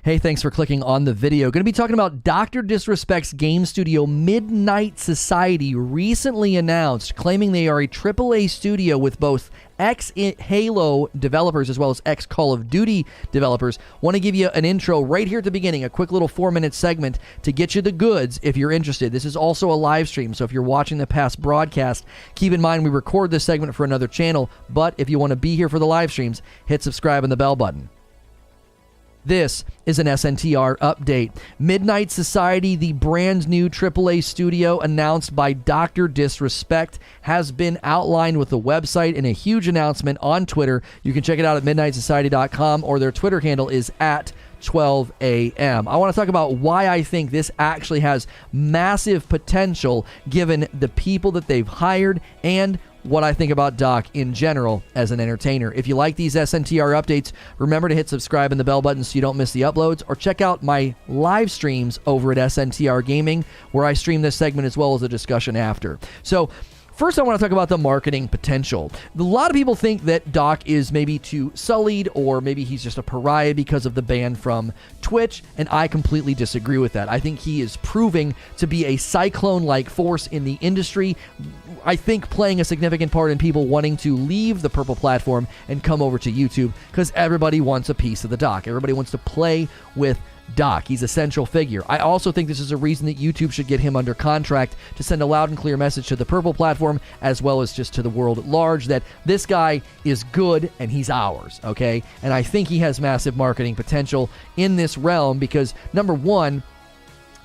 Hey, thanks for clicking on the video. Going to be talking about Dr. Disrespect's game studio Midnight Society recently announced, claiming they are a AAA studio with both ex-Halo developers as well as ex-Call of Duty developers. Want to give you an intro right here at the beginning, a quick little 4-minute segment to get you the goods if you're interested. This is also a live stream, so if you're watching the past broadcast, keep in mind we record this segment for another channel, but if you want to be here for the live streams, hit subscribe and the bell button. This is an SNTR update. Midnight Society, the brand new AAA studio announced by Dr. Disrespect, has been outlined with the website in a huge announcement on Twitter. You can check it out at midnightsociety.com, or their Twitter handle is at 12 a.m. I want to talk about why I think this actually has massive potential given the people that they've hired and what I think about Doc in general as an entertainer. If you like these SNTR updates, remember to hit subscribe and the bell button so you don't miss the uploads, or check out my live streams over at SNTR Gaming, where I stream this segment as well as a discussion after. So, first, I want to talk about the marketing potential. A lot of people think that Doc is maybe too sullied, or maybe he's just a pariah because of the ban from Twitch, and I completely disagree with that. I think he is proving to be a cyclone-like force in the industry. I think playing a significant part in people wanting to leave the purple platform and come over to YouTube, because everybody wants a piece of the Doc. Everybody wants to play with Doc. He's a central figure. I also think this is a reason that YouTube should get him under contract to send a loud and clear message to the purple platform, as well as just to the world at large, that this guy is good and he's ours, okay? And I think he has massive marketing potential in this realm because, number one,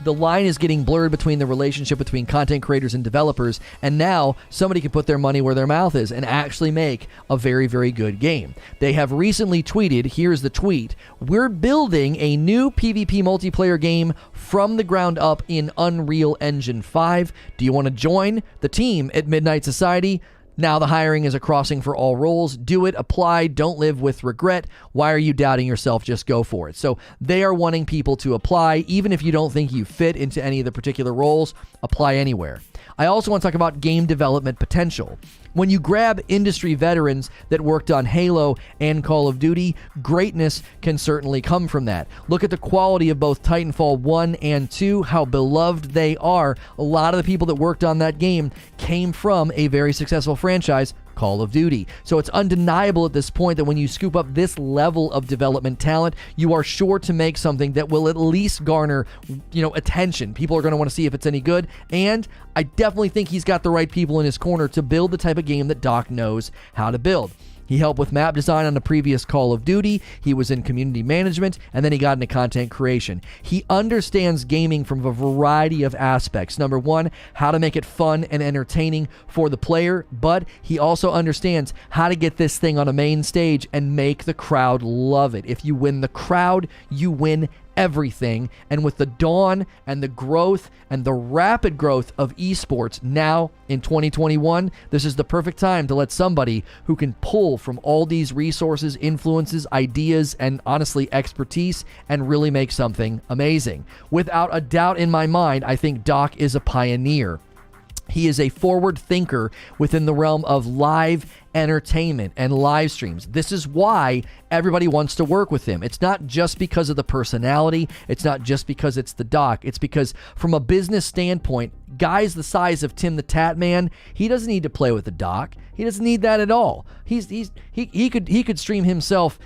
the line is getting blurred between the relationship between content creators and developers, and now somebody can put their money where their mouth is and actually make a very, very good game. They have recently tweeted, here's the tweet, "We're building a new PvP multiplayer game from the ground up in Unreal Engine 5. Do you want to join the team at Midnight Society? Now the hiring is a crossing for all roles. Do it, apply, don't live with regret. Why are you doubting yourself? Just go for it." So they are wanting people to apply. Even if you don't think you fit into any of the particular roles, apply anywhere. I also want to talk about game development potential. When you grab industry veterans that worked on Halo and Call of Duty, greatness can certainly come from that. Look at the quality of both Titanfall 1 and 2, how beloved they are. A lot of the people that worked on that game came from a very successful franchise, Call of Duty. So it's undeniable at this point that when you scoop up this level of development talent, you are sure to make something that will at least garner, attention. People are going to want to see if it's any good, and I definitely think he's got the right people in his corner to build the type of game that Doc knows how to build. He helped with map design on the previous Call of Duty, he was in community management, and then he got into content creation. He understands gaming from a variety of aspects. Number one, how to make it fun and entertaining for the player, but he also understands how to get this thing on a main stage and make the crowd love it. If you win the crowd, you win everything. And with the dawn and the growth and the rapid growth of esports now in 2021, this is the perfect time to let somebody who can pull from all these resources, influences, ideas, and honestly expertise and really make something amazing. Without a doubt in my mind, I think Doc is a pioneer. He is a forward thinker within the realm of live entertainment and live streams. This is why everybody wants to work with him. It's not just because of the personality. It's not just because it's the Doc. It's because from a business standpoint, guys the size of Tim the Tat Man, he doesn't need to play with the Doc. He doesn't need that at all. He could stream himself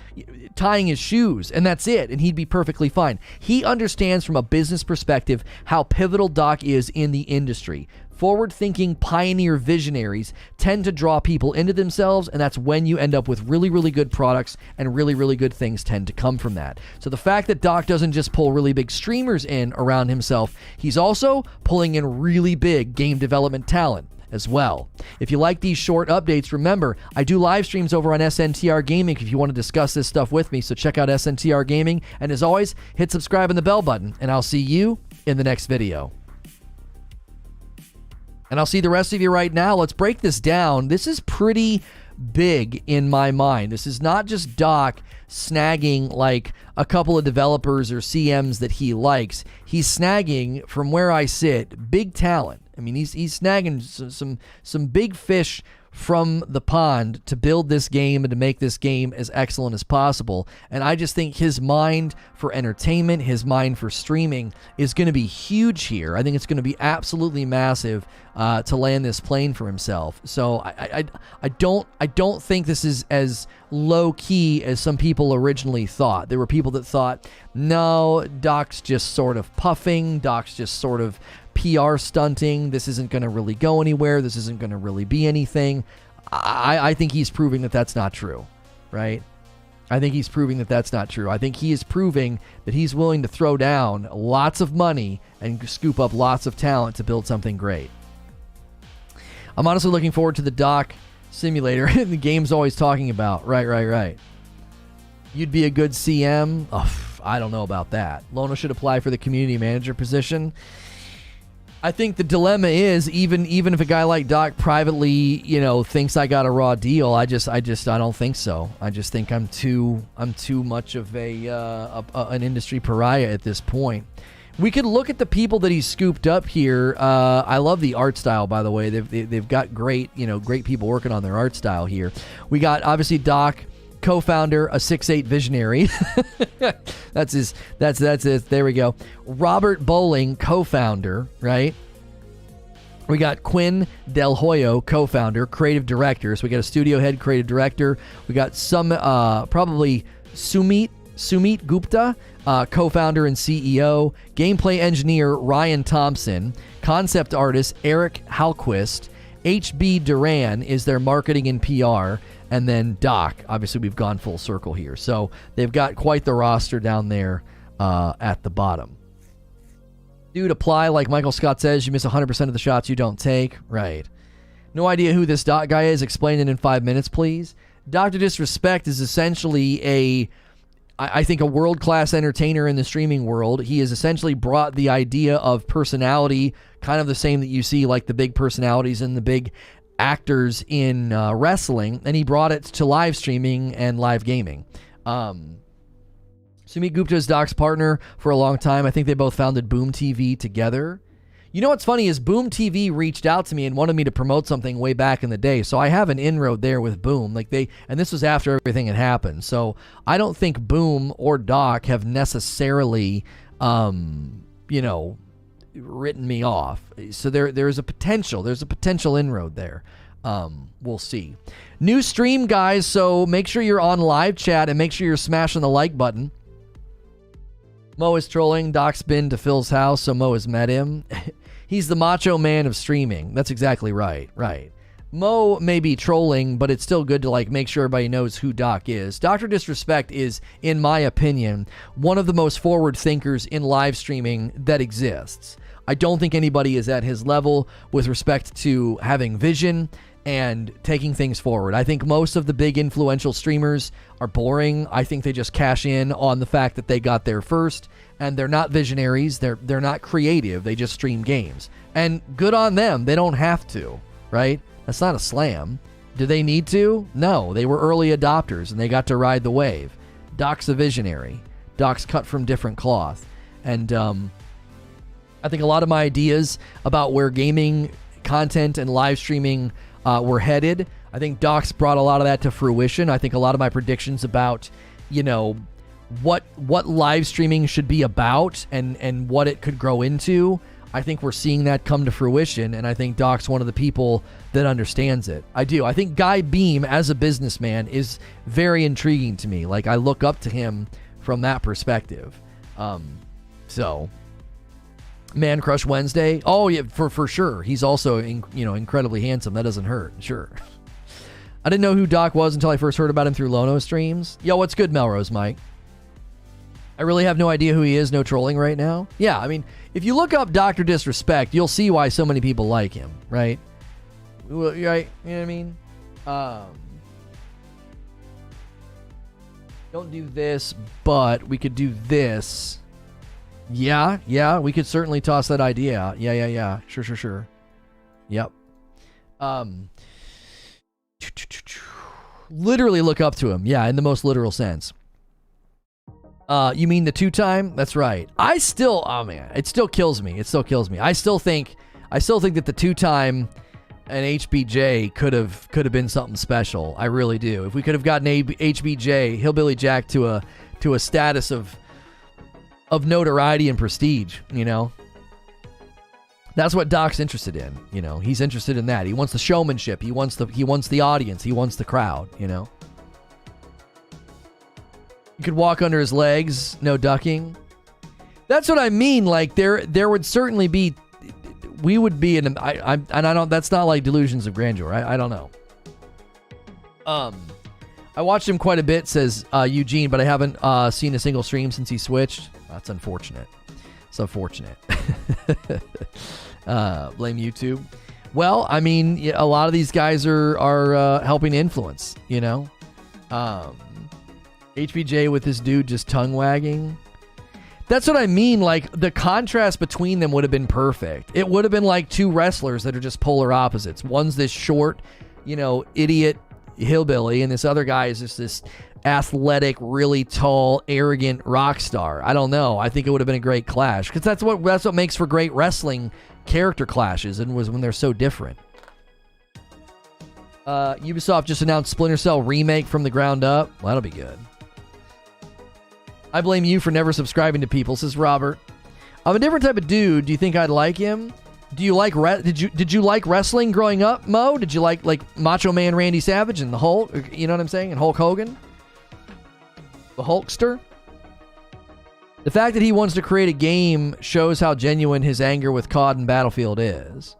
tying his shoes, and that's it, and he'd be perfectly fine. He understands from a business perspective how pivotal Doc is in the industry. Forward-thinking pioneer visionaries tend to draw people into themselves, and that's when you end up with really, really good products, and really, really good things tend to come from that. So the fact that Doc doesn't just pull really big streamers in around himself, he's also pulling in really big game development talent as well. If you like these short updates, remember, I do live streams over on SNTR Gaming if you want to discuss this stuff with me, so check out SNTR Gaming, and as always, hit subscribe and the bell button, and I'll see you in the next video. And I'll see the rest of you right now. Let's break this down. This is pretty big in my mind. This is not just Doc snagging like a couple of developers or CMs that he likes. He's snagging, from where I sit, big talent. I mean, he's snagging some big fish from the pond to build this game and to make this game as excellent as possible. And I just think his mind for entertainment, his mind for streaming is going to be huge here. I think it's going to be absolutely massive to land this plane for himself. So I don't think this is as low key as some people originally thought. There were people that thought, no, Doc's just sort of puffing, Doc's just sort of PR stunting, this isn't going to really go anywhere, this isn't going to really be anything. I think he's proving that that's not true, right? I think he's proving that that's not true. I think he is proving that he's willing to throw down lots of money and scoop up lots of talent to build something great. I'm honestly looking forward to the Doc simulator the game's always talking about. Right. You'd be a good CM? Oh, I don't know about that. Lono should apply for the community manager position. I think the dilemma is even if a guy like Doc privately, thinks I got a raw deal, I don't think so. I just think I'm too much of an industry pariah at this point. We could look at the people that he's scooped up here. I love the art style, by the way. They've got great people working on their art style here. We got obviously Doc, co-founder, a 6'8" visionary. That's it. There we go. Robert Bowling, co-founder, right? We got Quinn Del Hoyo, co-founder, creative director. So we got a studio head, creative director. We got some probably Sumit Gupta, co-founder and CEO. Gameplay engineer Ryan Thompson. Concept artist Eric Halquist. HB Duran is their marketing and PR. And then Doc. Obviously, we've gone full circle here. So they've got quite the roster down there at the bottom. Dude, apply like Michael Scott says. You miss 100% of the shots you don't take. Right. No idea who this Doc guy is. Explain it in 5 minutes, please. Dr. Disrespect is essentially I think a world-class entertainer in the streaming world. He has essentially brought the idea of personality, kind of the same that you see like the big personalities and the big actors in wrestling, and he brought it to live streaming and live gaming. Sumit Gupta is Doc's partner for a long time. I think they both founded Boom TV together. You know what's funny is Boom TV reached out to me and wanted me to promote something way back in the day. So I have an inroad there with Boom. And this was after everything had happened. So I don't think Boom or Doc have necessarily, written me off. So there's a potential inroad there. We'll see. New stream, guys. So make sure you're on live chat and make sure you're smashing the like button. Mo is trolling. Doc's been to Phil's house, so Mo has met him. He's the macho man of streaming. That's exactly right. Right. Mo may be trolling, but it's still good to make sure everybody knows who Doc is. Dr. Disrespect is, in my opinion, one of the most forward thinkers in live streaming that exists. I don't think anybody is at his level with respect to having vision and taking things forward. I think most of the big influential streamers are boring. I think they just cash in on the fact that they got there first, and they're not visionaries. They're not creative. They just stream games. And good on them. They don't have to, right? That's not a slam. Do they need to? No. They were early adopters, and they got to ride the wave. Doc's a visionary. Doc's cut from different cloth. And I think a lot of my ideas about where gaming content and live streaming were headed, I think Doc's brought a lot of that to fruition. I think a lot of my predictions about, what live streaming should be about and what it could grow into, I think we're seeing that come to fruition, and I think Doc's one of the people that understands it. I do. I think Guy Beam, as a businessman, is very intriguing to me. I look up to him from that perspective. Man Crush Wednesday. Oh, yeah, for sure. He's also, incredibly handsome. That doesn't hurt. Sure. I didn't know who Doc was until I first heard about him through Lono streams. Yo, what's good, Melrose Mike? I really have no idea who he is. No trolling right now. Yeah, I mean, if you look up Dr. Disrespect, you'll see why so many people like him, right? Right? You know what I mean? Don't do this, but we could do this. Yeah, we could certainly toss that idea out. Yeah. Sure. Yep. Literally look up to him. Yeah, in the most literal sense. You mean the two-time? That's right. It still kills me. I still think that the two-time an HBJ could have been something special. I really do. If we could have gotten HBJ, Hillbilly Jack, to a status of notoriety and prestige, you know. That's what Doc's interested in, you know. He's interested in that. He wants the showmanship. He wants the audience. He wants the crowd, you know. You could walk under his legs, no ducking. That's what I mean. Like there would certainly be, we would be in. I don't. That's not like delusions of grandeur. I don't know. I watched him quite a bit, says Eugene, but I haven't seen a single stream since he switched. That's unfortunate. It's unfortunate. Blame YouTube. Well, I mean, a lot of these guys are helping influence, you know. HBJ with this dude just tongue wagging. That's what I mean. Like, the contrast between them would have been perfect. It would have been like two wrestlers that are just polar opposites. One's this short, you know, idiot hillbilly, and this other guy is just this athletic, really tall, arrogant rock star. I don't know. I think it would have been a great clash, because that's what makes for great wrestling character clashes, and was when they're so different. Ubisoft just announced Splinter Cell remake from the ground up. Well, that'll be good. I blame you for never subscribing to people, says Robert. I'm a different type of dude. Do you think I'd like him? Do you like did you like wrestling growing up, Mo? Did you like Macho Man Randy Savage and the Hulk? You know what I'm saying? And Hulk Hogan, the Hulkster. The fact that he wants to create a game shows how genuine his anger with COD and Battlefield is.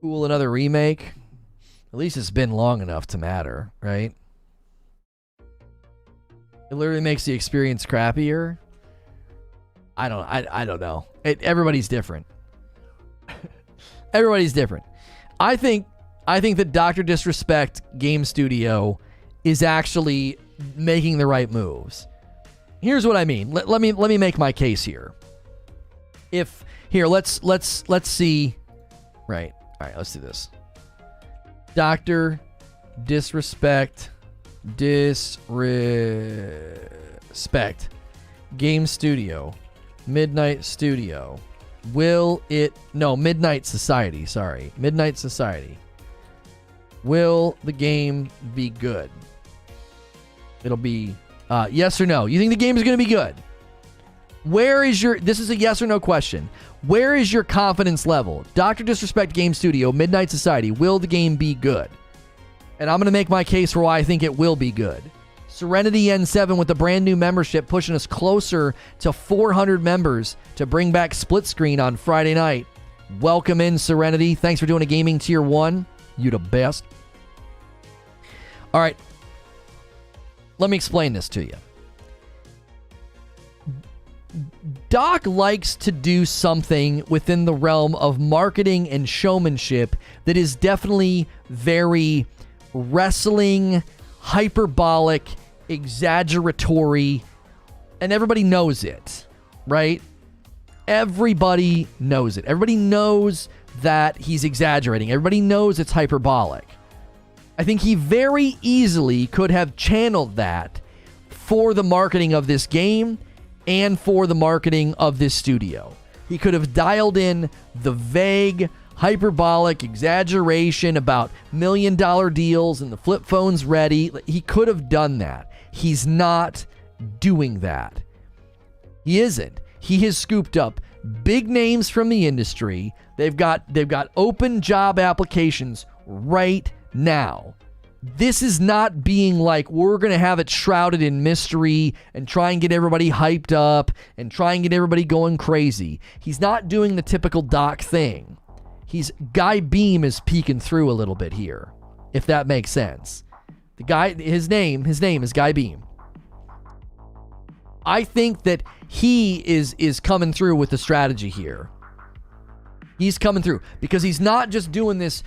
Cool, another remake. At least it's been long enough to matter, right? It literally makes the experience crappier. I don't know. Everybody's different. Everybody's different. I think that Dr. Disrespect Game Studio is actually making the right moves. Here's what I mean. Let me make my case here. Let's see. Right. All right, let's do this. Dr. Disrespect Game Studio, Midnight Studio. Midnight Society, sorry. Midnight Society. Will the game be good? It'll be yes or no. You think the game is going to be good? This is a yes or no question. Where is your confidence level? Dr. Disrespect Game Studio, Midnight Society. Will the game be good? And I'm going to make my case for why I think it will be good. Serenity N7 with a brand new membership, pushing us closer to 400 members to bring back split screen on Friday night. Welcome in, Serenity. Thanks for doing a gaming tier 1. You the best. All right. Let me explain this to you. Doc likes to do something within the realm of marketing and showmanship that is definitely very wrestling, hyperbolic, exaggeratory, and everybody knows it, right? Everybody knows it. Everybody knows that he's exaggerating. Everybody knows it's hyperbolic. I think he very easily could have channeled that for the marketing of this game and for the marketing of this studio. He could have dialed in the vague, hyperbolic exaggeration about $1 million deals and the flip phone's ready. He could have done that. He's not doing that. He isn't. He has scooped up big names from the industry. They've got open job applications right now. This is not being like, we're going to have it shrouded in mystery and try and get everybody hyped up and try and get everybody going crazy. He's not doing the typical Doc thing. Guy Beam is peeking through a little bit here, if that makes sense. The guy, his name is Guy Beam. I think that he is coming through with the strategy here. He's coming through because he's not just doing this,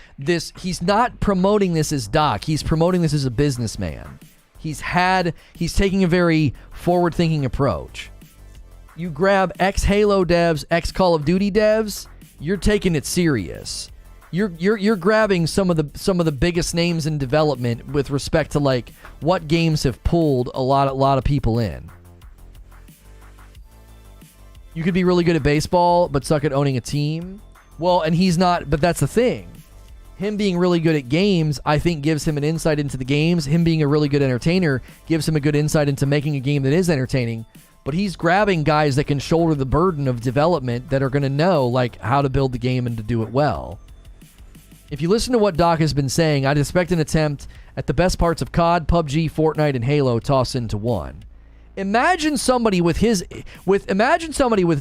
he's not promoting this as Doc. He's promoting this as a businessman. He's taking a very forward-thinking approach. You grab ex-Halo devs, ex-Call of Duty devs, you're taking it serious. You're grabbing some of the biggest names in development with respect to like what games have pulled a lot of people in. You could be really good at baseball but suck at owning a team. Well, and he's not, but that's the thing. Him being really good at games, I think, gives him an insight into the games. Him being a really good entertainer gives him a good insight into making a game that is entertaining. But he's grabbing guys that can shoulder the burden of development that are going to know, like, how to build the game and to do it well. If you listen to what Doc has been saying, I'd expect an attempt at the best parts of COD, PUBG, Fortnite, and Halo tossed into one. Imagine somebody with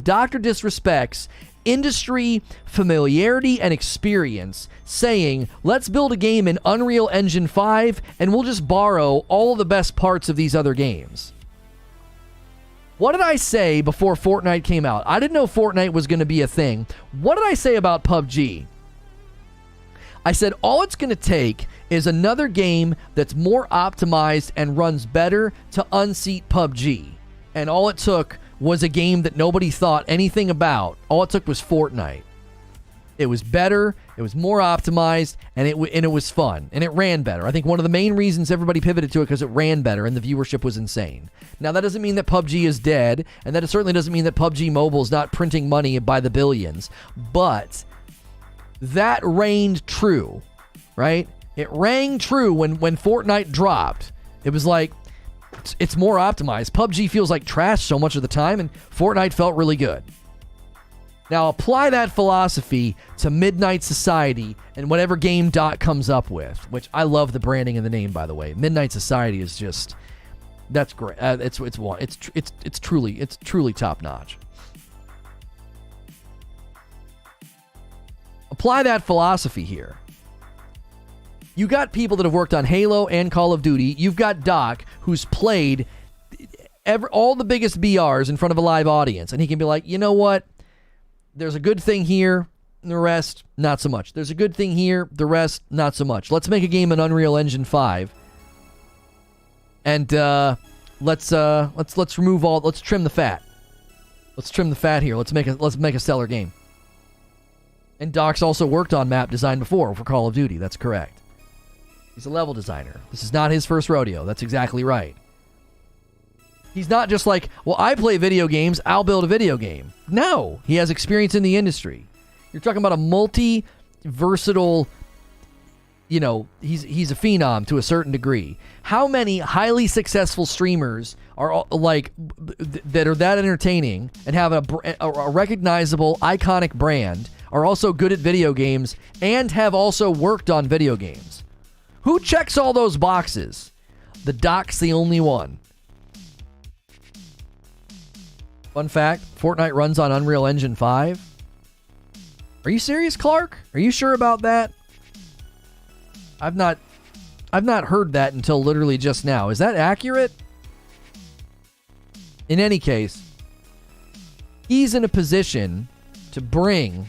Dr. Disrespect's industry familiarity and experience saying, let's build a game in Unreal Engine 5 and we'll just borrow all the best parts of these other games. What did I say before Fortnite came out? I didn't know Fortnite was going to be a thing. What did I say about PUBG? I said all it's going to take is another game that's more optimized and runs better to unseat PUBG. And all it took was a game that nobody thought anything about. All it took was Fortnite. It was better, it was more optimized, and it was fun, and it ran better. I think one of the main reasons everybody pivoted to it because it ran better and the viewership was insane. Now, that doesn't mean that PUBG is dead, and that certainly doesn't mean that PUBG Mobile is not printing money by the billions, but that reigned true, right? It rang true when Fortnite dropped. It was like, it's more optimized. PUBG feels like trash so much of the time, and Fortnite felt really good. Now, apply that philosophy to Midnight Society and whatever game Doc comes up with, which I love the branding and the name, by the way. Midnight Society is just, that's great. It's truly top notch. Apply that philosophy here. You got people that have worked on Halo and Call of Duty. You've got Doc, who's played all the biggest BRs in front of a live audience, and he can be like, you know what? There's a good thing here, the rest, not so much. There's a good thing here, the rest, not so much. Let's make a game in Unreal Engine 5. And let's remove all, let's trim the fat. Let's trim the fat here. Let's make a stellar game. And Doc's also worked on map design before for Call of Duty. That's correct. He's a level designer. This is not his first rodeo. That's exactly right. He's not just like, well, I play video games, I'll build a video game. No, he has experience in the industry. You're talking about a multi-versatile, he's a phenom to a certain degree. How many highly successful streamers are like that are that entertaining and have a recognizable, iconic brand, are also good at video games and have also worked on video games? Who checks all those boxes? The Doc's the only one. Fun fact, Fortnite runs on Unreal Engine 5. Are you serious, Clark? Are you sure about that? I've not heard that until literally just now. Is that accurate? In any case, he's in a position to bring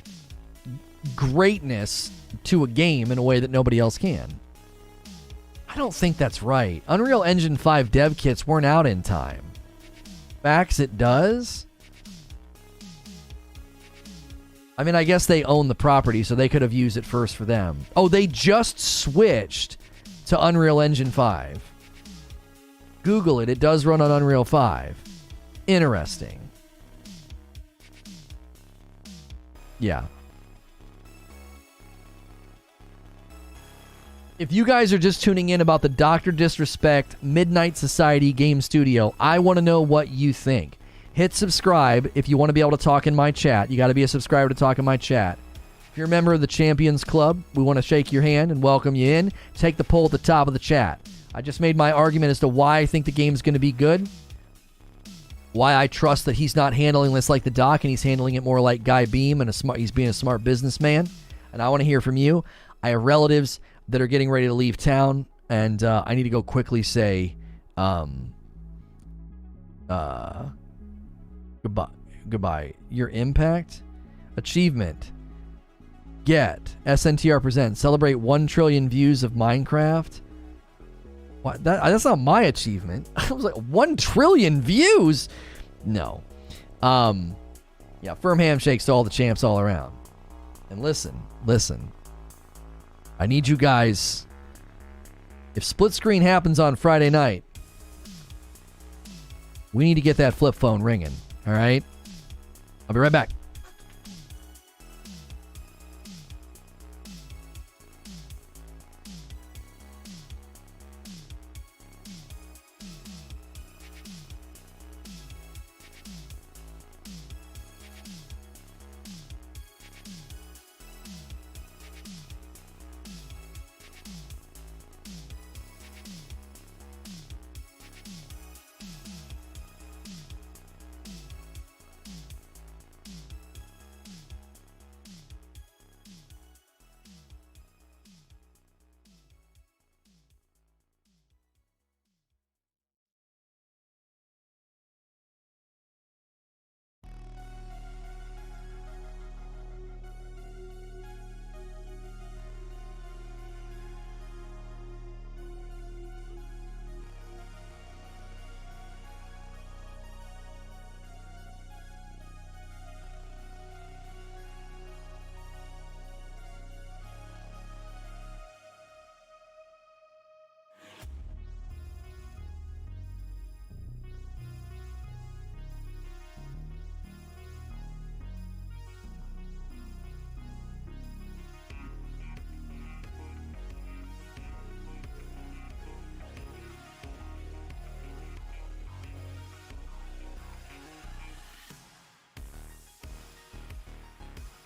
greatness to a game in a way that nobody else can. I don't think that's right. Unreal Engine 5 dev kits weren't out in time. Facts, it does. I mean, I guess they own the property, so they could have used it first for them. Oh, they just switched to Unreal Engine 5. Google it. It does run on Unreal 5. Interesting. Yeah. If you guys are just tuning in about the Dr. Disrespect Midnight Society game studio, I want to know what you think. Hit subscribe if you want to be able to talk in my chat. You got to be a subscriber to talk in my chat. If you're a member of the Champions Club, we want to shake your hand and welcome you in. Take the poll at the top of the chat. I just made my argument as to why I think the game's going to be good. Why I trust that he's not handling this like the Doc and he's handling it more like Guy Beam and he's being a smart businessman. And I want to hear from you. I have relatives that are getting ready to leave town, and I need to go quickly say goodbye. Your impact? Achievement. Get. SNTR presents. Celebrate 1 trillion views of Minecraft. What? That's not my achievement. I was like, 1 trillion views? No. Yeah, firm handshakes to all the champs all around. And listen. I need you guys. If split screen happens on Friday night, we need to get that flip phone ringing. All right? I'll be right back.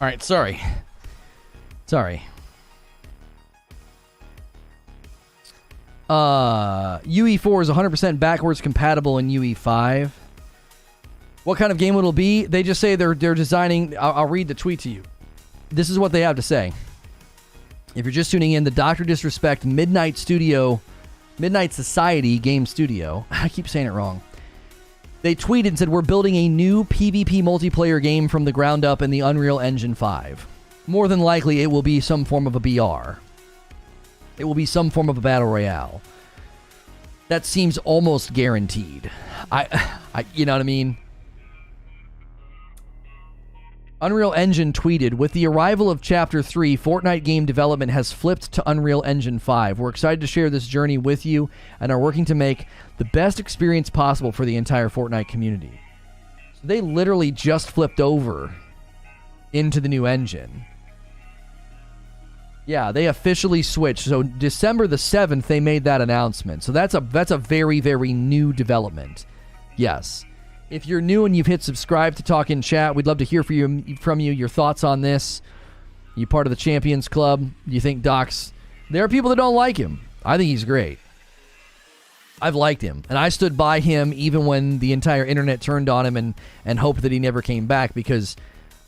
All right, sorry. UE4 is 100% backwards compatible in UE5. What kind of game it'll be? They just say they're designing. I'll read the tweet to you. This is what they have to say. If you're just tuning in, the Dr. Disrespect Midnight Society game studio. I keep saying it wrong. They tweeted and said, we're building a new PvP multiplayer game from the ground up in the Unreal Engine 5. More than likely, it will be some form of a BR. It will be some form of a battle royale. That seems almost guaranteed. You know what I mean? Unreal Engine tweeted, with the arrival of Chapter 3, Fortnite game development has flipped to Unreal Engine 5. We're excited to share this journey with you and are working to make the best experience possible for the entire Fortnite community. So they literally just flipped over into the new engine. Yeah, they officially switched. So December the 7th, they made that announcement. So that's a very, very new development. Yes. If you're new and you've hit subscribe to Talk in Chat, we'd love to hear from you, your thoughts on this. You part of the Champions Club? Do you think Doc's... There are people that don't like him. I think he's great. I've liked him. And I stood by him even when the entire internet turned on him and hoped that he never came back, because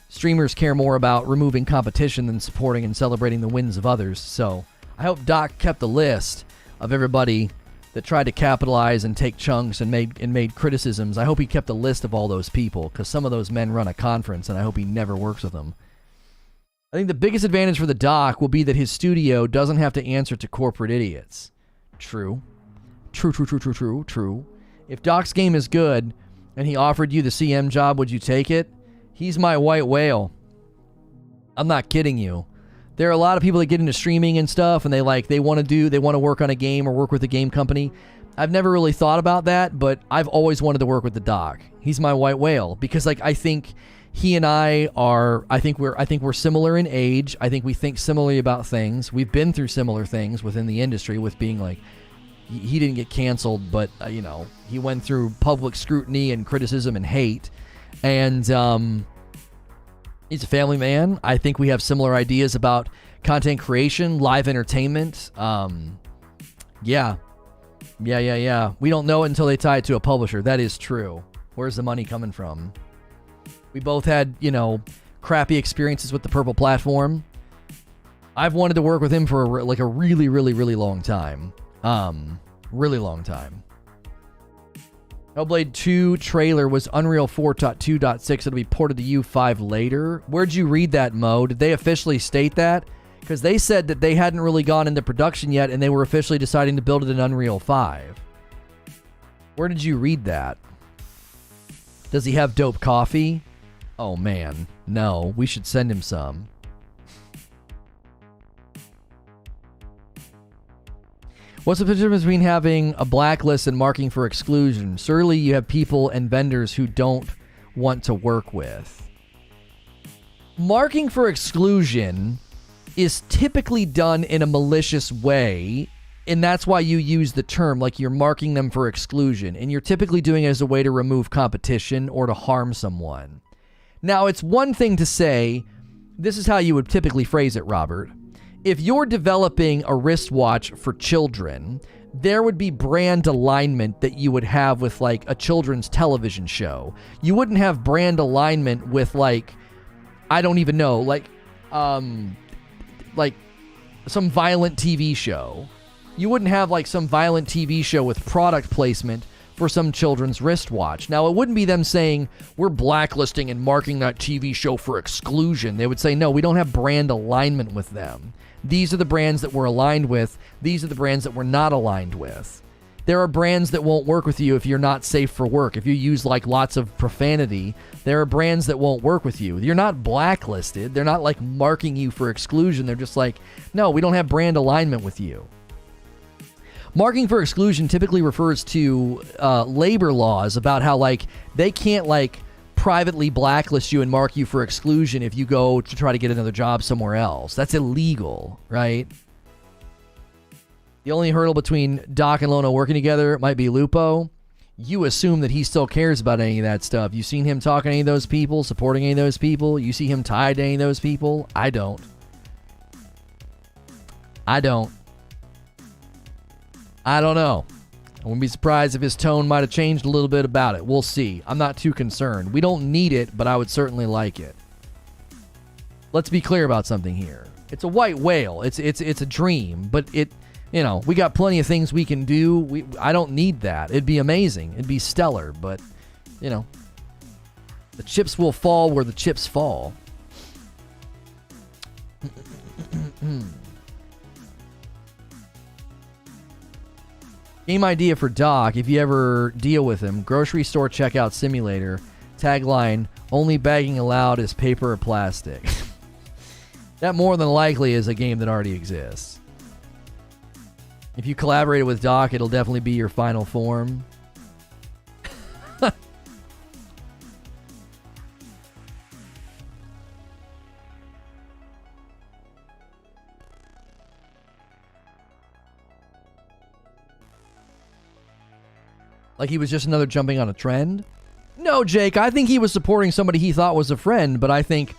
streamers care more about removing competition than supporting and celebrating the wins of others. So I hope Doc kept the list of everybody that tried to capitalize and take chunks and made criticisms. I hope he kept a list of all those people, because some of those men run a conference, and I hope he never works with them. I think the biggest advantage for the Doc will be that his studio doesn't have to answer to corporate idiots. True. True. If Doc's game is good and he offered you the CM job, would you take it? He's my white whale. I'm not kidding you. There are a lot of people that get into streaming and stuff, and they want to work on a game or work with a game company. I've never really thought about that, but I've always wanted to work with the Doc. He's my white whale, because I think he and I think we're similar in age. I think we think similarly about things. We've been through similar things within the industry, with being like, he didn't get canceled, but he went through public scrutiny and criticism and hate, and he's a family man. I think we have similar ideas about content creation, live entertainment. Yeah. We don't know it until they tie it to a publisher. That is true. Where's the money coming from? We both had, crappy experiences with the Purple Platform. I've wanted to work with him for a really, really, really long time. Really long time. Hellblade 2 trailer was Unreal 4.2.6. It'll be ported to U5 later. Where'd you read that, Mo? Did they officially state that? Because they said that they hadn't really gone into production yet, and they were officially deciding to build it in Unreal 5. Where did you read that? Does he have dope coffee? Oh, man. No, we should send him some. What's the difference between having a blacklist and marking for exclusion? Surely you have people and vendors who don't want to work with. Marking for exclusion is typically done in a malicious way, and that's why you use the term, like you're marking them for exclusion, and you're typically doing it as a way to remove competition or to harm someone. Now, it's one thing to say, this is how you would typically phrase it, Robert. If you're developing a wristwatch for children, there would be brand alignment that you would have with a children's television show. You wouldn't have brand alignment with I don't even know, some violent TV show. You wouldn't have some violent TV show with product placement for some children's wristwatch. Now, it wouldn't be them saying, we're blacklisting and marking that TV show for exclusion. They would say, no, we don't have brand alignment with them. These are the brands that we're aligned with. These are the brands that we're not aligned with. There are brands that won't work with you if you're not safe for work. If you use lots of profanity, there are brands that won't work with you. You're not blacklisted. They're not marking you for exclusion. They're just no, we don't have brand alignment with you. Marking for exclusion typically refers to labor laws about how they can't privately blacklist you and mark you for exclusion if you go to try to get another job somewhere else. That's illegal, right? The only hurdle between Doc and Lono working together might be Lupo. you assume that he still cares about any of that stuff. You seen him talking to any of those people, supporting any of those people? You see him tied to any of those people? I don't. I don't know. I wouldn't be surprised if his tone might have changed a little bit about it. We'll see. I'm not too concerned. We don't need it, but I would certainly like it. Let's be clear about something here. It's a white whale. It's a dream, but we got plenty of things we can do. I don't need that. It'd be amazing. It'd be stellar, but the chips will fall where the chips fall. Game idea for Doc, if you ever deal with him. Grocery store checkout simulator. Tagline, only bagging allowed is paper or plastic. That more than likely is a game that already exists. If you collaborated with Doc, it'll definitely be your final form. Like he was just another jumping on a trend? No, Jake, I think he was supporting somebody he thought was a friend, but I think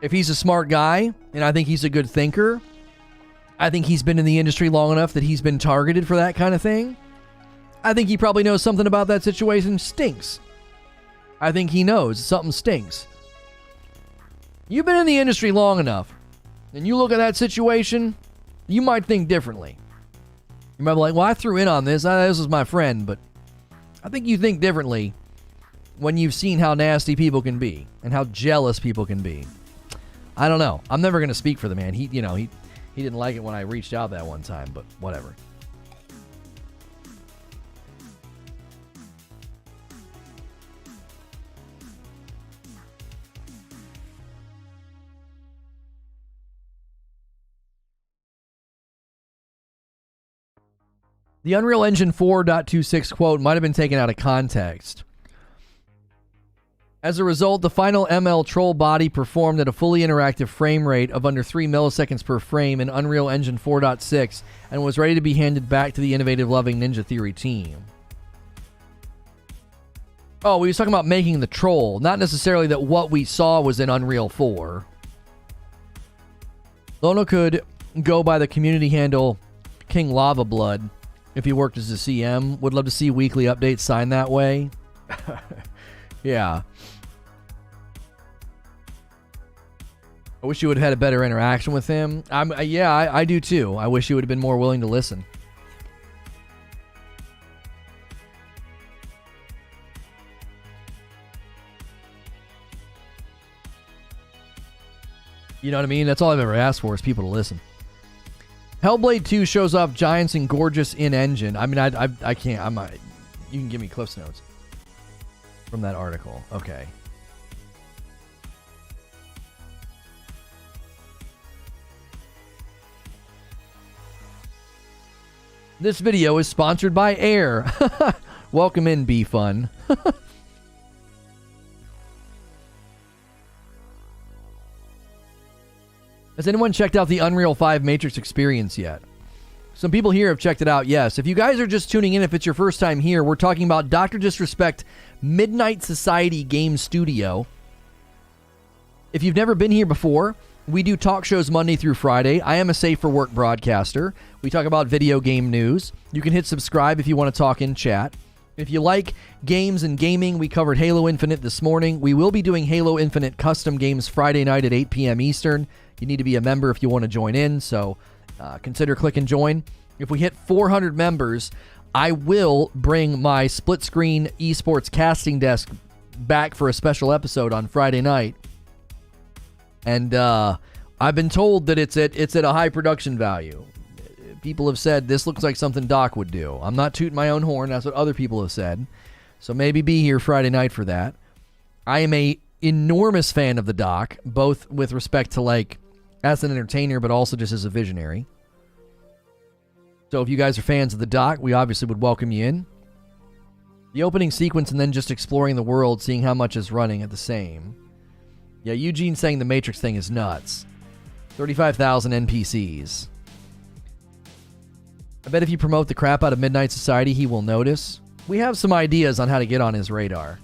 if he's a smart guy, and I think he's a good thinker, I think he's been in the industry long enough that he's been targeted for that kind of thing. I think he probably knows something about that situation stinks. I think he knows something stinks. You've been in the industry long enough, and you look at that situation, you might think differently. You might be like, well, I threw in on this. This was my friend, but I think you think differently when you've seen how nasty people can be and how jealous people can be. I don't know. I'm never going to speak for the man. He didn't like it when I reached out that one time, but whatever. The Unreal Engine 4.26 quote might have been taken out of context. As a result, the final ML troll body performed at a fully interactive frame rate of under 3 milliseconds per frame in Unreal Engine 4.6 and was ready to be handed back to the innovative Loving Ninja Theory team. Oh, we was talking about making the troll, not necessarily that what we saw was in Unreal 4. Lono could go by the community handle King Lava Blood if he worked as a CM. Would love to see weekly updates signed that way. Yeah. I wish you would have had a better interaction with him. I do too. I wish you would have been more willing to listen. You know what I mean? That's all I've ever asked for is people to listen. Hellblade 2 shows off giants and gorgeous in-engine. I mean, I can't. You can give me Cliff's Notes from that article. Okay. This video is sponsored by Air. Welcome in, Be Fun. Has anyone checked out the Unreal 5 Matrix experience yet? Some people here have checked it out, yes. If you guys are just tuning in, if it's your first time here, we're talking about Dr. Disrespect Midnight Society Game Studio. If you've never been here before, we do talk shows Monday through Friday. I am a Safe for Work broadcaster. We talk about video game news. You can hit subscribe if you want to talk in chat. If you like games and gaming, we covered Halo Infinite this morning. We will be doing Halo Infinite custom games Friday night at 8 p.m. Eastern. You need to be a member if you want to join in, so consider click and join. If we hit 400 members, I will bring my split-screen esports casting desk back for a special episode on Friday night. And I've been told that it's at a high production value. People have said this looks like something Doc would do. I'm not tooting my own horn. That's what other people have said. So maybe be here Friday night for that. I am a enormous fan of the Doc, both with respect to like as an entertainer, but also just as a visionary. So if you guys are fans of the Doc, we obviously would welcome you in. The opening sequence and then just exploring the world, seeing how much is running at the same. Yeah, Eugene saying the Matrix thing is nuts. 35,000 NPCs. I bet if you promote the crap out of Midnight Society, he will notice. We have some ideas on how to get on his radar.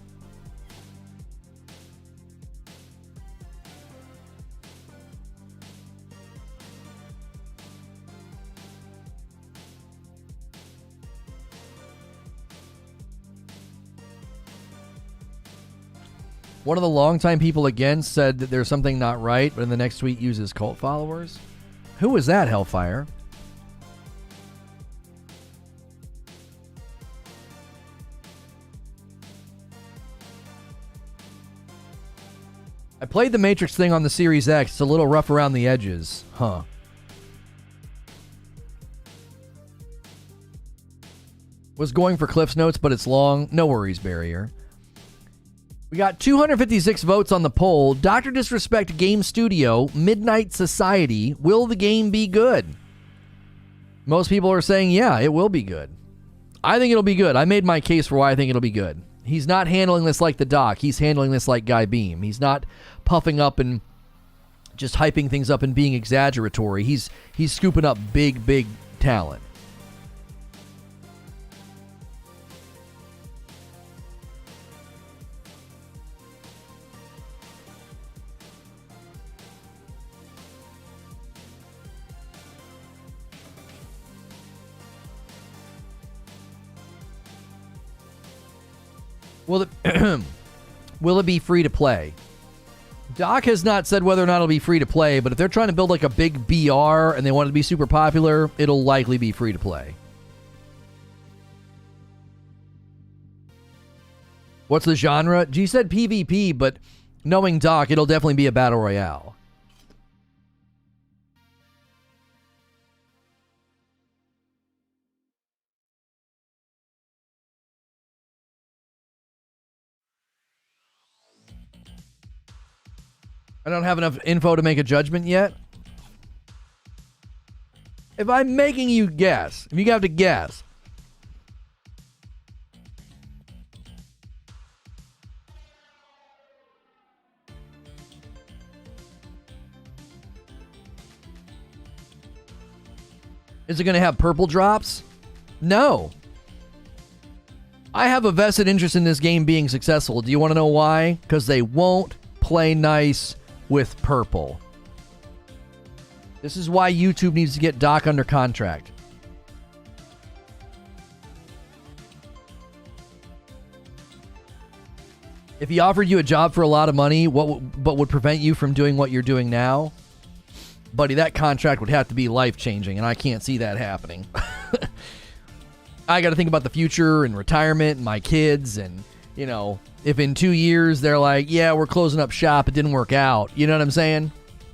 One of the longtime people against said that there's something not right, but in the next tweet uses cult followers. Who was that, Hellfire? I played the Matrix thing on the Series X. It's a little rough around the edges. Huh. Was going for Cliff's Notes, but it's long. No worries, Barrier. We got 256 votes on the poll. Dr. Disrespect Game Studio, Midnight Society. Will the game be good? Most people are saying, yeah, it will be good. I think it'll be good. I made my case for why I think it'll be good. He's not handling this like the Doc. He's handling this like Guy Beam. He's not puffing up and just hyping things up and being exaggeratory. He's scooping up big talent. Will it be free to play? Doc has not said whether or not it'll be free to play, but if they're trying to build like a big BR and they want it to be super popular, it'll likely be free to play. What's the genre? G said PvP, but knowing Doc, it'll definitely be a battle royale. I don't have enough info to make a judgment yet. If I'm making you guess, if you have to guess, is it going to have purple drops? No. I have a vested interest in this game being successful. Do you want to know why? Because they won't play nice with purple. This is why YouTube needs to get Doc under contract. If he offered you a job for a lot of money, but would prevent you from doing what you're doing now, buddy, that contract would have to be life-changing, and I can't see that happening. I got to think about the future and retirement and my kids, and, you know, if in 2 years they're like, yeah, we're closing up shop, it didn't work out. You know what I'm saying?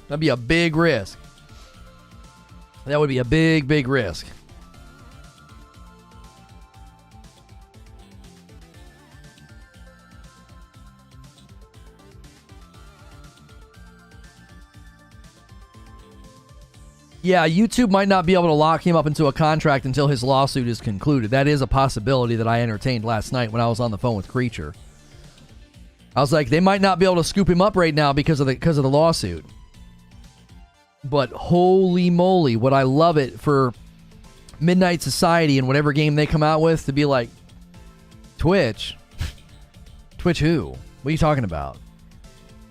That'd be a big risk. That would be a big risk. Yeah, YouTube might not be able to lock him up into a contract until his lawsuit is concluded. That is a possibility that I entertained last night when I was on the phone with Creature. I was like, they might not be able to scoop him up right now because of the lawsuit. But holy moly, would I love it for Midnight Society and whatever game they come out with to be like, Twitch? Twitch who? What are you talking about?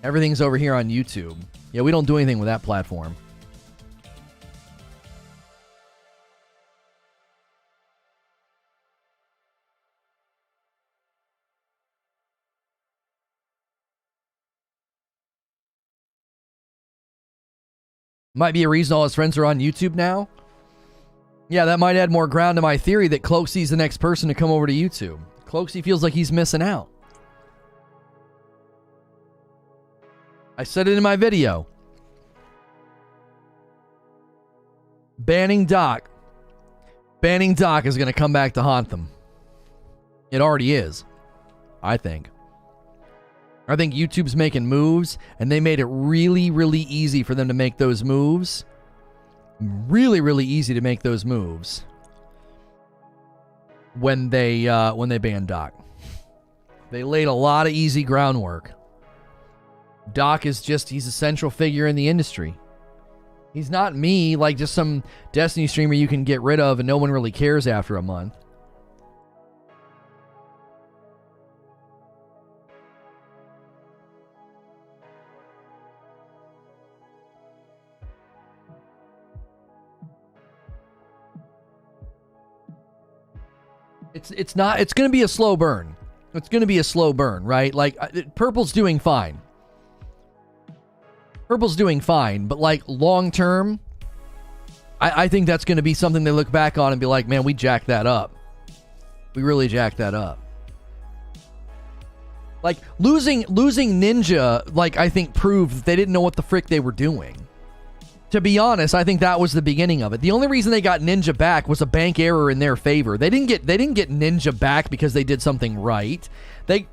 Everything's over here on YouTube. Yeah, we don't do anything with that platform. Might be a reason all his friends are on YouTube now. Yeah, that might add more ground to my theory that Cloaksy's the next person to come over to YouTube. Cloaksy feels like he's missing out. I said it in my video. Banning Doc. Banning Doc is going to come back to haunt them. It already is, I think. I think YouTube's making moves, and they made it really easy for them to make those moves. Really easy to make those moves when they banned Doc. They laid a lot of easy groundwork. Doc is he's a central figure in the industry. He's not me, like just some Destiny streamer you can get rid of and no one really cares after a month. It's not. It's going to be a slow burn. It's going to be a slow burn, right? Like Purple's doing fine. Purple's doing fine, but like long term, I think that's going to be something they look back on and be like, man, we jacked that up. We really jacked that up. Like losing Ninja, like I think proved they didn't know what the frick they were doing. To be honest, I think that was the beginning of it. The only reason they got Ninja back was a bank error in their favor. They didn't get Ninja back because they did something right. They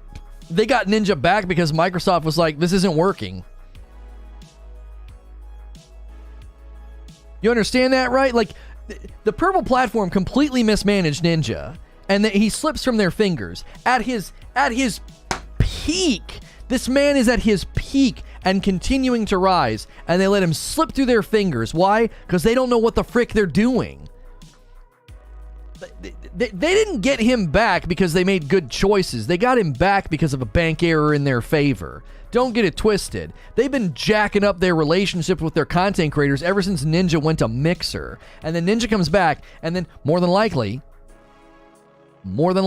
got Ninja back because Microsoft was like, this isn't working. You understand that, right? Like the Purple platform completely mismanaged Ninja, and he slips from their fingers at his peak. This man is at his peak and continuing to rise, and they let him slip through their fingers. Why? Because they don't know what the frick they're doing. They didn't get him back because they made good choices. They got him back because of a bank error in their favor. Don't get it twisted. They've been jacking up their relationship with their content creators ever since Ninja went to Mixer. And then Ninja comes back, and then more than likely, they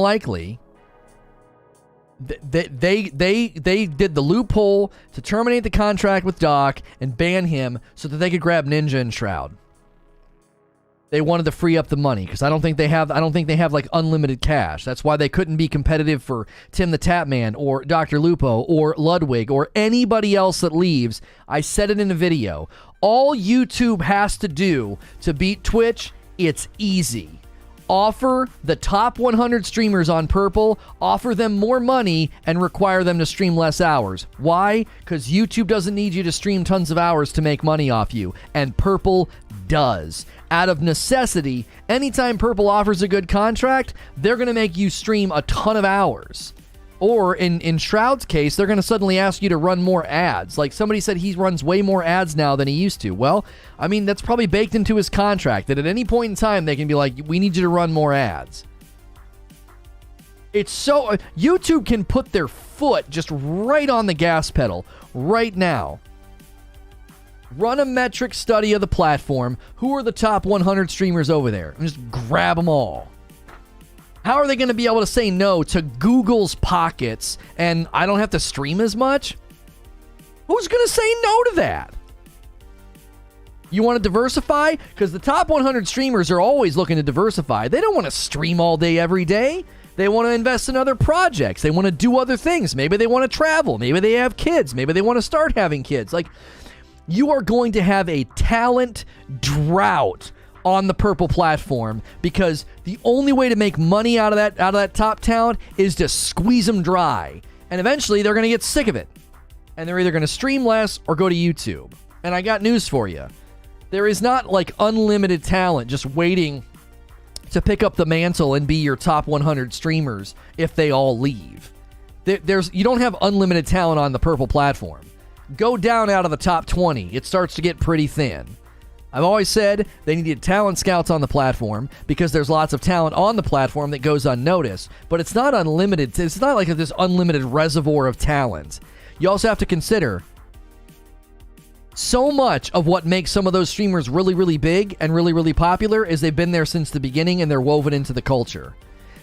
did the loophole to terminate the contract with Doc and ban him so that they could grab Ninja and Shroud. They wanted to free up the money because I don't think they have like unlimited cash. That's why they couldn't be competitive for Tim the Tapman or Dr. Lupo or Ludwig or anybody else that leaves. I said it in a video. All YouTube has to do to beat Twitch, it's easy. Offer the top 100 streamers on Purple, offer them more money, and require them to stream less hours. Why? Because YouTube doesn't need you to stream tons of hours to make money off you, and Purple does. Out of necessity, anytime Purple offers a good contract, they're going to make you stream a ton of hours. Or in Shroud's case, they're going to suddenly ask you to run more ads. Like somebody said he runs way more ads now than he used to. Well, I mean, that's probably baked into his contract that at any point in time they can be like, we need you to run more ads. It's so... YouTube can put their foot just right on the gas pedal right now. Run a metric study of the platform. Who are the top 100 streamers over there? And just grab them all. How are they going to be able to say no to Google's pockets and I don't have to stream as much? Who's going to say no to that? You want to diversify? Because the top 100 streamers are always looking to diversify. They don't want to stream all day, every day. They want to invest in other projects. They want to do other things. Maybe they want to travel. Maybe they have kids. Maybe they want to start having kids. Like, you are going to have a talent drought on the Purple platform because the only way to make money out of that top talent is to squeeze them dry. And eventually they're going to get sick of it. And they're either going to stream less or go to YouTube. And I got news for you. There is not like unlimited talent just waiting to pick up the mantle and be your top 100 streamers if they all leave. You don't have unlimited talent on the Purple platform. Go down out of the top 20. It starts to get pretty thin. I've always said they needed talent scouts on the platform because there's lots of talent on the platform that goes unnoticed. But it's not unlimited. It's not like this unlimited reservoir of talent. You also have to consider so much of what makes some of those streamers really, really big and really, really popular is they've been there since the beginning and they're woven into the culture.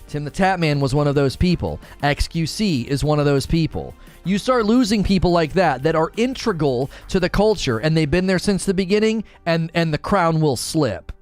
Tim the Tapman was one of those people. XQC is one of those people. You start losing people like that are integral to the culture, and they've been there since the beginning, and the crown will slip.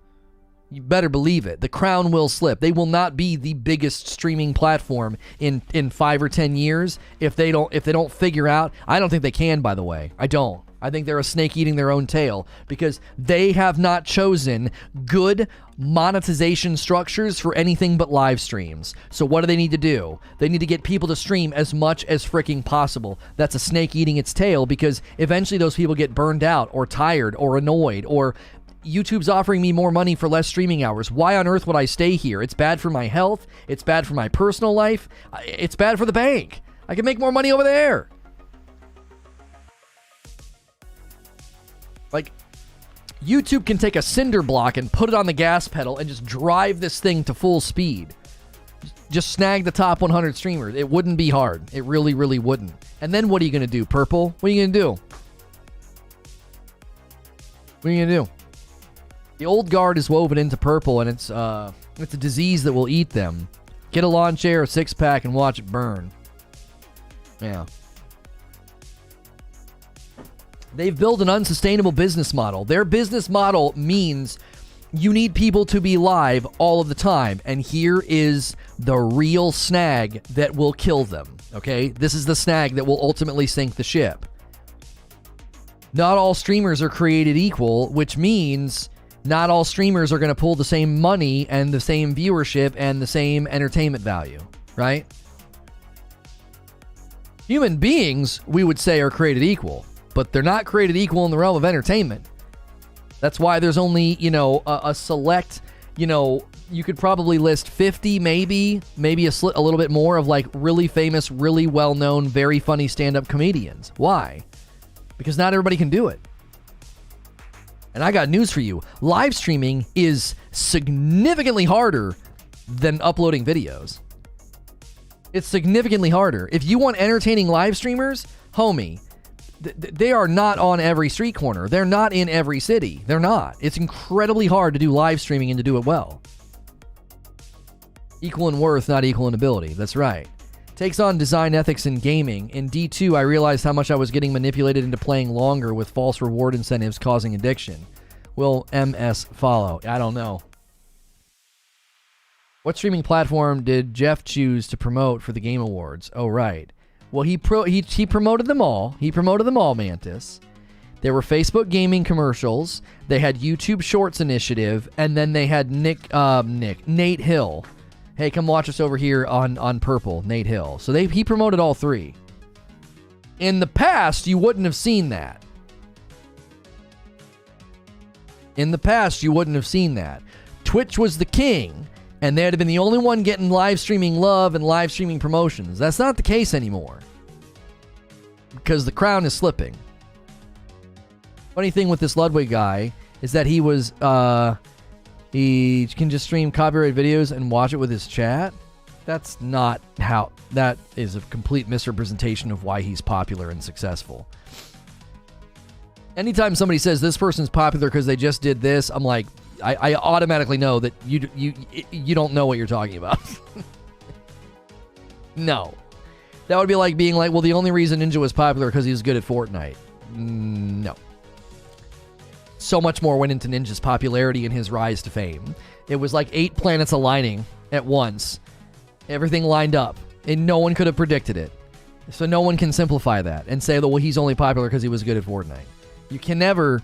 You better believe it. The crown will slip. They will not be the biggest streaming platform in 5 or 10 years if they don't figure out. I don't think they can, by the way. I don't. I think they're a snake eating their own tail because they have not chosen good monetization structures for anything but live streams. So what do they need to do? They need to get people to stream as much as freaking possible. That's a snake eating its tail because eventually those people get burned out or tired or annoyed or YouTube's offering me more money for less streaming hours. Why on earth would I stay here? It's bad for my health. It's bad for my personal life. It's bad for the bank. I can make more money over there. Like, YouTube can take a cinder block and put it on the gas pedal and just drive this thing to full speed. Just snag the top 100 streamers. It wouldn't be hard. It really, really wouldn't. And then what are you going to do, Purple? What are you going to do? What are you going to do? The old guard is woven into Purple, and it's a disease that will eat them. Get a lawn chair, a six-pack, and watch it burn. Yeah. They've built an unsustainable business model. Their business model means you need people to be live all of the time. And here is the real snag that will kill them. Okay? This is the snag that will ultimately sink the ship. Not all streamers are created equal, which means not all streamers are going to pull the same money and the same viewership and the same entertainment value, right? Human beings, we would say, are created equal, but they're not created equal in the realm of entertainment. That's why there's only, a select, you could probably list 50, maybe a little bit more of like really famous, really well-known, very funny stand-up comedians. Why? Because not everybody can do it. And I got news for you. Live streaming is significantly harder than uploading videos. It's significantly harder. If you want entertaining live streamers, homie, they are not on every street corner. They're not in every city. They're not. It's incredibly hard to do live streaming and to do it well. Equal in worth, not equal in ability. That's right. Takes on design ethics in gaming. In D2, I realized how much I was getting manipulated into playing longer with false reward incentives causing addiction. Will MS follow? I don't know. What streaming platform did Jeff choose to promote for the Game Awards? Oh, right. Well, he promoted them all. He promoted them all, Mantis. There were Facebook gaming commercials. They had YouTube Shorts initiative, and then they had Nate Hill. Hey, come watch us over here on Purple, Nate Hill. So he promoted all three. In the past, you wouldn't have seen that. In the past, you wouldn't have seen that. Twitch was the king, and they'd have been the only one getting live streaming love and live streaming promotions. That's not the case anymore. Because the crown is slipping. Funny thing with this Ludwig guy is that he can just stream copyright videos and watch it with his chat. That's not how... That is a complete misrepresentation of why he's popular and successful. Anytime somebody says this person's popular because they just did this, I'm like, I automatically know that you don't know what you're talking about. No. That would be like being like, well, the only reason Ninja was popular because he was good at Fortnite. No. So much more went into Ninja's popularity and his rise to fame. It was like 8 planets aligning at once. Everything lined up, and no one could have predicted it. So no one can simplify that and say, well, he's only popular because he was good at Fortnite. You can never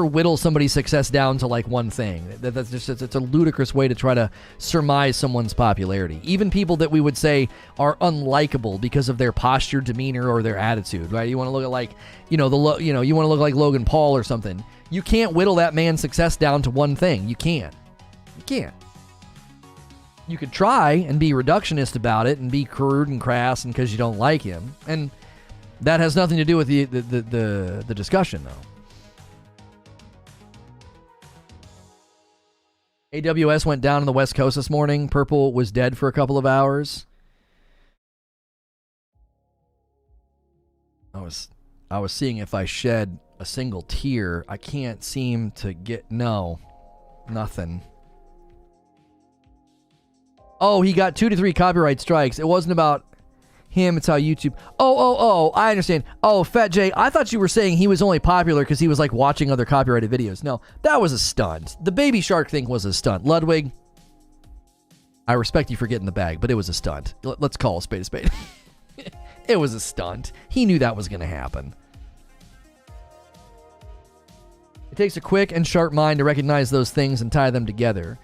whittle somebody's success down to like one thing. That's just, it's a ludicrous way to try to surmise someone's popularity. Even people that we would say are unlikable because of their posture, demeanor, or their attitude, right? You want to look at like, you want to look like Logan Paul or something. You can't whittle that man's success down to one thing. You can't. You can't. You could try and be reductionist about it and be crude and crass and because you don't like him. And that has nothing to do with the discussion, though. AWS went down on the West Coast this morning. Purple was dead for a couple of hours. I was seeing if I shed a single tear. I can't seem to get... No. Nothing. Oh, he got 2 to 3 copyright strikes. It wasn't about him. It's how YouTube... Oh, I understand. Oh, Fat J, I thought you were saying he was only popular because he was like watching other copyrighted videos. No, that was a stunt. The Baby Shark thing was a stunt. Ludwig, I respect you for getting the bag, but it was a stunt. Let's call a spade a spade. It was a stunt. He knew that was going to happen. It takes a quick and sharp mind to recognize those things and tie them together.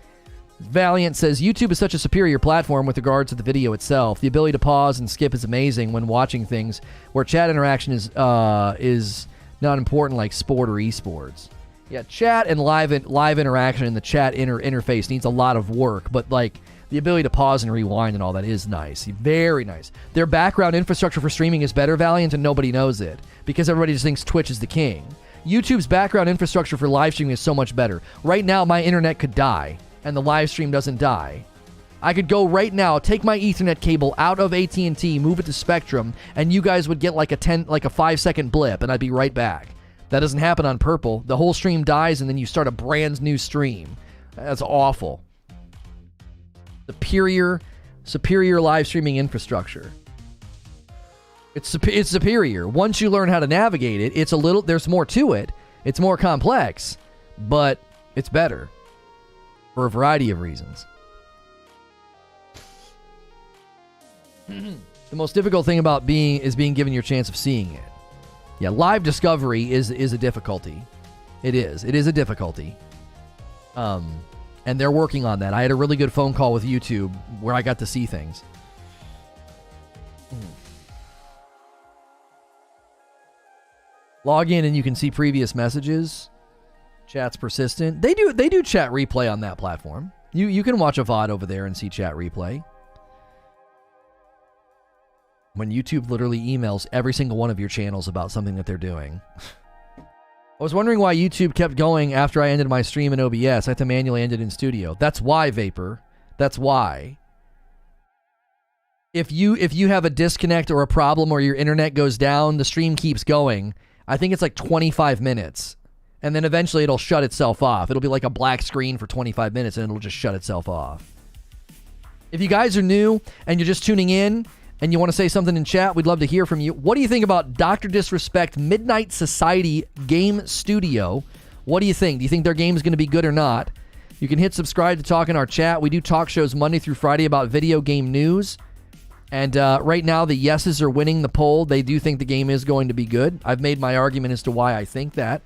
Valiant says, YouTube is such a superior platform with regards to the video itself. The ability to pause and skip is amazing when watching things where chat interaction is not important like sport or esports. Yeah, chat and live interaction in the chat interface needs a lot of work, but like the ability to pause and rewind and all that is nice. Very nice. Their background infrastructure for streaming is better, Valiant, and nobody knows it because everybody just thinks Twitch is the king. YouTube's background infrastructure for live streaming is so much better. Right now, my internet could die, and the live stream doesn't die. I could go right now, take my Ethernet cable out of AT&T, move it to Spectrum, and you guys would get like a 5-second blip, and I'd be right back. That doesn't happen on Purple. The whole stream dies, and then you start a brand new stream. That's awful. Superior superior live streaming infrastructure. It's superior. Once you learn how to navigate it, there's more to it. It's more complex, but it's better for a variety of reasons. The most difficult thing about being given your chance of seeing it. Yeah, live discovery is a difficulty. It is a difficulty. And they're working on that. I had a really good phone call with YouTube where I got to see things. Log in and you can see previous messages. Chat's persistent. They do chat replay on that platform. You can watch a VOD over there and see chat replay. When YouTube literally emails every single one of your channels about something that they're doing. I was wondering why YouTube kept going after I ended my stream in OBS. I had to manually end it in Studio. That's why, Vapor. That's why. If you have a disconnect or a problem or your internet goes down, the stream keeps going. I think it's like 25 minutes. And then eventually it'll shut itself off. It'll be like a black screen for 25 minutes and it'll just shut itself off. If you guys are new and you're just tuning in and you want to say something in chat, we'd love to hear from you. What do you think about Dr. Disrespect Midnight Society Game Studio? What do you think? Do you think their game is going to be good or not? You can hit subscribe to talk in our chat. We do talk shows Monday through Friday about video game news. And right now, the yeses are winning the poll. They do think the game is going to be good. I've made my argument as to why I think that.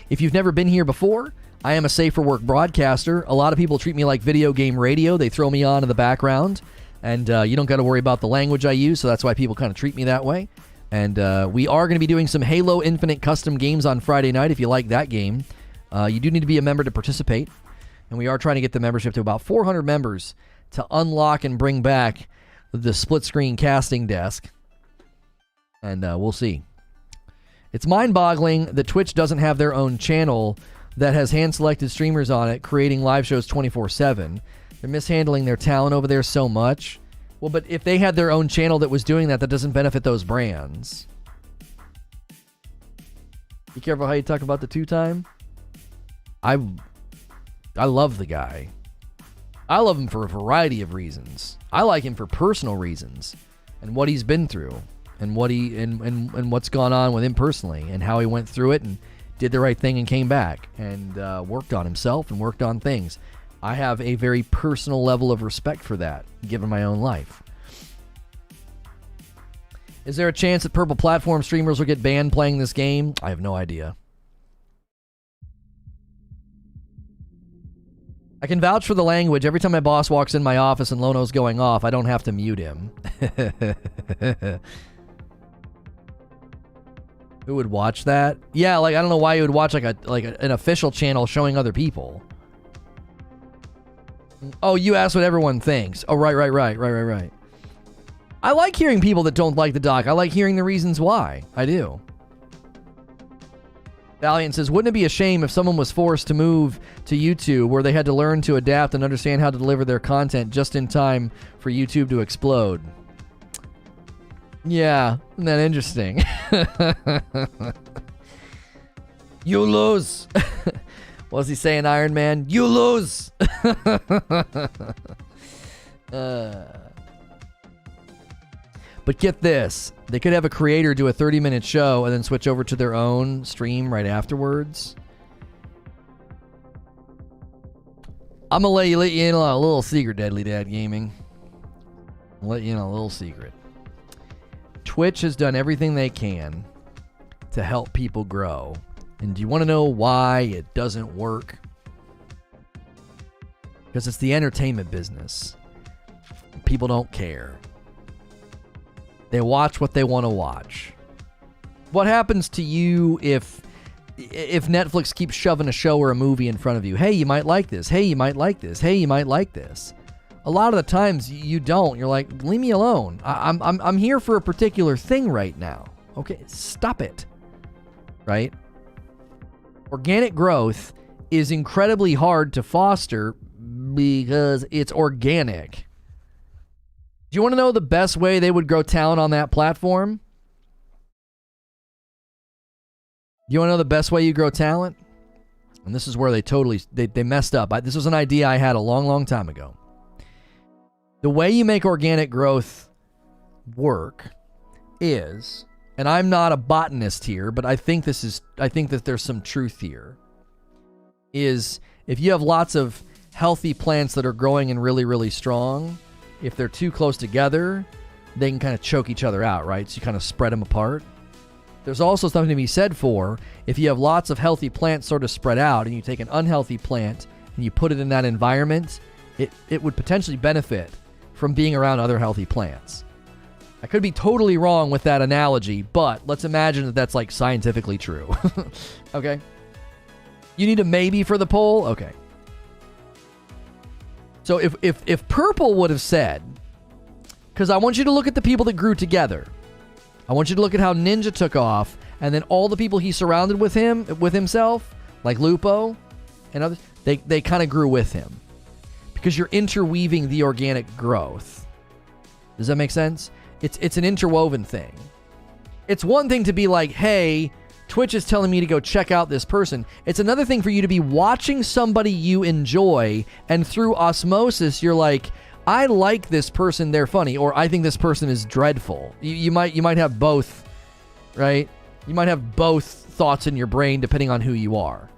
If you've never been here before, I am a safe for work broadcaster. A lot of people treat me like video game radio. They throw me on in the background. And you don't got to worry about the language I use, so that's why people kind of treat me that way. And we are going to be doing some Halo Infinite custom games on Friday night. If you like that game, you do need to be a member to participate. And we are trying to get the membership to about 400 members to unlock and bring back the split-screen casting desk. And we'll see. It's mind-boggling that Twitch doesn't have their own channel that has hand-selected streamers on it, creating live shows 24/7. They're mishandling their talent over there so much. Well, but if they had their own channel that was doing that, that doesn't benefit those brands. Be careful how you talk about the two-time. I love the guy. I love him for a variety of reasons. I like him for personal reasons and what he's been through and what and what's gone on with him personally and how he went through it and did the right thing and came back and worked on himself and worked on things. I have a very personal level of respect for that, given my own life. Is there a chance that Purple Platform streamers will get banned playing this game? I have no idea. I can vouch for the language. Every time my boss walks in my office and Lono's going off, I don't have to mute him. Who would watch that? Yeah, like I don't know why you would watch like an official channel showing other people. Oh, you asked what everyone thinks. Oh, right. I like hearing people that don't like the doc. I like hearing the reasons why. I do. Valiant says, wouldn't it be a shame if someone was forced to move to YouTube where they had to learn to adapt and understand how to deliver their content just in time for YouTube to explode? Yeah, isn't that interesting? You lose. What was he saying, Iron Man? You lose! But get this. They could have a creator do a 30-minute show and then switch over to their own stream right afterwards. I'm going to let you in on a little secret, Deadly Dad Gaming. I'll let you in on a little secret. Twitch has done everything they can to help people grow. And do you want to know why it doesn't work? Because it's the entertainment business. People don't care. They watch what they want to watch. What happens to you if Netflix keeps shoving a show or a movie in front of you? Hey, you might like this. Hey, you might like this. Hey, you might like this. A lot of the times you don't. You're like, leave me alone. I'm here for a particular thing right now. Okay, stop it. Right? Organic growth is incredibly hard to foster because it's organic. Do you want to know the best way they would grow talent on that platform? Do you want to know the best way you grow talent? And this is where they messed up. This was an idea I had a long, long time ago. The way you make organic growth work is, and I'm not a botanist here, but I think that there's some truth here, is if you have lots of healthy plants that are growing and really, really strong, if they're too close together, they can kind of choke each other out, right? So you kind of spread them apart. There's also something to be said for if you have lots of healthy plants sort of spread out and you take an unhealthy plant and you put it in that environment, it would potentially benefit from being around other healthy plants. I could be totally wrong with that analogy, but let's imagine that that's like scientifically true. Okay? You need a maybe for the poll? Okay. So if Purple would have said, because I want you to look at the people that grew together. I want you to look at how Ninja took off, and then all the people he surrounded with himself, like Lupo and others, they kind of grew with him. Because you're interweaving the organic growth. Does that make sense? It's an interwoven thing. It's one thing to be like, hey, Twitch is telling me to go check out this person. It's another thing for you to be watching somebody you enjoy, and through osmosis, you're like, I like this person, they're funny, or I think this person is dreadful. You might have both, right? You might have both thoughts in your brain depending on who you are.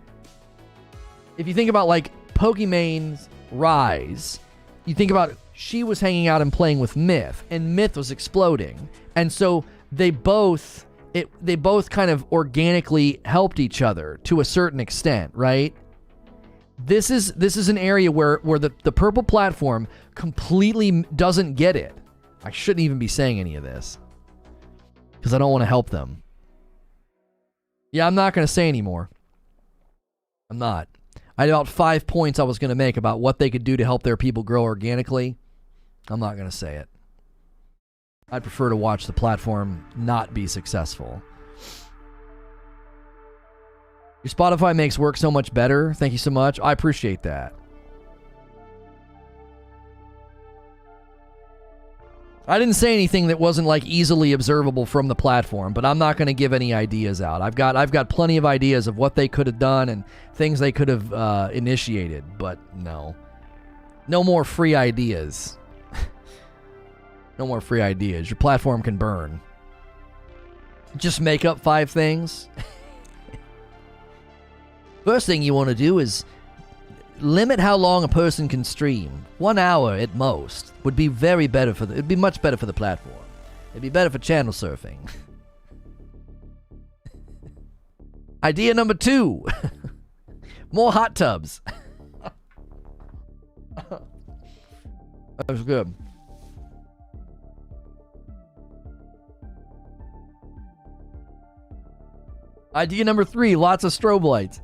If you think about like Pokemon's rise, you think about she was hanging out and playing with Myth, and Myth was exploding. And so they both kind of organically helped each other to a certain extent, right? This is an area where the Purple platform completely doesn't get it. I shouldn't even be saying any of this because I don't want to help them. Yeah, I'm not going to say anymore. I'm not. I had about 5 points I was going to make about what they could do to help their people grow organically. I'm not going to say it. I'd prefer to watch the platform not be successful. Your Spotify makes work so much better. Thank you so much. I appreciate that. I didn't say anything that wasn't like easily observable from the platform, but I'm not going to give any ideas out. I've got plenty of ideas of what they could have done and things they could have initiated, but no more free ideas. No more free ideas. Your platform can burn. Just make up 5 things. First thing you want to do is limit how long a person can stream. 1 hour at most would be it'd be much better for the platform. It'd be better for channel surfing. Idea number 2. More hot tubs. That was good. Idea number 3, lots of strobe lights.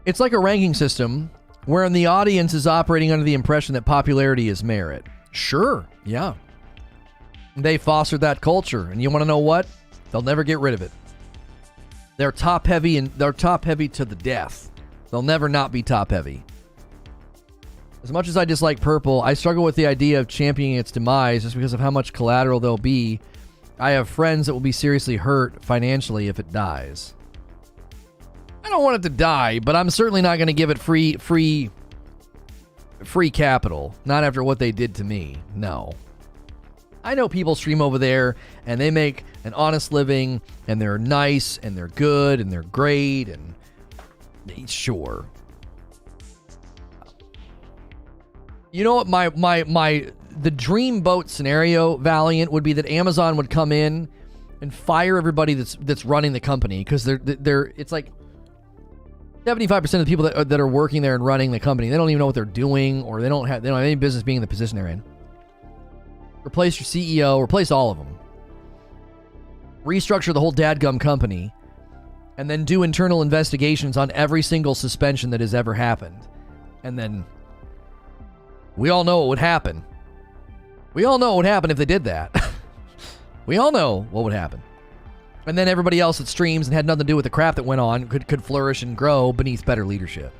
It's like a ranking system wherein the audience is operating under the impression that popularity is merit. Sure, yeah. They fostered that culture, and you want to know what? They'll never get rid of it. They're top heavy, and they're top heavy to the death. They'll never not be top heavy. As much as I dislike Purple, I struggle with the idea of championing its demise just because of how much collateral there'll be. I have friends that will be seriously hurt financially if it dies. I don't want it to die, but I'm certainly not going to give it free capital. Not after what they did to me. No. I know people stream over there and they make an honest living and they're nice and they're good and they're great and sure. You know what the dream boat scenario, Valiant, would be that Amazon would come in and fire everybody that's running the company, because they're it's like 75% of the people that are working there and running the company, they don't even know what they're doing, or they don't have any business being in the position they're in. Replace your CEO, replace all of them. Restructure the whole dadgum company, and then do internal investigations on every single suspension that has ever happened. And then we all know what would happen. We all know what would happen if they did that. We all know what would happen. And then everybody else that streams and had nothing to do with the crap that went on could flourish and grow beneath better leadership.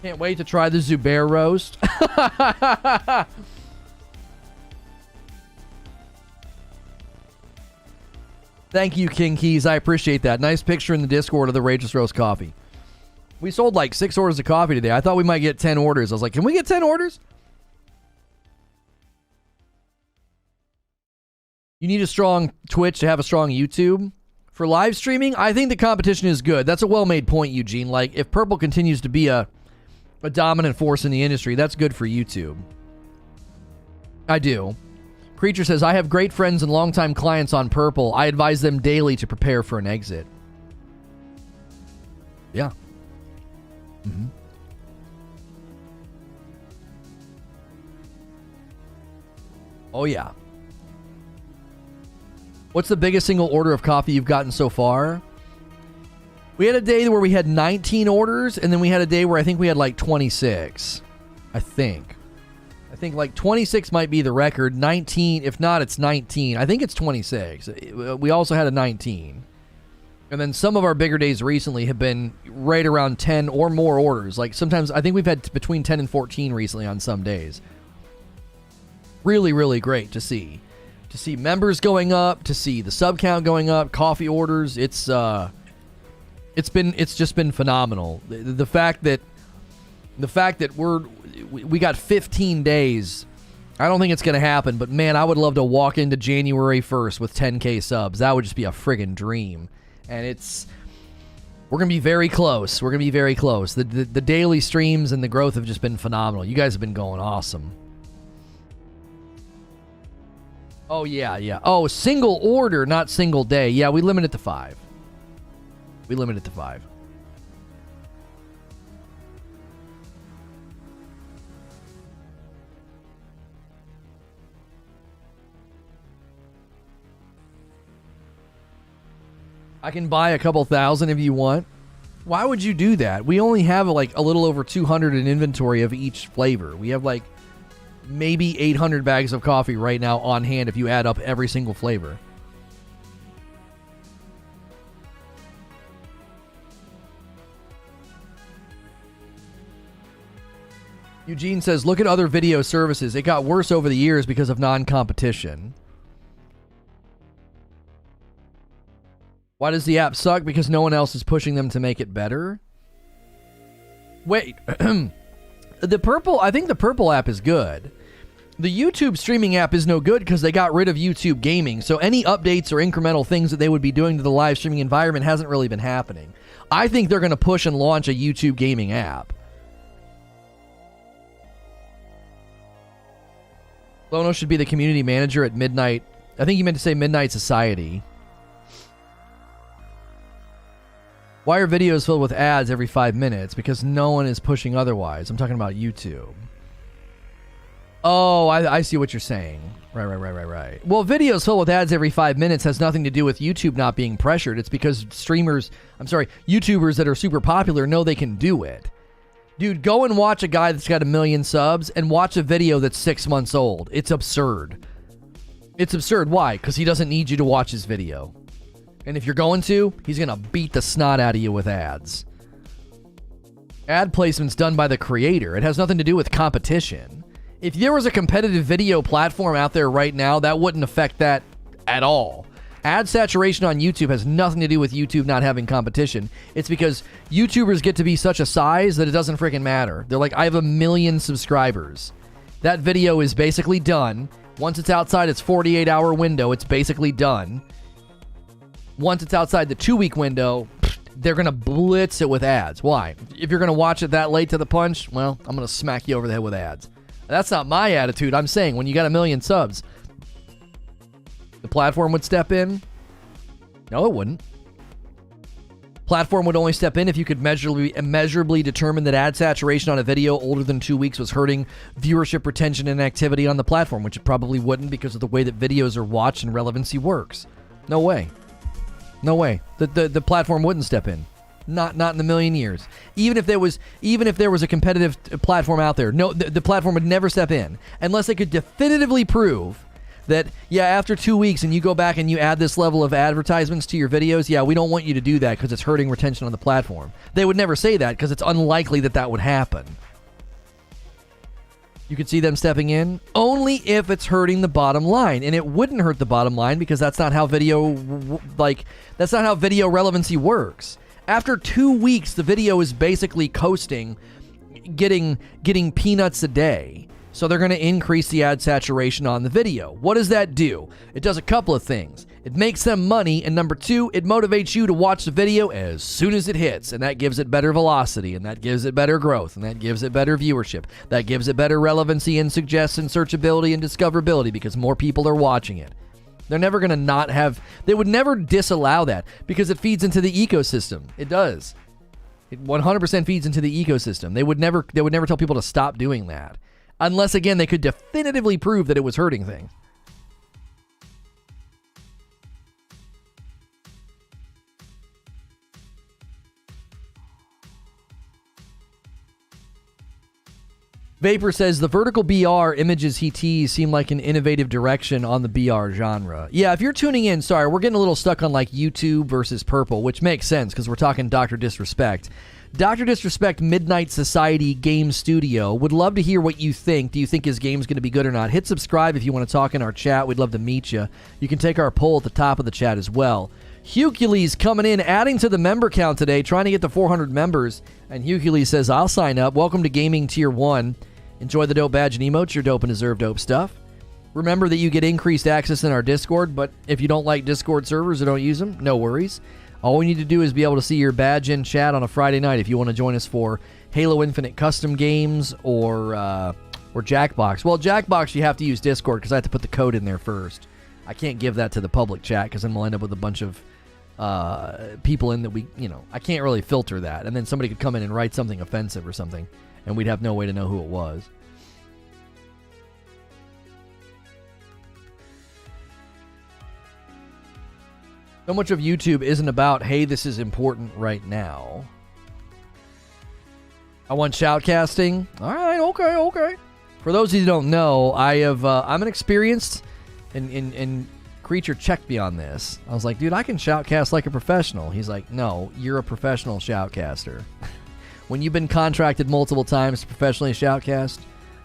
Can't wait to try the Zubair roast. Thank you, King Keys. I appreciate that. Nice picture in the Discord of the Rageous Roast coffee. We sold like 6 orders of coffee today. I thought we might get 10 orders. I was like, can we get 10 orders? You need a strong Twitch to have a strong YouTube. For live streaming, I think the competition is good. That's a well-made point, Eugene. Like, if Purple continues to be a dominant force in the industry, that's good for YouTube. I do. Creature says, I have great friends and longtime clients on Purple. I advise them daily to prepare for an exit. Yeah. Mm-hmm. Oh, yeah. What's the biggest single order of coffee you've gotten so far? We had a day where we had 19 orders, and then we had a day where I think we had like 26. I think like 26 might be the record. 19, if not, it's 19. I think it's 26. We also had a 19. And then some of our bigger days recently have been right around 10 or more orders. Like sometimes, I think we've had between 10 and 14 recently on some days. Really, really great to see. To see members going up, to see the sub count going up, coffee orders. It's just been phenomenal. The fact that we got 15 days. I don't think it's going to happen, but man, I would love to walk into January 1st with 10K subs. That would just be a friggin' dream. And we're going to be very close. We're going to be very close. The daily streams and the growth have just been phenomenal. You guys have been going awesome. Oh, yeah. Oh, single order, not single day. Yeah, we limit it to 5. I can buy a couple thousand if you want. Why would you do that? We only have like a little over 200 in inventory of each flavor. We have like maybe 800 bags of coffee right now on hand if you add up every single flavor. Eugene says, look at other video services. It got worse over the years because of non-competition. Why does the app suck? Because no one else is pushing them to make it better? Wait. I think the Purple app is good. The YouTube streaming app is no good because they got rid of YouTube Gaming. So any updates or incremental things that they would be doing to the live streaming environment hasn't really been happening. I think they're going to push and launch a YouTube Gaming app. Lono should be the community manager at Midnight. I think you meant to say Midnight Society. Why are videos filled with ads every 5 minutes? Because no one is pushing otherwise. I'm talking about YouTube. Oh, I see what you're saying. Right. Well, videos filled with ads every 5 minutes has nothing to do with YouTube not being pressured. It's because YouTubers that are super popular know they can do it. Dude, go and watch a guy that's got 1 million subs and watch a video that's 6 months old. It's absurd. It's absurd. Why? Because he doesn't need you to watch his video. And if you're going to, he's going to beat the snot out of you with ads. Ad placement's done by the creator. It has nothing to do with competition. If there was a competitive video platform out there right now, that wouldn't affect that at all. Ad saturation on YouTube has nothing to do with YouTube not having competition. It's because YouTubers get to be such a size that it doesn't freaking matter. They're like, I have 1 million subscribers. That video is basically done. Once it's outside its 48-hour window, it's basically done. Once it's outside the 2-week window, they're going to blitz it with ads. Why? If you're going to watch it that late to the punch, well, I'm going to smack you over the head with ads. That's not my attitude. I'm saying when you got 1 million subs, the platform would step in? No, it wouldn't. Platform would only step in if you could measurably determine that ad saturation on a video older than 2 weeks was hurting viewership, retention, and activity on the platform, which it probably wouldn't because of the way that videos are watched and relevancy works. No way. No way. The platform wouldn't step in. Not in a million years. Even if there was a competitive platform out there, no, the platform would never step in unless they could definitively prove that, yeah, after 2 weeks and you go back and you add this level of advertisements to your videos, yeah, we don't want you to do that because it's hurting retention on the platform. They would never say that because it's unlikely that that would happen. You could see them stepping in only if it's hurting the bottom line, and it wouldn't hurt the bottom line because that's not how video relevancy works. After 2 weeks, the video is basically coasting, getting peanuts a day. So they're going to increase the ad saturation on the video. What does that do? It does a couple of things. It makes them money, and number two, it motivates you to watch the video as soon as it hits, and that gives it better velocity, and that gives it better growth, and that gives it better viewership. That gives it better relevancy and suggestion, searchability, and discoverability because more people are watching it. They're never going to not have... They would never disallow that because it feeds into the ecosystem. It does. It 100% feeds into the ecosystem. They would never tell people to stop doing that. Unless, again, they could definitively prove that it was hurting things. Vapor says, the vertical BR images he teased seem like an innovative direction on the BR genre. Yeah, if you're tuning in, sorry, we're getting a little stuck on like YouTube versus Purple, which makes sense because we're talking Dr. Disrespect. Dr. Disrespect Midnight Society Game Studio. Would love to hear what you think. Do you think his game's going to be good or not? Hit subscribe if you want to talk in our chat. We'd love to meet you. You can take our poll at the top of the chat as well. Hucules coming in, adding to the member count today, trying to get to 400 members. And Hucules says, I'll sign up. Welcome to Gaming Tier 1. Enjoy the dope badge and emotes. You're dope and deserve dope stuff. Remember that you get increased access in our Discord, but if you don't like Discord servers or don't use them, no worries. All we need to do is be able to see your badge in chat on a Friday night if you want to join us for Halo Infinite custom games or Jackbox. Well, Jackbox, you have to use Discord because I have to put the code in there first. I can't give that to the public chat because then we'll end up with a bunch of people in that I can't really filter that. And then somebody could come in and write something offensive or something, and we'd have no way to know who it was. So much of YouTube isn't about, hey, this is important right now. I want shoutcasting. All right, okay. For those of you who don't know, I'm an experienced and Creature checked me on this. I was like, dude, I can shoutcast like a professional. He's like, no, you're a professional shoutcaster. When you've been contracted multiple times to professionally shoutcast,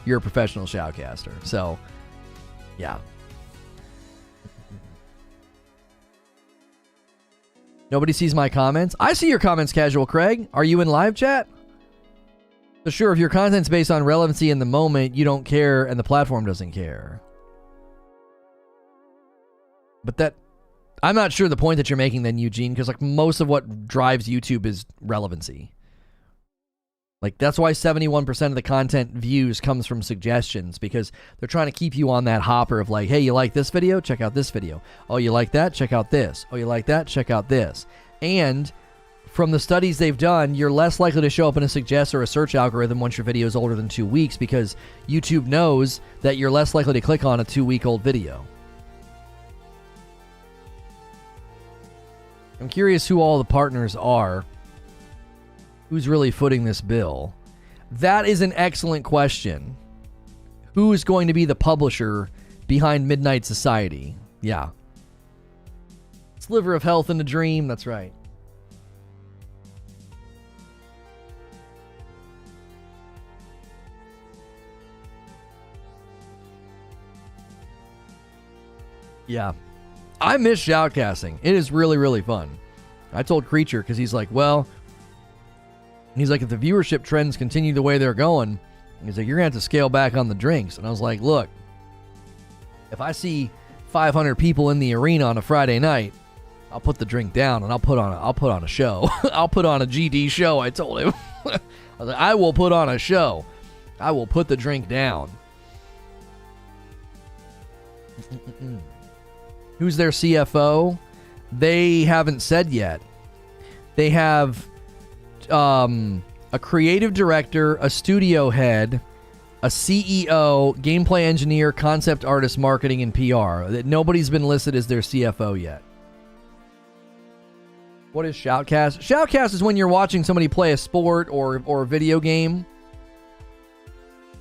you're a professional shoutcaster. So, yeah. Nobody sees my comments. I see your comments, Casual Craig. Are you in live chat? So sure, if your content's based on relevancy in the moment, you don't care and the platform doesn't care. But I'm not sure the point that you're making then, Eugene, because like most of what drives YouTube is relevancy. Like that's why 71% of the content views comes from suggestions, because they're trying to keep you on that hopper of like, hey, you like this video? Check out this video. Oh, you like that? Check out this. Oh, you like that? Check out this. And from the studies they've done, you're less likely to show up in a suggest or a search algorithm once your video is older than 2 weeks, because YouTube knows that you're less likely to click on a 2-week-old video. I'm curious who all the partners are. Who's really footing this bill? That is an excellent question. Who is going to be the publisher behind Midnight Society? Yeah. Sliver of health in a dream. That's right. Yeah. I miss shoutcasting. It is really, really fun. I told Creature, because he's like, well... He's like, if the viewership trends continue the way they're going, he's like, you're going to have to scale back on the drinks. And I was like, look, if I see 500 people in the arena on a Friday night, I'll put the drink down and I'll put on a show. I'll put on a GD show, I told him. I was like, I will put on a show. I will put the drink down. Who's their CFO? They haven't said yet. They have... a creative director, a studio head, a CEO, gameplay engineer, concept artist, marketing, and PR. That nobody's been listed as their CFO yet. What is shoutcast? Shoutcast is when you're watching somebody play a sport or a video game.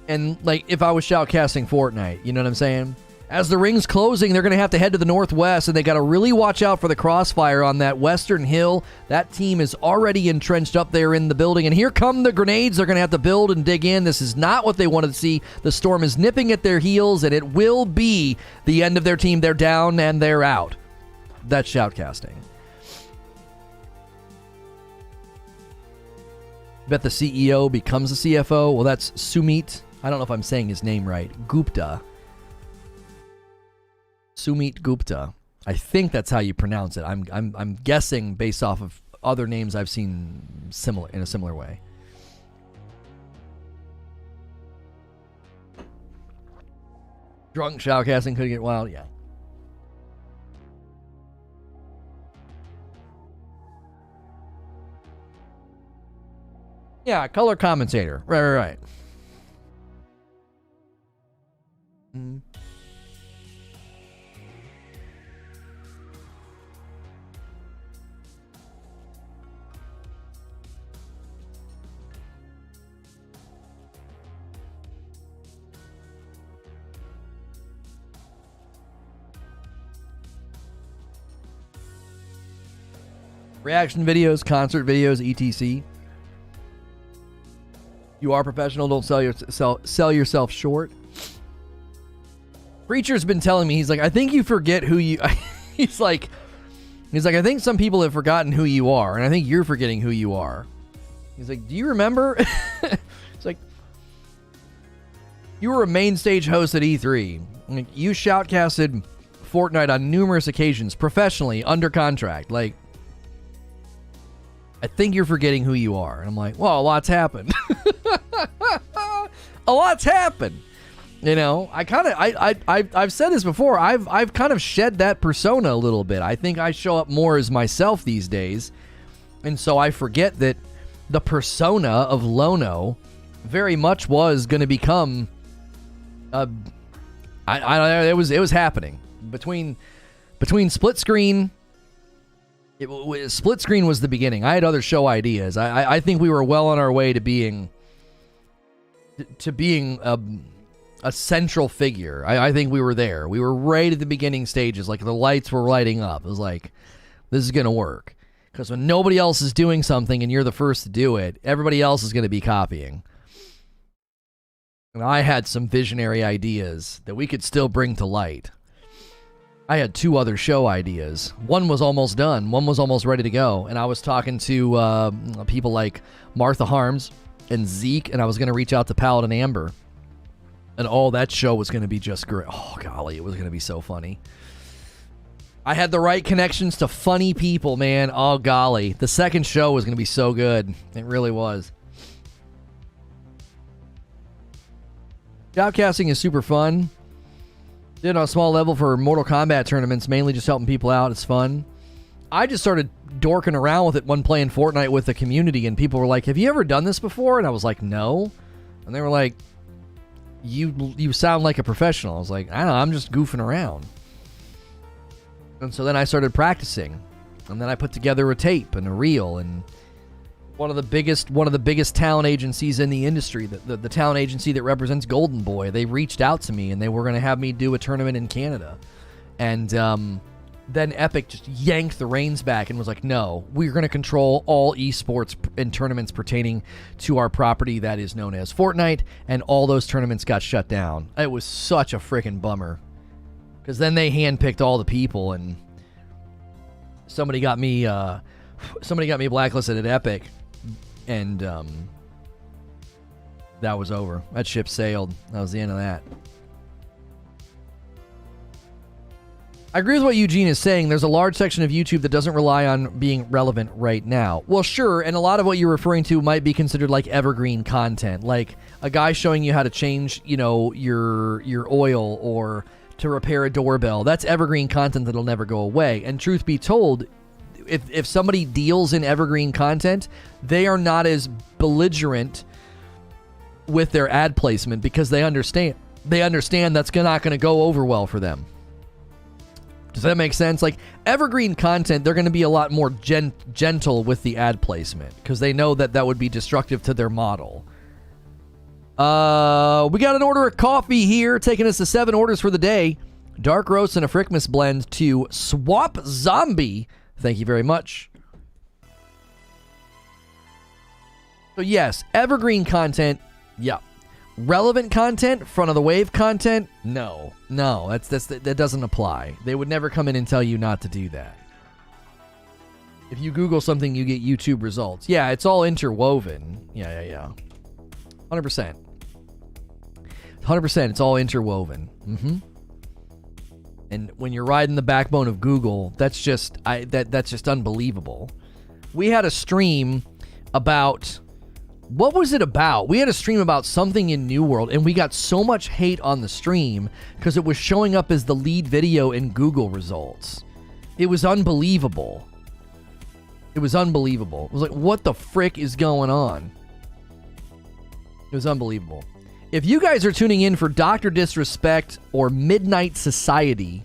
And like if I was shoutcasting Fortnite, you know what I'm saying? As the ring's closing, they're going to have to head to the northwest, and they got to really watch out for the crossfire on that western hill. That team is already entrenched up there in the building, and here come the grenades. They're going to have to build and dig in. This is not what they wanted to see. The storm is nipping at their heels, and it will be the end of their team. They're down and they're out. That's shoutcasting. Bet the CEO becomes the CFO. Well, that's Sumit. I don't know if I'm saying his name right. Gupta. Sumit Gupta. I think that's how you pronounce it. I'm guessing based off of other names I've seen similar in a similar way. Drunk shoutcasting could get wild. Yeah. Yeah, color commentator. Right. Mm. Reaction videos, concert videos, etc. You are professional. Don't sell yourself short. Preacher's been telling me, he's like, I think you forget who you. he's like, I think some people have forgotten who you are, and I think you're forgetting who you are. He's like, do you remember? It's like, you were a main stage host at E3. Like, you shoutcasted Fortnite on numerous occasions, professionally, under contract. Like, I think you're forgetting who you are. And I'm like, well, a lot's happened. A lot's happened. You know, I've said this before. I've kind of shed that persona a little bit. I think I show up more as myself these days. And so I forget that the persona of Lono very much was going to become it was happening. Between split screen, split screen was the beginning. I had other show ideas. I think we were well on our way to being a central figure. I think we were there. We were right at the beginning stages. Like, the lights were lighting up. It was like, this is going to work. Because when nobody else is doing something and you're the first to do it, everybody else is going to be copying. And I had some visionary ideas that we could still bring to light. I had two other show ideas. One was almost done. One was almost ready to go. And I was talking to people like Martha Harms and Zeke, and I was going to reach out to Paladin Amber. And that show was going to be just great. Oh, golly, it was going to be so funny. I had the right connections to funny people, man. Oh, golly. The second show was going to be so good. It really was. Shoutcasting is super fun. Did it on a small level for Mortal Kombat tournaments, mainly just helping people out. It's fun. I just started dorking around with it when playing Fortnite with the community, and people were like, have you ever done this before? And I was like, no. And they were like, you sound like a professional. I was like, I don't know, I'm just goofing around. And so then I started practicing. And then I put together a tape and a reel, and one of the biggest talent agencies in the industry, the talent agency that represents Golden Boy, they reached out to me, and they were going to have me do a tournament in Canada. And then Epic just yanked the reins back and was like, no, we're going to control all esports and tournaments pertaining to our property that is known as Fortnite, and all those tournaments got shut down. It was such a freaking bummer, because then they handpicked all the people, and somebody got me blacklisted at Epic. And that was over. That ship sailed. That was the end of that. I agree with what Eugene is saying. There's a large section of YouTube that doesn't rely on being relevant right now. Well, sure, and a lot of what you're referring to might be considered like evergreen content, like a guy showing you how to change, your oil or to repair a doorbell. That's evergreen content that'll never go away. And truth be told, if somebody deals in evergreen content, they are not as belligerent with their ad placement, because they understand that's not going to go over well for them. Does that make sense? Like, evergreen content, they're going to be a lot more gentle with the ad placement, because they know that would be destructive to their model. We got an order of coffee here, taking us to 7 orders for the day. Dark Roast and a Frickmas blend to Swap Zombie. Thank you very much. So yes, evergreen content, yeah. Relevant content, front of the wave content, no. That doesn't apply. They would never come in and tell you not to do that. If you Google something, you get YouTube results. Yeah, it's all interwoven. Yeah. 100%. 100%, it's all interwoven. And when you're riding the backbone of Google, that's just unbelievable. We had a stream about... What was it about? We had a stream about something in New World, and we got so much hate on the stream because it was showing up as the lead video in Google results. It was unbelievable. It was like, what the frick is going on? It was unbelievable. If you guys are tuning in for Dr. Disrespect or Midnight Society,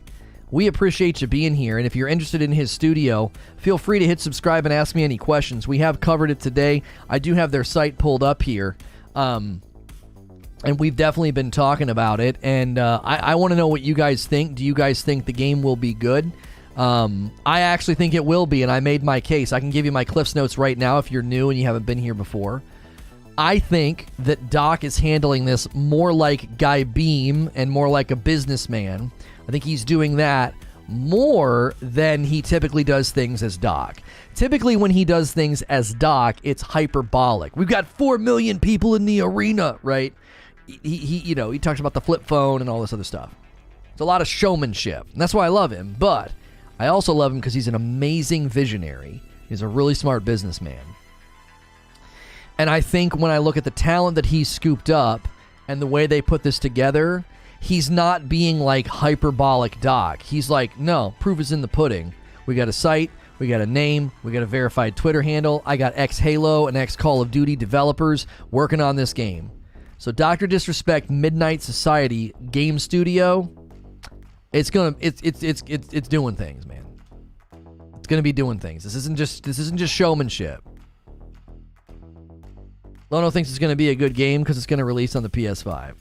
we appreciate you being here, and if you're interested in his studio, feel free to hit subscribe and ask me any questions. We have covered it today. I do have their site pulled up here, and we've definitely been talking about it, and I want to know what you guys think. Do you guys think the game will be good? I actually think it will be, and I made my case. I can give you my Cliff's Notes right now if you're new and you haven't been here before. I think that Doc is handling this more like Guy Beam and more like a businessman. I think he's doing that more than he typically does things as Doc. Typically, when he does things as Doc, it's hyperbolic. We've got 4 million people in the arena, right? He talks about the flip phone and all this other stuff. It's a lot of showmanship, and that's why I love him. But I also love him because he's an amazing visionary. He's a really smart businessman. And I think when I look at the talent that he's scooped up and the way they put this together, he's not being like hyperbolic Doc. He's like, no, proof is in the pudding. We got a site, we got a name, we got a verified Twitter handle. I got ex-Halo and ex-Call of Duty developers working on this game. So Dr. Disrespect Midnight Society game studio, it's doing things, man. It's gonna be doing things. This isn't just showmanship. Lono thinks it's going to be a good game because it's going to release on the PS5.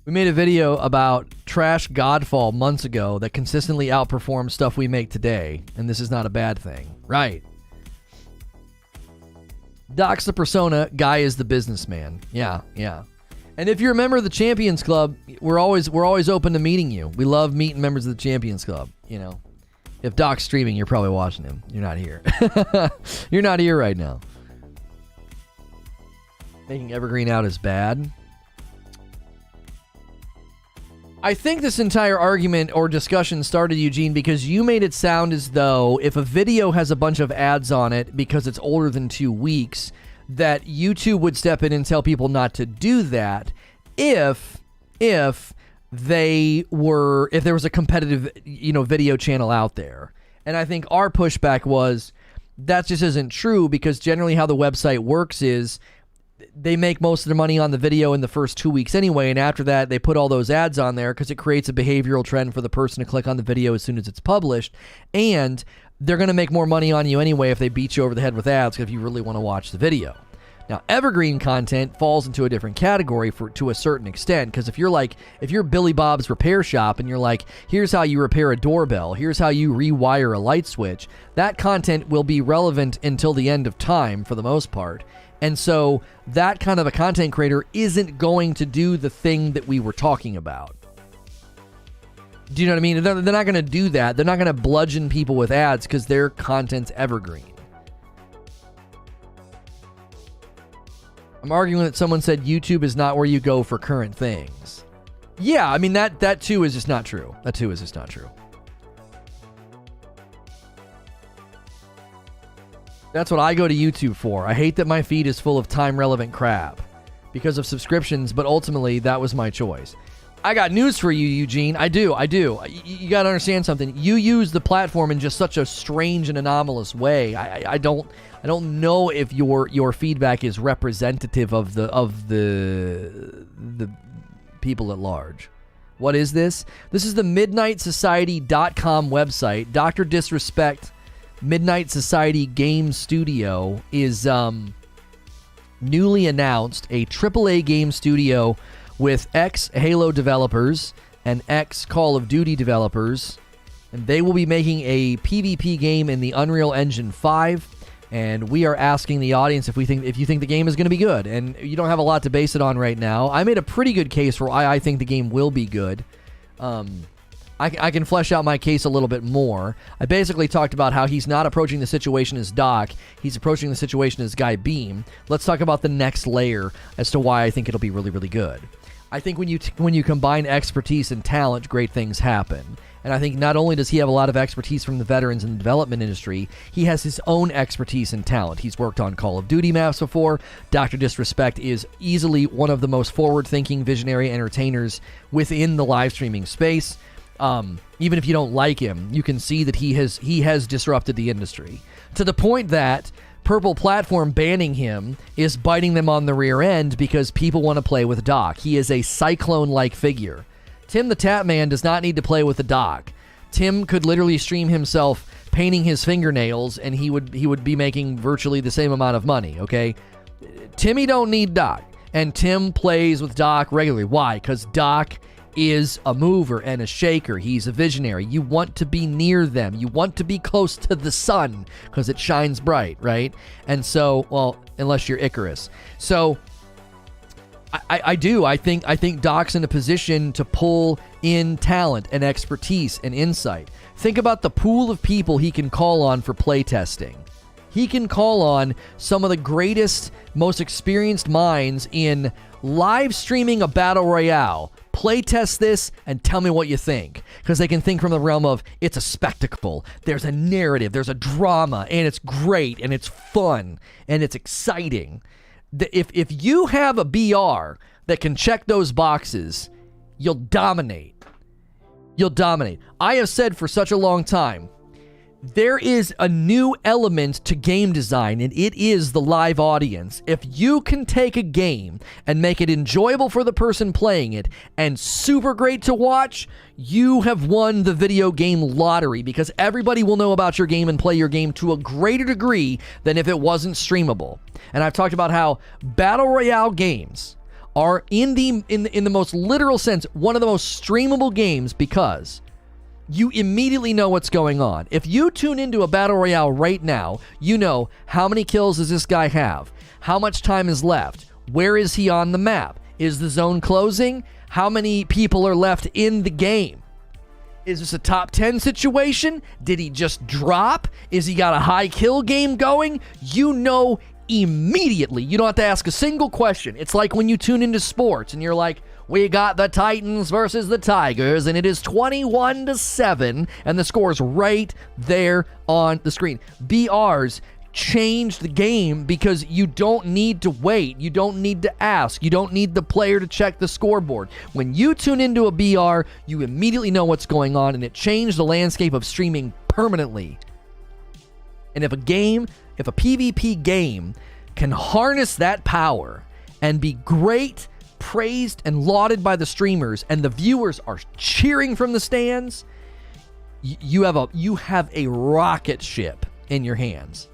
We made a video about Trash Godfall months ago that consistently outperforms stuff we make today, and this is not a bad thing. Right. Doc's the persona, Guy is the businessman. Yeah. And if you're a member of the Champions Club, we're always open to meeting you. We love meeting members of the Champions Club, you know. If Doc's streaming, you're probably watching him. You're not here. You're not here right now. Making Evergreen out as bad. I think this entire argument or discussion started, Eugene, because you made it sound as though if a video has a bunch of ads on it because it's older than 2 weeks, that YouTube would step in and tell people not to do that if there was a competitive, video channel out there. And I think our pushback was that just isn't true, because generally how the website works is they make most of their money on the video in the first 2 weeks anyway, and after that they put all those ads on there because it creates a behavioral trend for the person to click on the video as soon as it's published, and they're going to make more money on you anyway if they beat you over the head with ads if you really want to watch the video. Now, evergreen content falls into a different category to a certain extent, because if you're Billy Bob's Repair Shop and you're like, here's how you repair a doorbell, here's how you rewire a light switch, that content will be relevant until the end of time for the most part. And so that kind of a content creator isn't going to do the thing that we were talking about. Do you know what I mean? They're not going to do that. They're not going to bludgeon people with ads because their content's evergreen. I'm arguing that someone said YouTube is not where you go for current things. Yeah, I mean, that too is just not true. That too is just not true. That's what I go to YouTube for. I hate that my feed is full of time-relevant crap because of subscriptions, but ultimately, that was my choice. I got news for you, Eugene. I do. You got to understand something. You use the platform in just such a strange and anomalous way. I don't know if your feedback is representative of the people at large. What is this? This is the MidnightSociety.com website. Dr. Disrespect Midnight Society Game Studio is newly announced a AAA game studio with ex-Halo developers and ex-Call of Duty developers, and they will be making a PvP game in the Unreal Engine 5. And we are asking the audience if you think the game is going to be good. And you don't have a lot to base it on right now. I made a pretty good case for why I think the game will be good. I can flesh out my case a little bit more. I basically talked about how he's not approaching the situation as Doc. He's approaching the situation as Guy Beam. Let's talk about the next layer as to why I think it'll be really, really good. I think when you combine expertise and talent, great things happen. And I think not only does he have a lot of expertise from the veterans in the development industry, he has his own expertise and talent. He's worked on Call of Duty maps before. Dr. Disrespect is easily one of the most forward-thinking, visionary entertainers within the live streaming space. Even if you don't like him, you can see that he has disrupted the industry to the point that Purple Platform banning him is biting them on the rear end because people want to play with Doc. He is a Cyclone-like figure. Tim the Tap Man does not need to play with the Doc. Tim could literally stream himself painting his fingernails and he would be making virtually the same amount of money, okay? Timmy don't need Doc. And Tim plays with Doc regularly. Why? Because Doc is a mover and a shaker. He's a visionary. You want to be near them. You want to be close to the sun because it shines bright, right? And so, well, unless you're Icarus. So I do. I think Doc's in a position to pull in talent and expertise and insight. Think about the pool of people he can call on for playtesting. He can call on some of the greatest, most experienced minds in live streaming a battle royale. Playtest this and tell me what you think. Because they can think from the realm of, it's a spectacle, there's a narrative, there's a drama, and it's great, and it's fun, and it's exciting. If you have a BR that can check those boxes, you'll dominate. You'll dominate. I have said for such a long time, there is a new element to game design, and it is the live audience. If you can take a game and make it enjoyable for the person playing it and super great to watch, you have won the video game lottery, because everybody will know about your game and play your game to a greater degree than if it wasn't streamable. And I've talked about how battle royale games are in the most literal sense one of the most streamable games because you immediately know what's going on. If you tune into a battle royale right now, you know how many kills does this guy have? How much time is left? Where is he on the map? Is the zone closing? How many people are left in the game? Is this a top 10 situation? Did he just drop? Is he got a high kill game going? You know immediately. You don't have to ask a single question. It's like when you tune into sports and you're like, we got the Titans versus the Tigers, and it is 21-7, and the score is right there on the screen. BRs change the game because you don't need to wait. You don't need to ask. You don't need the player to check the scoreboard. When you tune into a BR, you immediately know what's going on, and it changed the landscape of streaming permanently. And if a PvP game can harness that power and be great, praised and lauded by the streamers, and the viewers are cheering from the stands, you have a rocket ship in your hands.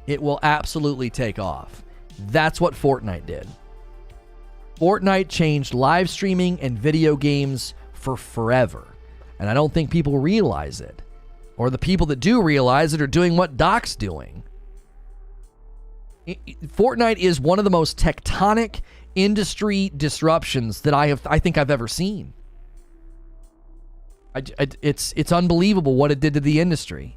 It will absolutely take off. That's what Fortnite did. Fortnite changed live streaming and video games for forever. And I don't think people realize it. Or the people that do realize it are doing what Doc's doing. Fortnite is one of the most tectonic industry disruptions that I think I've ever seen. It's unbelievable what it did to the industry.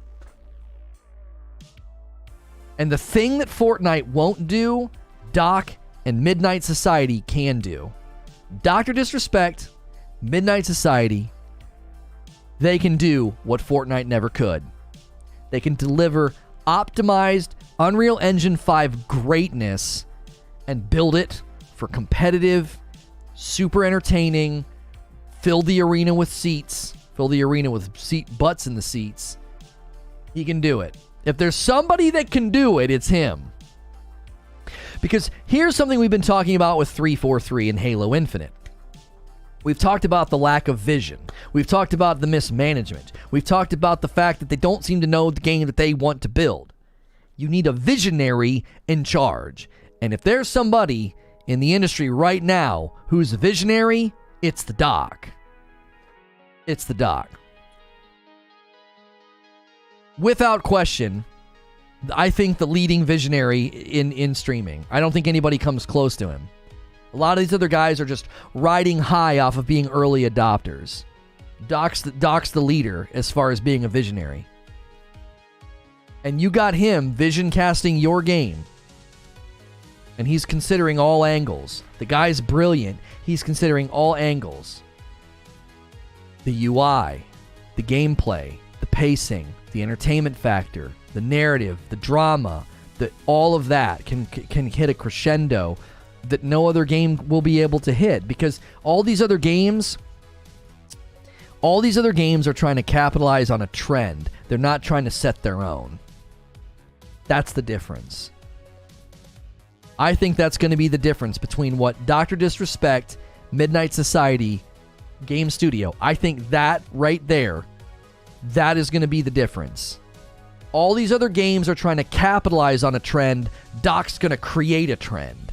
And the thing that Fortnite won't do, Doc and Midnight Society can do. Dr. Disrespect, Midnight Society, they can do what Fortnite never could. They can deliver optimized Unreal Engine 5 greatness and build it for competitive, super entertaining, fill the arena with seats, fill the arena with butts in the seats. He can do it. If there's somebody that can do it, it's him. Because here's something we've been talking about with 343 and Halo Infinite. We've talked about the lack of vision. We've talked about the mismanagement. We've talked about the fact that they don't seem to know the game that they want to build. You need a visionary in charge. And if there's somebody in the industry right now who's a visionary, it's the Doc. It's the Doc. Without question, I think the leading visionary in streaming. I don't think anybody comes close to him. A lot of these other guys are just riding high off of being early adopters. Doc's the leader as far as being a visionary. And you got him vision casting your game. And he's considering all angles. The guy's brilliant. He's considering all angles. The UI, the gameplay, the pacing, the entertainment factor, the narrative, the drama, all of that can hit a crescendo that no other game will be able to hit, because all these other games are trying to capitalize on a trend. They're not trying to set their own. That's the difference. I think that's going to be the difference between what Dr. Disrespect, Midnight Society, Game Studio. I think that right there, that is going to be the difference. All these other games are trying to capitalize on a trend. Doc's going to create a trend.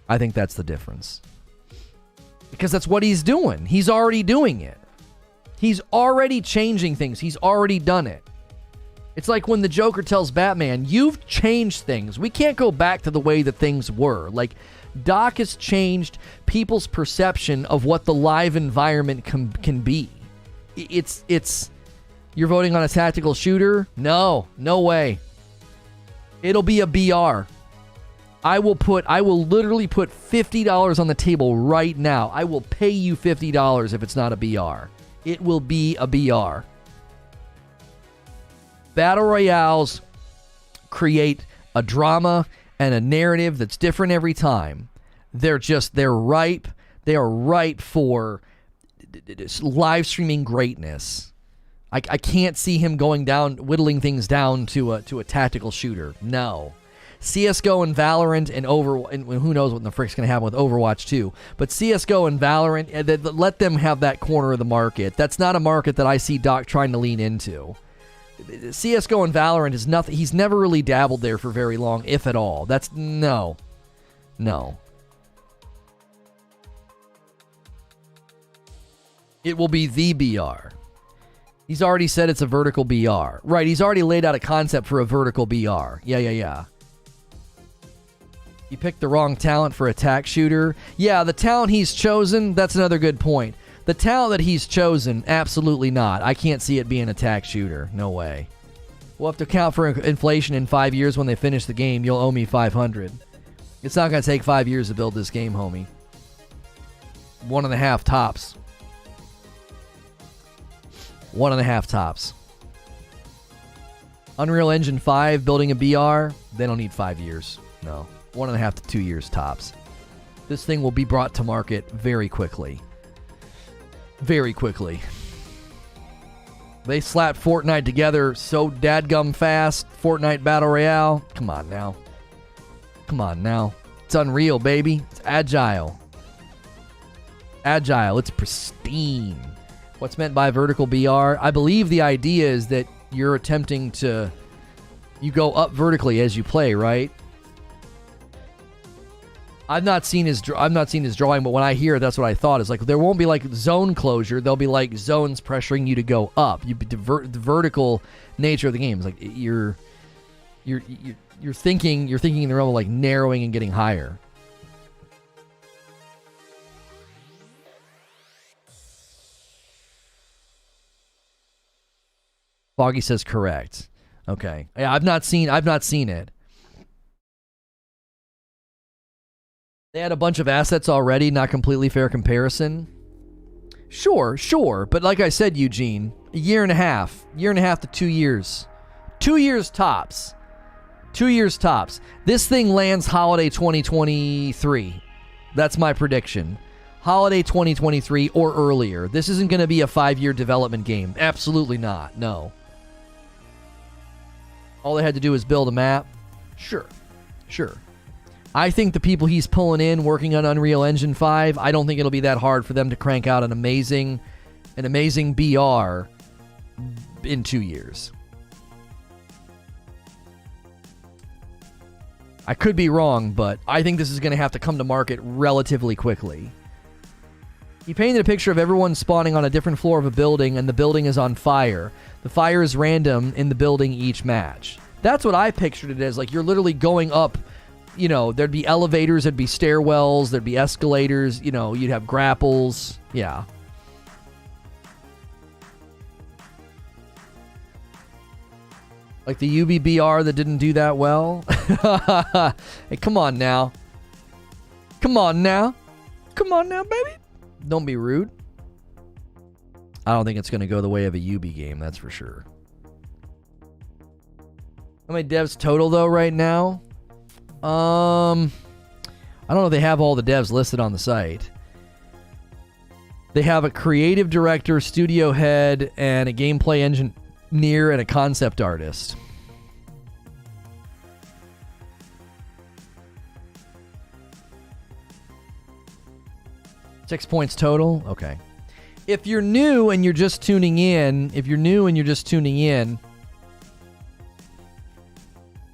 I think that's the difference. Because that's what he's doing. He's already doing it. He's already changing things. He's already done it. It's like when the Joker tells Batman, you've changed things. We can't go back to the way that things were. Like, Doc has changed people's perception of what the live environment can be. It's you're voting on a tactical shooter? No way. It'll be a BR. I will literally put $50 on the table right now. I will pay you $50 if it's not a BR. It will be a BR. Battle Royales create a drama and a narrative that's different every time. They're ripe. They are ripe for live streaming greatness. I can't see him whittling things down to a tactical shooter. No. CSGO and Valorant and who knows what the frick's going to happen with Overwatch 2. But CSGO and Valorant, let them have that corner of the market. That's not a market that I see Doc trying to lean into. CSGO and Valorant is nothing. He's never really dabbled there for very long, if at all. That's no. It will be the BR. He's already said it's a vertical BR. Right, he's already laid out a concept for a vertical BR. Yeah. You picked the wrong talent for attack shooter. Yeah, the talent he's chosen, that's another good point. The talent that he's chosen, absolutely not. I can't see it being attack shooter. No way. We'll have to account for inflation in 5 years when they finish the game. You'll owe me $500. It's not going to take 5 years to build this game, homie. 1.5 tops. 1.5 tops. Unreal Engine 5 building a BR, they don't need 5 years. No. 1.5 to 2 years tops. This thing will be brought to market very quickly. Very quickly. They slapped Fortnite together so dadgum fast. Fortnite Battle Royale. Come on now. It's Unreal, baby. It's agile. It's pristine. What's meant by vertical BR? I believe the idea is that you're attempting to... You go up vertically as you play, right? I've not seen his drawing, but when I hear it, that's what I thought. Is like there won't be like zone closure. There'll be like zones pressuring you to go up. The vertical nature of the game is like you're thinking in the realm of like narrowing and getting higher. Foggy says correct. Okay. Yeah, I've not seen it. They had a bunch of assets already, not completely fair comparison. Sure. But like I said, Eugene, a year and a half to 2 years. 2 years tops. 2 years tops. This thing lands holiday 2023. That's my prediction. Holiday 2023 or earlier. This isn't going to be a 5-year development game. Absolutely not. No. All they had to do was build a map. Sure. I think the people he's pulling in working on Unreal Engine 5, I don't think it'll be that hard for them to crank out an amazing BR in 2 years. I could be wrong, but I think this is going to have to come to market relatively quickly. He painted a picture of everyone spawning on a different floor of a building, and the building is on fire. The fire is random in the building each match. That's what I pictured it as. Like, you're literally going up, you know, there'd be elevators, there'd be stairwells, there'd be escalators, you know, you'd have grapples. Yeah. Like the UBBR that didn't do that well. Hey, come on now. Come on now. Come on now, baby. Don't be rude. I don't think it's going to go the way of a UB game, that's for sure. How many devs total, though, right now? I don't know if they have all the devs listed on the site. They have a creative director, studio head, and a gameplay engineer, and a concept artist. Six points total? Okay. If you're new and you're just tuning in,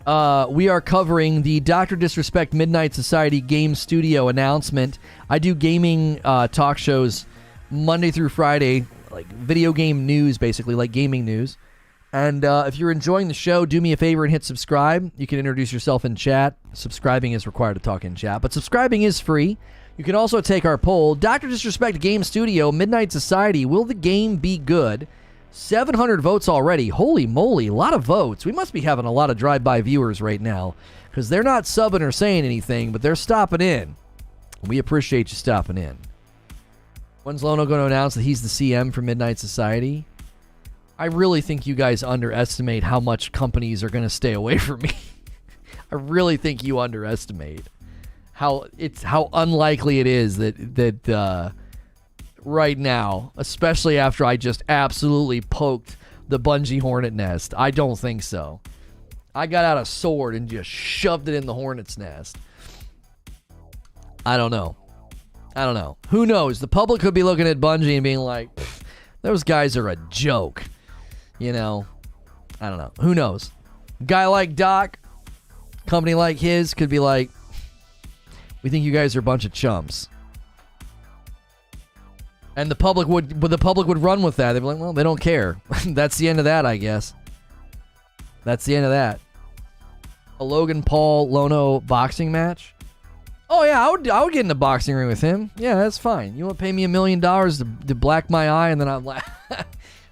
we are covering the Dr. Disrespect Midnight Society Game Studio announcement. I do gaming talk shows Monday through Friday, like video game news, basically, like gaming news. And if you're enjoying the show, do me a favor and hit subscribe. You can introduce yourself in chat. Subscribing is required to talk in chat, but subscribing is free. You can also take our poll. Dr. Disrespect Game Studio, Midnight Society, will the game be good? 700 votes already. Holy moly, a lot of votes. We must be having a lot of drive-by viewers right now, because they're not subbing or saying anything, but they're stopping in. We appreciate you stopping in. When's Lono going to announce that he's the CM for Midnight Society? I really think you guys underestimate how much companies are going to stay away from me. I really think you underestimate how unlikely it is that right now, especially after I just absolutely poked the Bungie hornet nest. I don't think so. I got out a sword and just shoved it in the hornet's nest. I don't know. Who knows? The public could be looking at Bungie and being like, those guys are a joke. You know? I don't know. Who knows? Guy like Doc, company like his, could be like, we think you guys are a bunch of chumps. And the public would run with that. They'd be like, well, they don't care. That's the end of that, I guess. That's the end of that. A Logan Paul Lono boxing match? Oh yeah, I would get in the boxing ring with him. Yeah, that's fine. You want to pay me $1 million to black my eye, and then I'm like,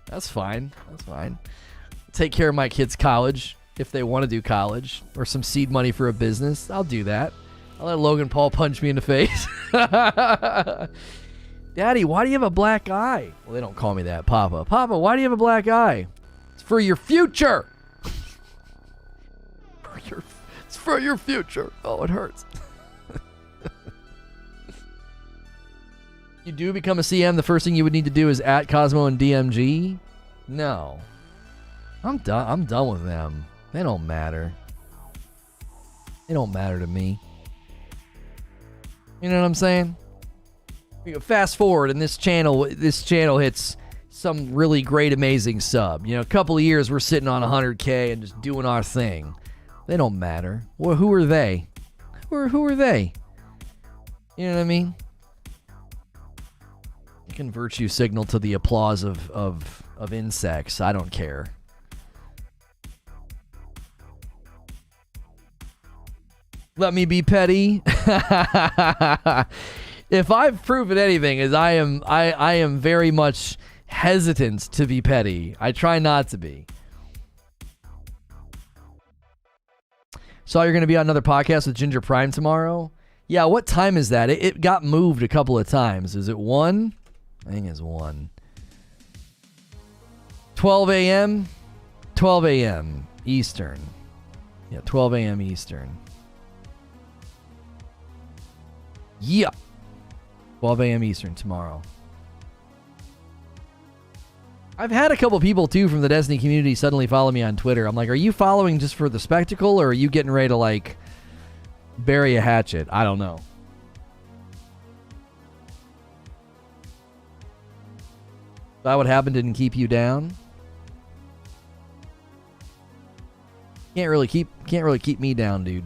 that's fine. That's fine. Take care of my kids' college if they want to do college, or some seed money for a business. I'll do that. I'll let Logan Paul punch me in the face. Daddy, why do you have a black eye? Well, they don't call me that. Papa, why do you have a black eye? It's for your future. It's for your future. Oh, it hurts. You do become a CM, the first thing you would need to do is at Cosmo and DMG? No. I'm done with them. They don't matter. They don't matter to me. You know what I'm saying? Fast forward, and this channel hits some really great, amazing sub. You know, a couple of years, we're sitting on 100K and just doing our thing. They don't matter. Well, who are they? Who are they? You know what I mean? You can virtue signal to the applause of insects. I don't care. Let me be petty. If I've proven anything, is I am very much hesitant to be petty. I try not to be. Saw you're going to be on another podcast with Ginger Prime tomorrow. Yeah, what time is that? It got moved a couple of times. Is it 1? I think it's 1. 12 a.m.? 12 a.m. Eastern. Yeah, 12 a.m. Eastern. Yeah. 12 a.m. Eastern tomorrow. I've had a couple people, too, from the Destiny community suddenly follow me on Twitter. I'm like, are you following just for the spectacle, or are you getting ready to, like, Bury a hatchet. I don't know. That what happened didn't keep you down. Can't really keep me down, dude.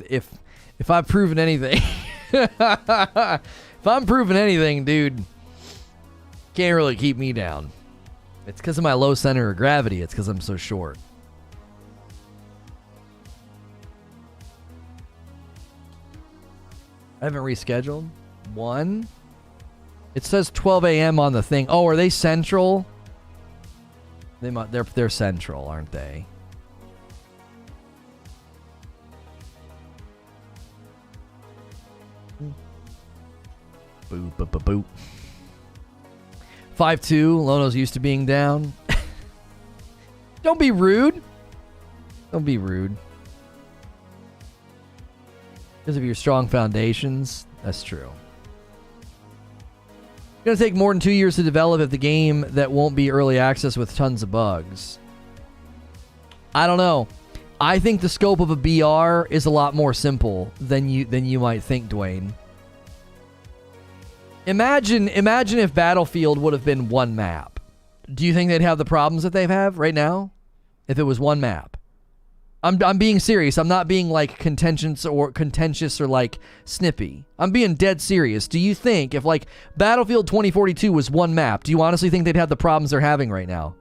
If I've proven anything, if I'm proving anything, dude, can't really keep me down. It's because of my low center of gravity. It's because I'm so short. I haven't rescheduled. One. It says 12 a.m. on the thing. Oh, are they central? They're central, aren't they? Boop, boop, boop, boop. 5-2. Lono's used to being down. Don't be rude. Don't be rude. Because of your strong foundations. That's true. It's going to take more than 2 years to develop if the game that won't be early access with tons of bugs. I don't know. I think the scope of a BR is a lot more simple than you might think, Dwayne. Imagine if Battlefield would have been one map. Do you think they'd have the problems that they have right now? If it was one map. I'm being serious. I'm not being like contentious or like snippy. I'm being dead serious. Do you think if like Battlefield 2042 was one map, do you honestly think they'd have the problems they're having right now?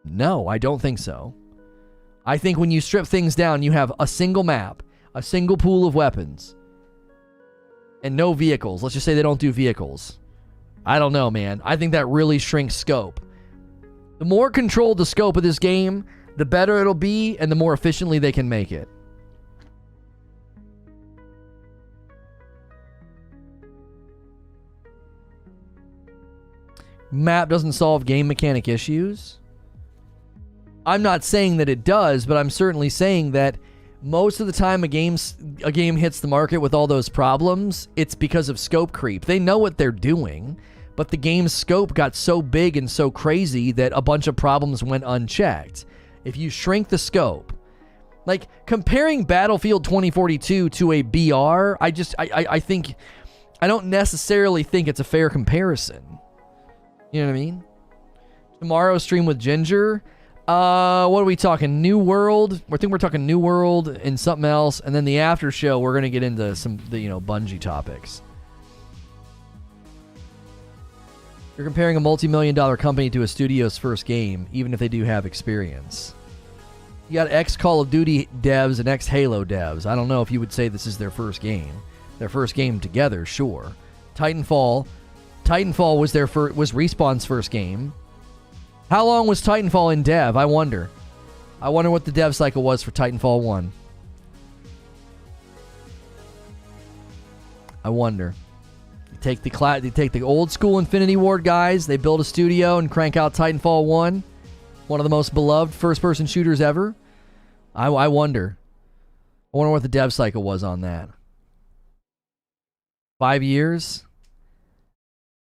No, I don't think so. I think when you strip things down, you have a single map, a single pool of weapons, and no vehicles. Let's just say they don't do vehicles. I don't know, man. I think that really shrinks scope. The more controlled the scope of this game, the better it'll be, and the more efficiently they can make it. Map doesn't solve game mechanic issues. I'm not saying that it does, but I'm certainly saying that most of the time a game hits the market with all those problems, it's because of scope creep. They know what they're doing, but the game's scope got so big and so crazy that a bunch of problems went unchecked. If you shrink the scope, like comparing Battlefield 2042 to a BR, I think, I don't necessarily think it's a fair comparison. You know what I mean? Tomorrow stream with Ginger. What are we talking? New World? I think we're talking New World and something else. And then the after show, we're going to get into some, Bungie topics. You're comparing a multi-million-dollar company to a studio's first game, even if they do have experience. You got ex-Call of Duty devs and ex-Halo devs. I don't know if you would say this is their first game. Their first game together, sure. Titanfall was was Respawn's first game. How long was Titanfall in dev? I wonder what the dev cycle was for Titanfall 1. I wonder. They take the old school Infinity Ward guys, they build a studio and crank out Titanfall 1. One of the most beloved first-person shooters ever. I wonder. I wonder what the dev cycle was on that. 5 years?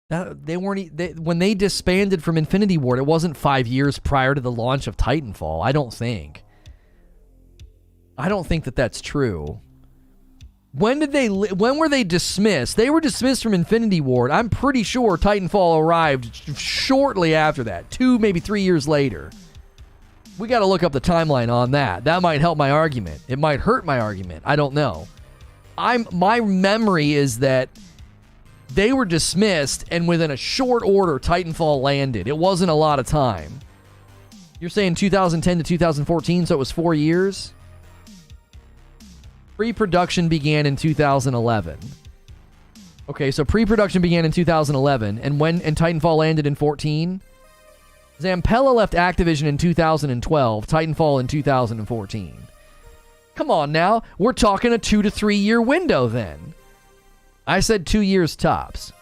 When they disbanded from Infinity Ward, it wasn't 5 years prior to the launch of Titanfall. I don't think that that's true. When were they dismissed? They were dismissed from Infinity Ward. I'm pretty sure Titanfall arrived shortly after that, 2, maybe 3 years later. We got to look up the timeline on that. That might help my argument. It might hurt my argument. I don't know. My memory is that they were dismissed, and within a short order, Titanfall landed. It wasn't a lot of time. You're saying 2010 to 2014, so it was 4 years? Pre-production began in 2011. Okay, so pre-production began in 2011, and Titanfall landed in 14? Zampella left Activision in 2012, Titanfall in 2014. Come on now, we're talking a 2 to 3 year window then. I said 2 years tops.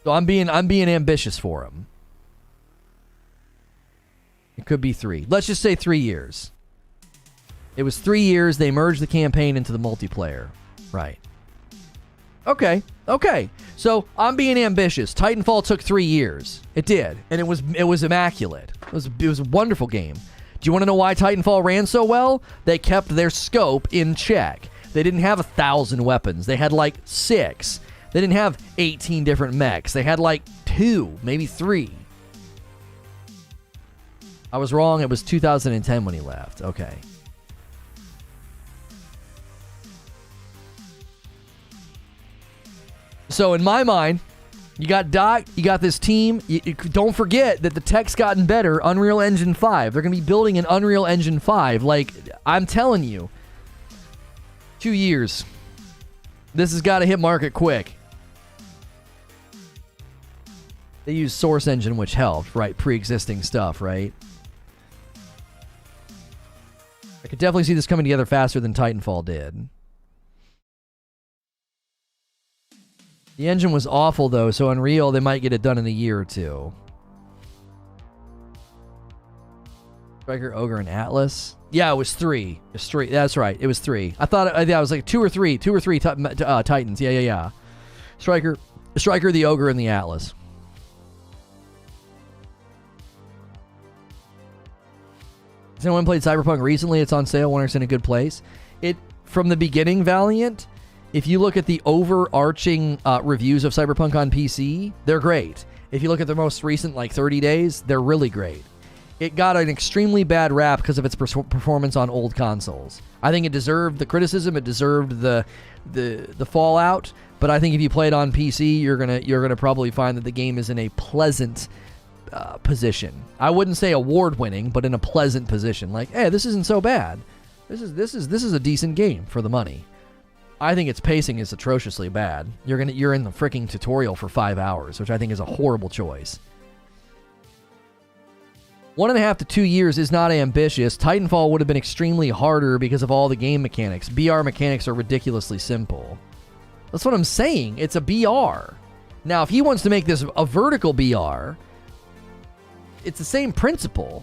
So I'm being ambitious for him. It could be 3. Let's just say 3 years. It was 3 years. They merged the campaign into the multiplayer. Right. Okay. So I'm being ambitious. Titanfall took 3 years. It did. And it was immaculate. It was a wonderful game. Do you want to know why Titanfall ran so well? They kept their scope in check. They didn't have 1,000 weapons. They had like 6. They didn't have 18 different mechs. They had like 2, maybe 3. I was wrong. It was 2010 when he left. Okay. So in my mind, you got Doc, you got this team. Don't forget that the tech's gotten better. Unreal Engine 5. They're going to be building an Unreal Engine 5. Like, I'm telling you, 2 years. This has got to hit market quick. They used Source Engine, which helped, right? Pre-existing stuff, right? I could definitely see this coming together faster than Titanfall did. The engine was awful, though, so Unreal, they might get it done in a year or two. Striker, Ogre, and Atlas. Yeah, it was 3. It was 3. That's right. It was 3. I thought it was like 2 or 3. 2 or 3 Titans. Yeah. Striker, the Ogre, and the Atlas. Has anyone played Cyberpunk recently? It's on sale. Wondering it's in a good place. From the beginning, Valiant, if you look at the overarching reviews of Cyberpunk on PC, they're great. If you look at the most recent, like 30 days, they're really great. It got an extremely bad rap because of its performance on old consoles. I think it deserved the criticism. It deserved the fallout. But I think if you play it on PC, you're gonna probably find that the game is in a pleasant position. I wouldn't say award-winning, but in a pleasant position. Like, hey, this isn't so bad. This is a decent game for the money. I think its pacing is atrociously bad. You're in the freaking tutorial for 5 hours, which I think is a horrible choice. 1.5 to 2 years is not ambitious. Titanfall would have been extremely harder because of all the game mechanics. BR mechanics are ridiculously simple. That's what I'm saying. It's a BR. Now, if he wants to make this a vertical BR, it's the same principle.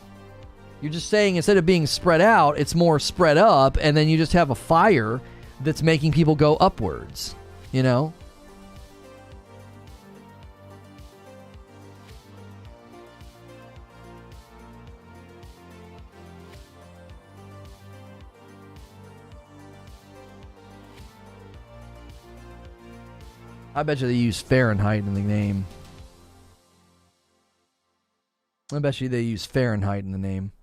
You're just saying instead of being spread out, it's more spread up, and then you just have a fire that's making people go upwards, you know? I bet you they use Fahrenheit in the name. I bet you they use Fahrenheit in the name.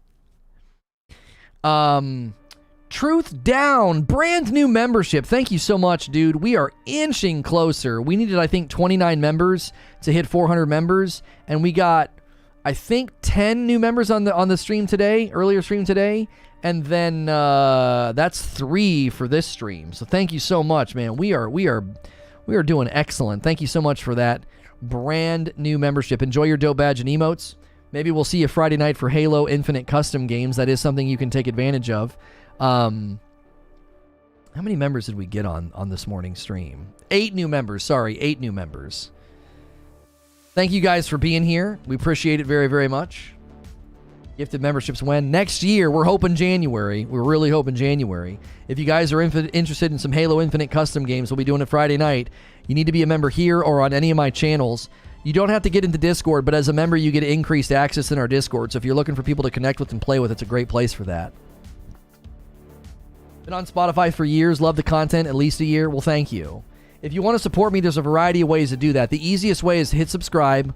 Truth Down, brand new membership. Thank you so much, dude. We are inching closer. We needed, I think, 29 members to hit 400 members, and we got, I think, 10 new members on the stream today, earlier stream today, and then that's 3 for this stream. So thank you so much, man. We are doing excellent. Thank you so much for that brand new membership. Enjoy your dope badge and emotes. Maybe we'll see you Friday night for Halo Infinite custom games. That is something you can take advantage of. How many members did we get on this morning's stream? 8 new members. Sorry, 8 new members. Thank you guys for being here. We appreciate it very, very much. Gifted memberships when? Next year. We're hoping January. We're really hoping January. If you guys are interested in some Halo Infinite custom games, we'll be doing it Friday night. You need to be a member here or on any of my channels. You don't have to get into Discord, but as a member, you get increased access in our Discord. So if you're looking for people to connect with and play with, it's a great place for that. Been on Spotify for years. Love the content. At least a year. Well, thank you. If you want to support me, there's a variety of ways to do that. The easiest way is to hit subscribe.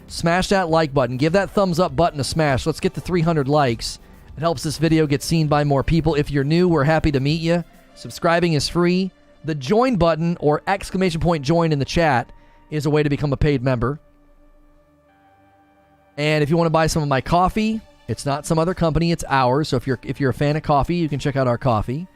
Smash that like button. Give that thumbs up button a smash. Let's get to 300 likes. It helps this video get seen by more people. If you're new, we're happy to meet you. Subscribing is free. The join button or exclamation point join in the chat is a way to become a paid member. And if you want to buy some of my coffee, it's not some other company, it's ours. So if you're a fan of coffee, you can check out our coffee.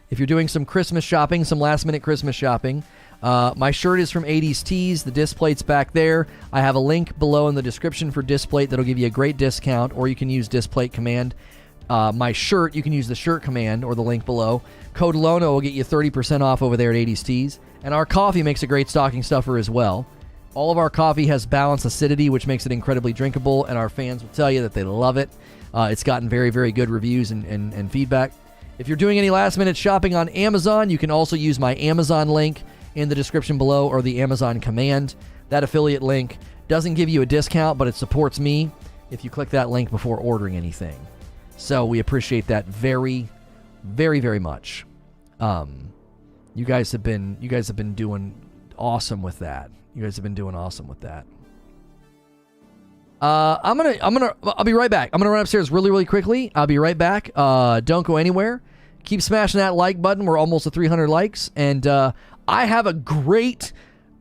If you're doing some Christmas shopping, some last minute Christmas shopping, my shirt is from 80s Tees. The Displate's back there. I have a link below in the description for Displate that'll give you a great discount, or you can use Displate command. My shirt, you can use the shirt command or the link below. Code Lono will get you 30% off over there at 80s Tees. And our coffee makes a great stocking stuffer as well. All of our coffee has balanced acidity, which makes it incredibly drinkable, and our fans will tell you that they love it. It's gotten very, very good reviews and feedback. If you're doing any last-minute shopping on Amazon, you can also use my Amazon link in the description below or the Amazon command. That affiliate link doesn't give you a discount, but it supports me if you click that link before ordering anything. So we appreciate that very, very, very much. You guys have been doing awesome with that. I'll be right back. I'm gonna run upstairs really, really quickly. I'll be right back. Don't go anywhere. Keep smashing that like button. We're almost at 300 likes, and I have a great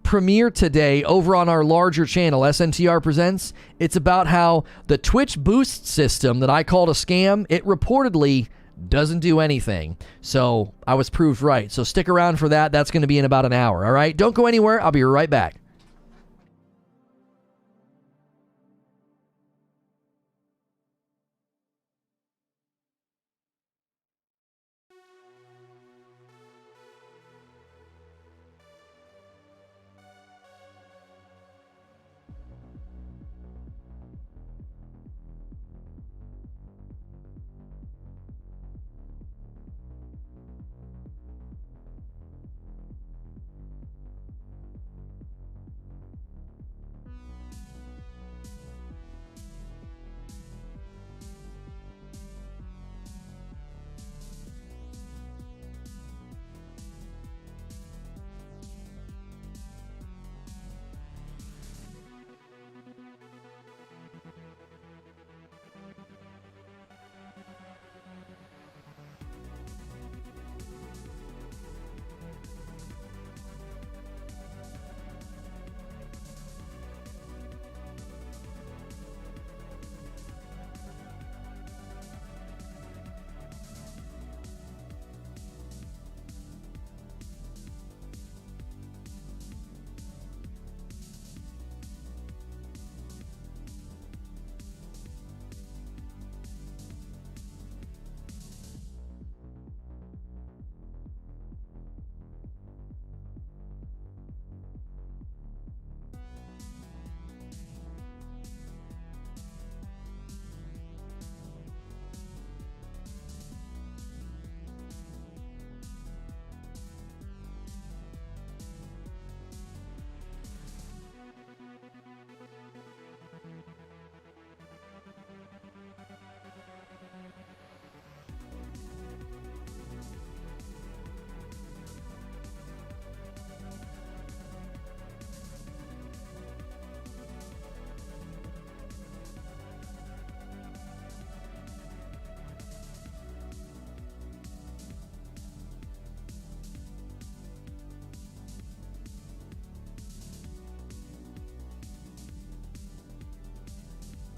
premiere today over on our larger channel, SNTR Presents. It's about how the Twitch boost system that I called a scam, it reportedly doesn't do anything. So I was proved right. So stick around for that. That's going to be in about an hour. All right. Don't go anywhere. I'll be right back.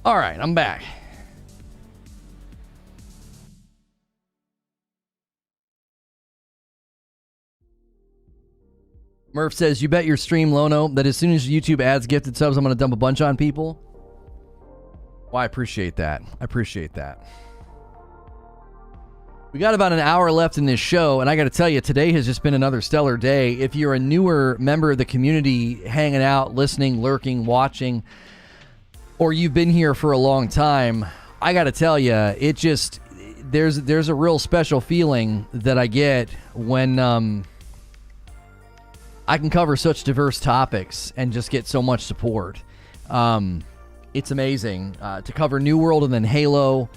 All right, I'm back. Murph says, you bet your stream, Lono, that as soon as YouTube adds gifted subs, I'm going to dump a bunch on people. Well, I appreciate that. We got about an hour left in this show, and I got to tell you, today has just been another stellar day. If you're a newer member of the community hanging out, listening, lurking, watching, or you've been here for a long time, I got to tell you, it just, there's a real special feeling that I get when I can cover such diverse topics and just get so much support. It's amazing to cover New World and then Halo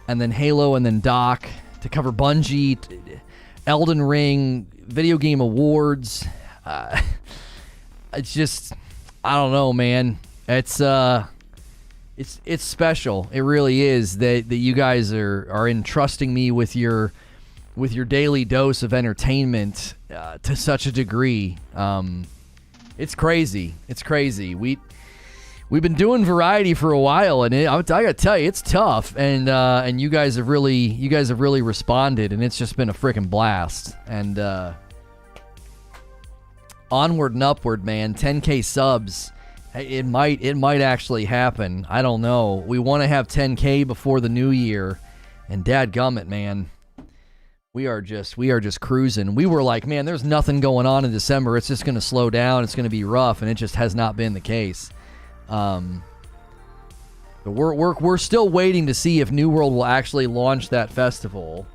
and then Doc, to cover Bungie, Elden Ring, video game awards. It's just, I don't know, man. It's special. It really is that you guys are entrusting me with your daily dose of entertainment to such a degree. It's crazy. We've been doing variety for a while, and I gotta tell you, it's tough. And you guys have really responded, and it's just been a freaking blast. And onward and upward, man. 10K subs. It might actually happen. I don't know. We want to have 10K before the new year, and dadgummit, man, we are just cruising. We were like, man, there's nothing going on in December. It's just going to slow down. It's going to be rough, and it just has not been the case. But we're still waiting to see if New World will actually launch that festival.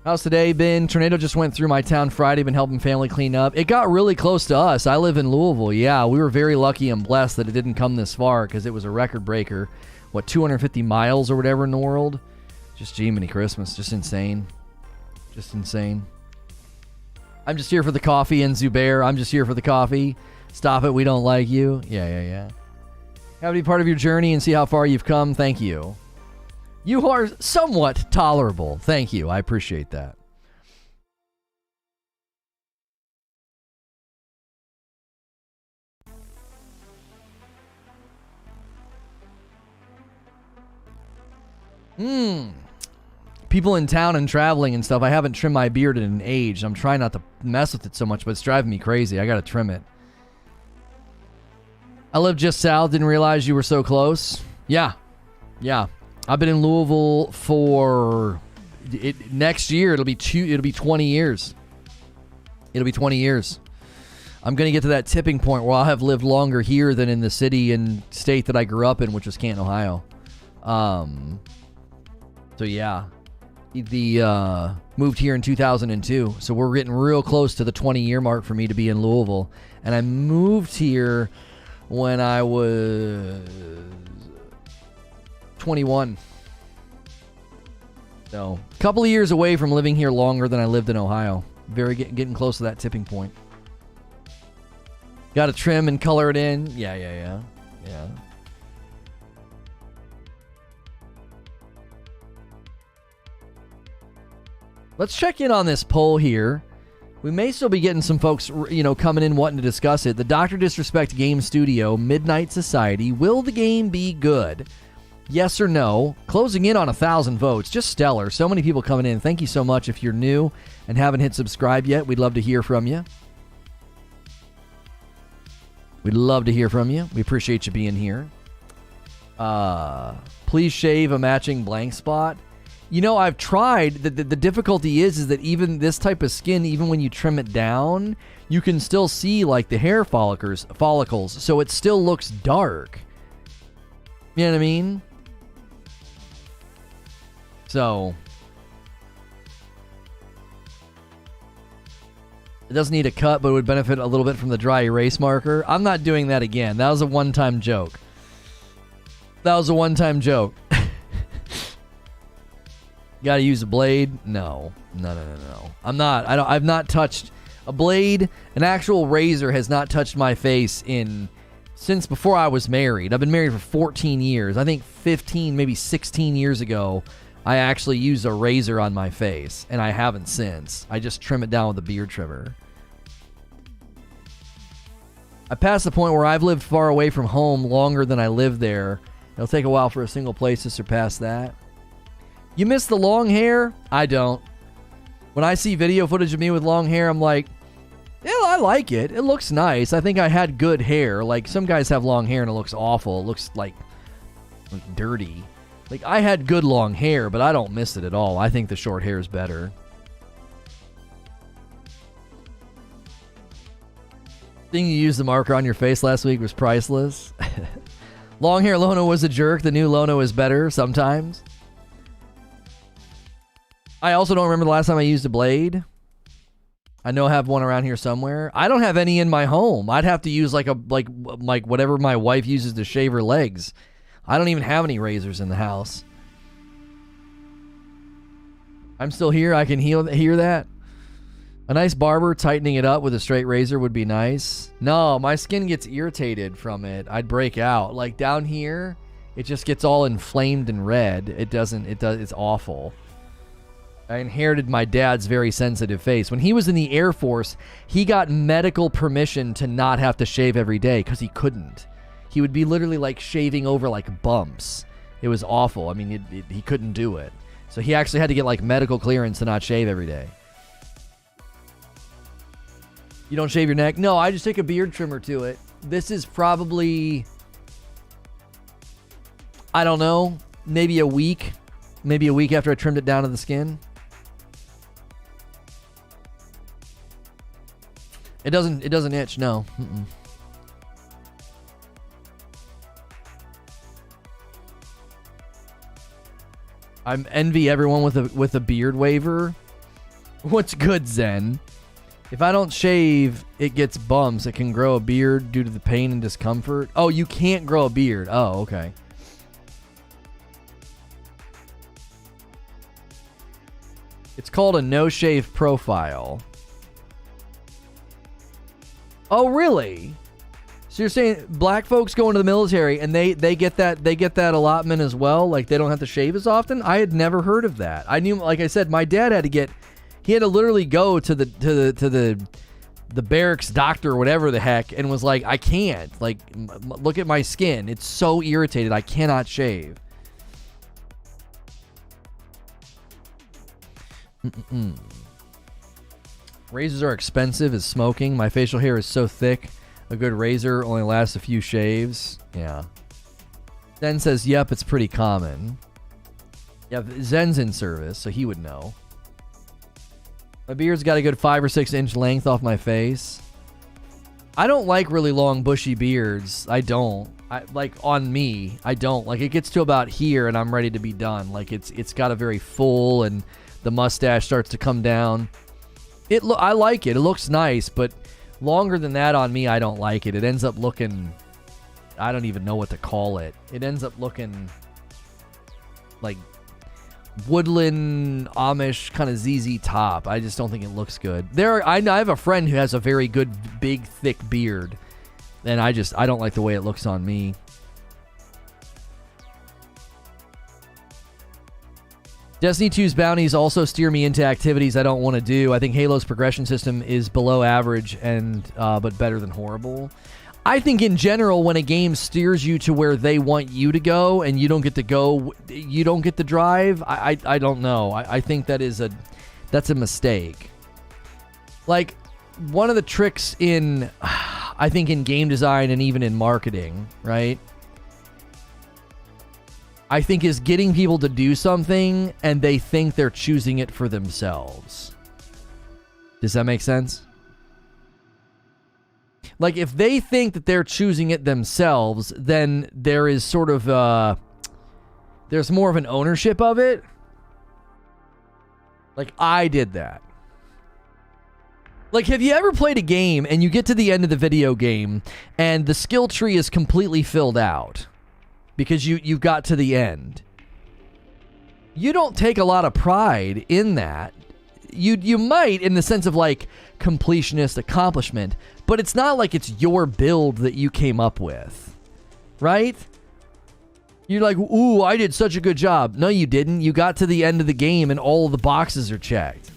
How's today been? Tornado just went through my town Friday. Been helping family clean up. It got really close to us. I live in Louisville. Yeah, we were very lucky and blessed that it didn't come this far because it was a record breaker. What, 250 miles or whatever in the world? Just Jiminy Christmas. Just insane. Just insane. I'm just here for the coffee, and Zubair, I'm just here for the coffee. Stop it, we don't like you. Yeah. Have to be part of your journey and see how far you've come. Thank you. You are somewhat tolerable. Thank you. I appreciate that. People in town and traveling and stuff. I haven't trimmed my beard in an age. I'm trying not to mess with it so much, but it's driving me crazy. I got to trim it. I live just south. Didn't realize you were so close. Yeah. I've been in Louisville for next year. It'll be 20 years. It'll be 20 years. I'm going to get to that tipping point where I'll have lived longer here than in the city and state that I grew up in, which was Canton, Ohio. So yeah, moved here in 2002. So we're getting real close to the 20-year mark for me to be in Louisville. And I moved here when I was 21. So a couple of years away from living here longer than I lived in Ohio. Getting close to that tipping point. Got to trim and color it in. Yeah. Let's check in on this poll here. We may still be getting some folks, coming in wanting to discuss it. The Dr. Disrespect Game Studio, Midnight Society. Will the game be good? Yes or no? Closing in on 1,000 votes. Just stellar. So many people coming in. Thank you so much. If you're new and haven't hit subscribe yet, we'd love to hear from you. We'd love to hear from you. We appreciate you being here. Please shave a matching blank spot. I've tried. The difficulty is that even this type of skin, even when you trim it down, you can still see like the hair follicles. So it still looks dark. You know what I mean? So it doesn't need a cut, but it would benefit a little bit from the dry erase marker. I'm not doing that again. That was a one-time joke. Gotta use a blade? No. I'm not. I've not touched a blade. An actual razor has not touched my face since before I was married. I've been married for 14 years. I think 15, maybe 16 years ago, I actually used a razor on my face, and I haven't since. I just trim it down with a beard trimmer. I passed the point where I've lived far away from home longer than I lived there. It'll take a while for a single place to surpass that. You miss the long hair? I don't. When I see video footage of me with long hair, I'm like, yeah, I like it. It looks nice. I think I had good hair. Like, some guys have long hair and it looks awful. It looks like dirty. Like, I had good long hair, but I don't miss it at all. I think the short hair is better. Seeing you use the marker on your face last week was priceless. Long hair Lono was a jerk. The new Lono is better sometimes. I also don't remember the last time I used a blade. I know I have one around here somewhere. I don't have any in my home. I'd have to use like whatever my wife uses to shave her legs. I don't even have any razors in the house. I'm still here. I can hear that. A nice barber tightening it up with a straight razor would be nice. No, my skin gets irritated from it. I'd break out. Like down here, it just gets all inflamed and red. It's awful. I inherited my dad's very sensitive face. When he was in the Air Force, he got medical permission to not have to shave every day because he couldn't. He would be literally like shaving over like bumps. It was awful. I mean, he couldn't do it. So he actually had to get like medical clearance to not shave every day. You don't shave your neck? No, I just take a beard trimmer to it. This is probably, I don't know, maybe a week. Maybe a week after I trimmed it down to the skin. It doesn't itch, no. I envy everyone with a beard waiver. What's good, Zen? If I don't shave, it gets bumps. It can grow a beard due to the pain and discomfort. Oh, you can't grow a beard. Oh, okay. It's called a no-shave profile. Oh, really? So you're saying black folks go into the military and they get that allotment as well? Like they don't have to shave as often? I had never heard of that. I knew, like I said, my dad had to literally go to the barracks doctor or whatever the heck and was like, I can't. Like, look at my skin. It's so irritated. I cannot shave. Razors are expensive as smoking. My facial hair is so thick. A good razor only lasts a few shaves. Yeah. Zen says, yep, it's pretty common. Yeah, Zen's in service, so he would know. My beard's got a good 5 or 6 inch length off my face. I don't like really long bushy beards. I don't. Like on me, I don't. Like it gets to about here and I'm ready to be done. Like it's got a very full and the mustache starts to come down. I like it. It looks nice, but longer than that on me, I don't like it. It ends up looking, I don't even know what to call it. It ends up looking like woodland Amish kind of ZZ Top. I just don't think it looks good. I have a friend who has a very good big thick beard, and I don't like the way it looks on me. Destiny 2's bounties also steer me into activities I don't want to do. I think Halo's progression system is below average and but better than horrible. I think in general, when a game steers you to where they want you to go and you don't get to go, you don't get to drive, I don't know. I think that's a mistake. Like, one of the tricks I think in game design and even in marketing, right? I think is getting people to do something and they think they're choosing it for themselves. Does that make sense? Like, if they think that they're choosing it themselves, then there is sort of there's more of an ownership of it. Like, I did that. Like, have you ever played a game and you get to the end of the video game and the skill tree is completely filled out because you got to the end? You don't take a lot of pride in that. You might, in the sense of like completionist accomplishment, but it's not like it's your build that you came up with, right? You're like, ooh, I did such a good job. No, you didn't. You got to the end of the game and all of the boxes are checked.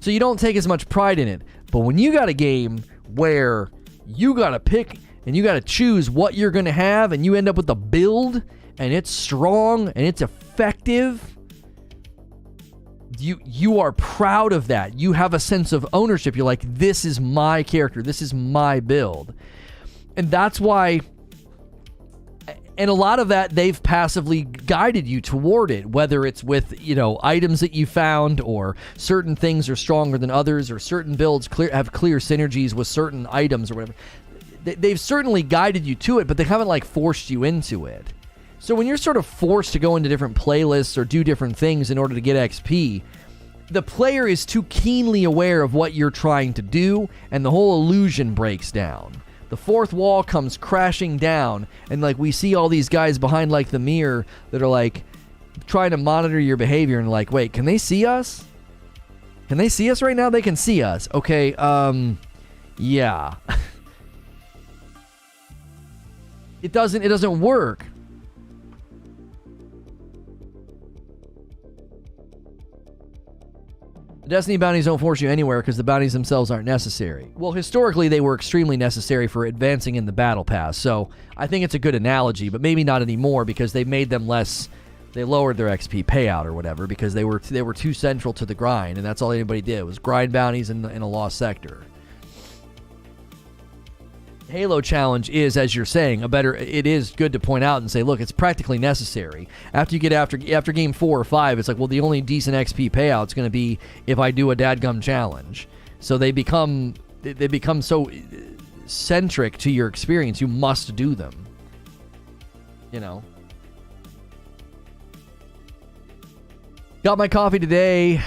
So you don't take as much pride in it. But when you got a game where you got to pick and you got to choose what you're going to have and you end up with a build and it's strong and it's effective, you are proud of that. You have a sense of ownership. You're like, this is my character. This is my build. And that's why, and a lot of that, they've passively guided you toward it, whether it's with, items that you found, or certain things are stronger than others, or certain builds have clear synergies with certain items or whatever. They've certainly guided you to it, but they haven't like forced you into it. So when you're sort of forced to go into different playlists or do different things in order to get XP, the player is too keenly aware of what you're trying to do, and the whole illusion breaks down. The fourth wall comes crashing down, and like we see all these guys behind like the mirror that are like trying to monitor your behavior and like, wait, can they see us? Can they see us right now? They can see us. Okay, yeah. It doesn't work. Destiny bounties don't force you anywhere because the bounties themselves aren't necessary. Well, historically, they were extremely necessary for advancing in the battle pass, so I think it's a good analogy, but maybe not anymore because they made them less, they lowered their XP payout or whatever because they were too central to the grind, and that's all anybody did was grind bounties in a lost sector. Halo challenge is, as you're saying, it is good to point out and say, look, it's practically necessary. After you get after game 4 or 5, it's like, well, the only decent XP payout is going to be if I do a dadgum challenge. So they become so centric to your experience, you must do them. Got my coffee today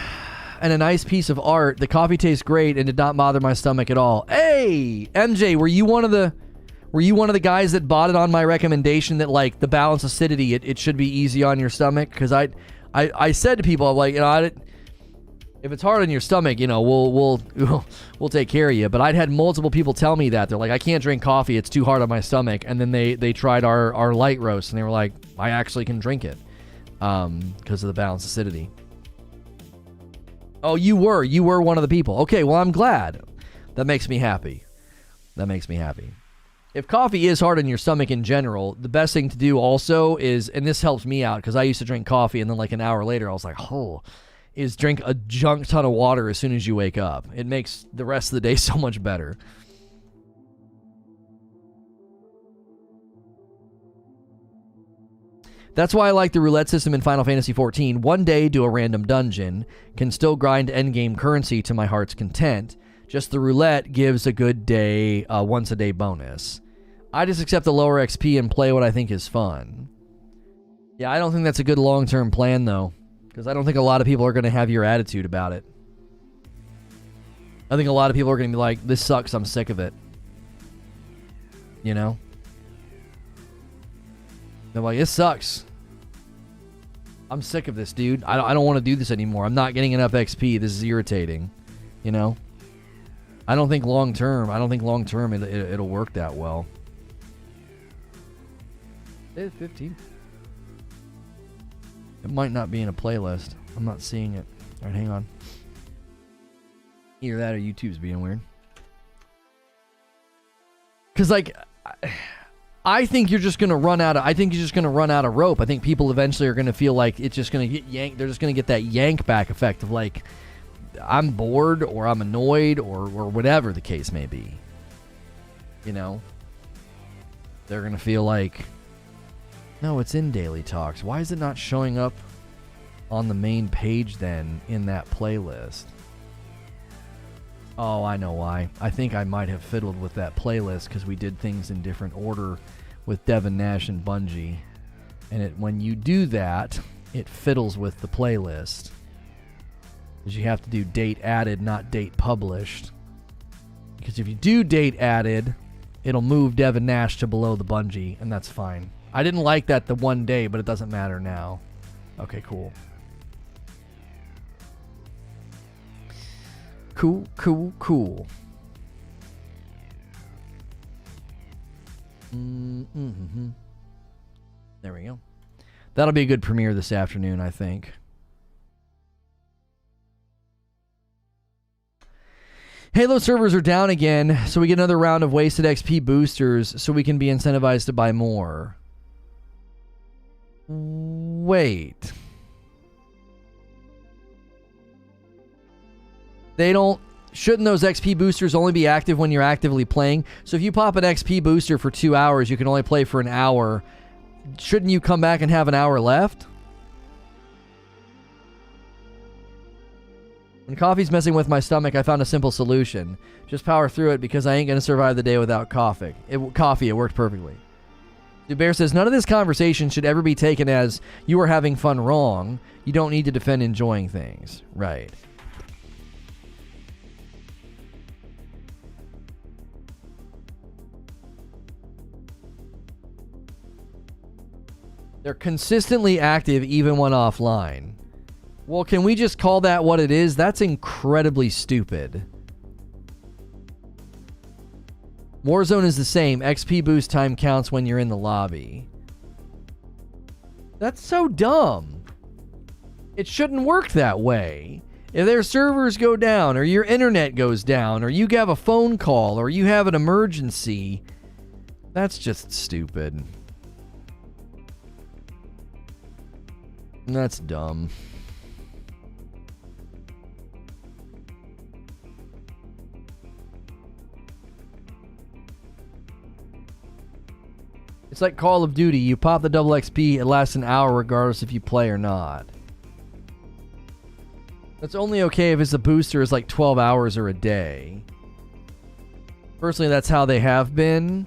and a nice piece of art. The coffee tastes great and did not bother my stomach at all. Hey, MJ, were you one of the guys that bought it on my recommendation that like the balanced acidity, it should be easy on your stomach? Because I said to people, I'm like, you know, if it's hard on your stomach, you know, we'll take care of you. But I'd had multiple people tell me that. They're like, I can't drink coffee, it's too hard on my stomach. And then they tried our light roast and they were like, I actually can drink it because of the balanced acidity. Oh, you were one of the people. Okay, well, I'm glad. That makes me happy. If coffee is hard on your stomach in general, the best thing to do also is, and this helps me out because I used to drink coffee and then like an hour later I was like, is drink a junk ton of water as soon as you wake up. It makes the rest of the day so much better. That's why I like the roulette system in Final Fantasy XIV. One day, do a random dungeon. Can still grind endgame currency to my heart's content. Just the roulette gives a good day, once a day bonus. I just accept the lower XP and play what I think is fun. Yeah, I don't think that's a good long-term plan, though. Because I don't think a lot of people are going to have your attitude about it. I think a lot of people are going to be like, this sucks, I'm sick of it. You know? They're like, it sucks. I'm sick of this, dude. I don't want to do this anymore. I'm not getting enough XP. This is irritating. You know? I don't think long term it'll work that well. It's 15. It might not be in a playlist. I'm not seeing it. All right, hang on. Either that or YouTube's being weird. Because, like, I think you're just going to run out of rope. I think people eventually are going to feel like it's just going to get yanked. They're just going to get that yank back effect of, like, I'm bored or I'm annoyed or whatever the case may be. You know? They're going to feel like, no, it's in Daily Talks. Why is it not showing up on the main page then in that playlist? Oh, I know why. I think I might have fiddled with that playlist because we did things in different order with Devin Nash and Bungie. And when you do that, it fiddles with the playlist. Because you have to do date added, not date published. Because if you do date added, it'll move Devin Nash to below the Bungie, and that's fine. I didn't like that the one day, but it doesn't matter now. Okay, cool. Cool. Mm-hmm. There we go. That'll be a good premiere this afternoon, I think. Halo servers are down again, so we get another round of wasted XP boosters so we can be incentivized to buy more. Wait. Shouldn't those XP boosters only be active when you're actively playing? So if you pop an XP booster for 2 hours, you can only play for an hour. Shouldn't you come back and have an hour left? When coffee's messing with my stomach, I found a simple solution. Just power through it because I ain't going to survive the day without coffee. It worked perfectly. Dubear says, none of this conversation should ever be taken as you are having fun wrong. You don't need to defend enjoying things. Right. They're consistently active even when offline. Well, can we just call that what it is? That's incredibly stupid. Warzone is the same. XP boost time counts when you're in the lobby. That's so dumb. It shouldn't work that way. If their servers go down, or your internet goes down, or you have a phone call, or you have an emergency, that's just stupid. That's dumb. It's like Call of Duty. You pop the double XP, it lasts an hour regardless if you play or not. That's only okay if it's a booster is like 12 hours or a day. Personally, that's how they have been.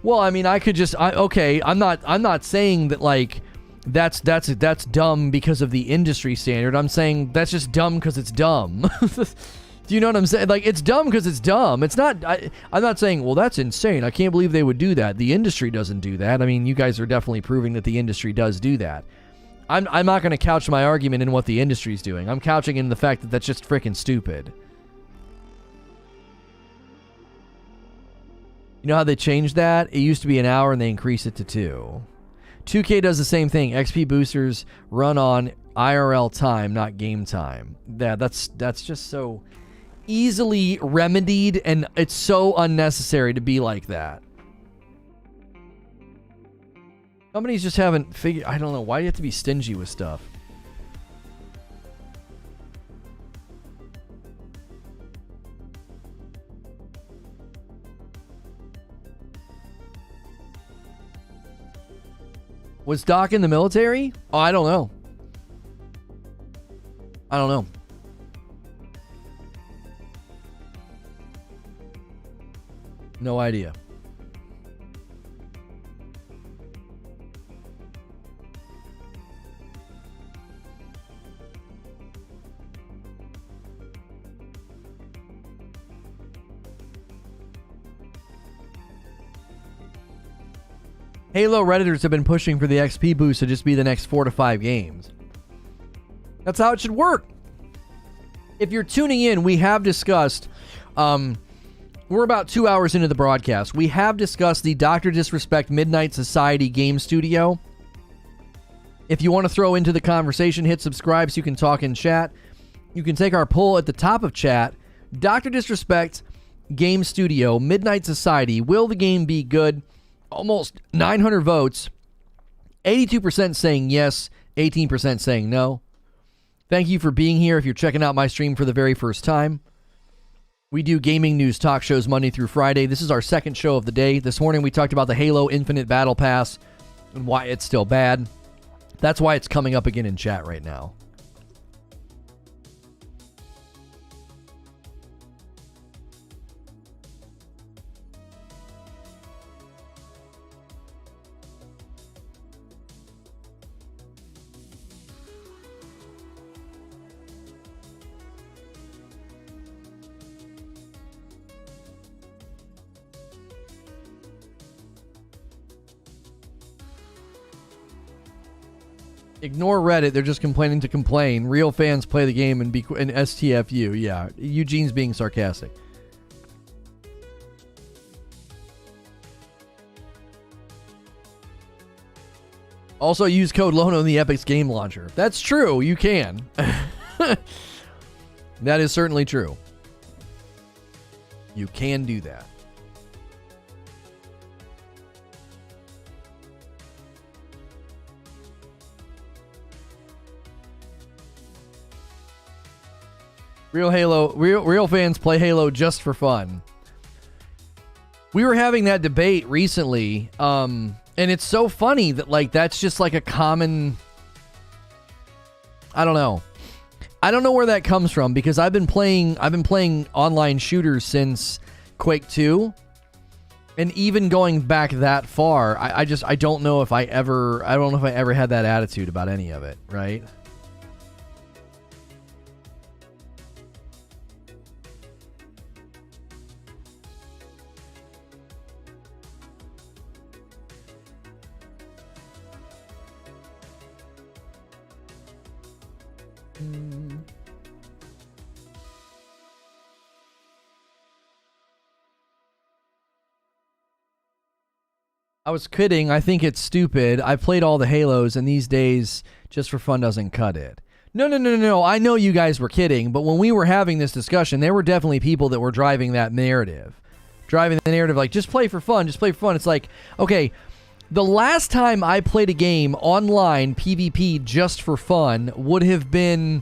Well, I mean, I could just... I'm not saying that, like, that's dumb because of the industry standard. I'm saying that's just dumb because it's dumb. Do you know what I'm saying? Like, it's dumb because it's dumb. It's not, I'm not saying, well, that's insane. I can't believe they would do that. The industry doesn't do that. I mean, you guys are definitely proving that the industry does do that. I'm not going to couch my argument in what the industry's doing. I'm couching in the fact that that's just freaking stupid. You know how they changed that? It used to be an hour and they increased it to 2. 2K does the same thing. XP boosters run on IRL time, not game time. Yeah, that's just so easily remedied, and it's so unnecessary to be like that. Companies just haven't figured... I don't know. Why do you have to be stingy with stuff? Was Doc in the military? Oh, I don't know. I don't know. No idea. Halo Redditors have been pushing for the XP boost to just be the next 4 to 5 games. That's how it should work. If you're tuning in, we have discussed... we're about 2 hours into the broadcast. We have discussed the Dr. Disrespect Midnight Society game studio. If you want to throw into the conversation, hit subscribe so you can talk in chat. You can take our poll at the top of chat. Dr. Disrespect Game Studio, Midnight Society. Will the game be good? Almost 900 votes. 82% saying yes, 18% saying no. Thank you for being here if you're checking out my stream for the very first time. We do gaming news talk shows Monday through Friday. This is our second show of the day. This morning we talked about the Halo Infinite Battle Pass and why it's still bad. That's why it's coming up again in chat right now. Ignore Reddit. They're just complaining to complain. Real fans play the game and STFU. Yeah, Eugene's being sarcastic. Also, use code Lono in the Epic's game launcher. That's true. You can. That is certainly true. You can do that. Real fans play Halo just for fun. We were having that debate recently, and it's so funny that like that's just like a common. I don't know where that comes from because I've been playing online shooters since Quake 2, and even going back that far, I don't know if I ever had that attitude about any of it, right? I was kidding. I think it's stupid. I played all the Halos, and these days, just for fun doesn't cut it. No. I know you guys were kidding, but when we were having this discussion, there were definitely people that were driving that narrative. Driving the narrative like, just play for fun, just play for fun. It's like, okay, the last time I played a game online, PvP, just for fun, would have been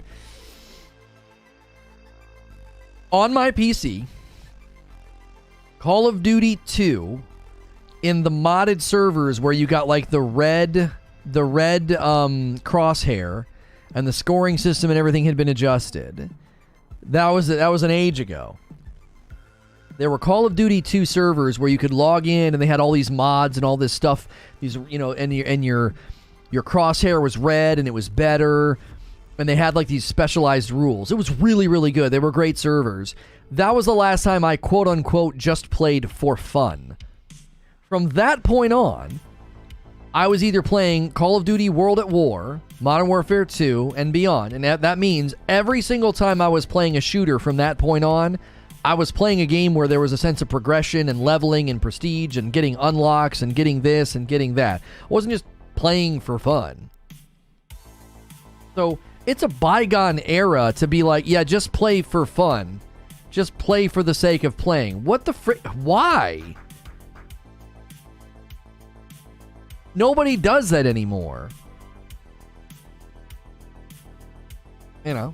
on my PC, Call of Duty 2, in the modded servers where you got like the red crosshair and the scoring system and everything had been adjusted. That was an age ago. There were Call of Duty 2 servers where you could log in and they had all these mods and all this stuff, these, you know, and your your crosshair was red and it was better. And they had like these specialized rules. It was really, really good. They were great servers. That was the last time I quote unquote just played for fun. From that point on, I was either playing Call of Duty World at War, Modern Warfare 2, and beyond. And that means every single time I was playing a shooter from that point on, I was playing a game where there was a sense of progression and leveling and prestige and getting unlocks and getting this and getting that. I wasn't just playing for fun. So it's a bygone era to be like, yeah, just play for fun. Just play for the sake of playing. What the frick? Why? Nobody does that anymore. You know,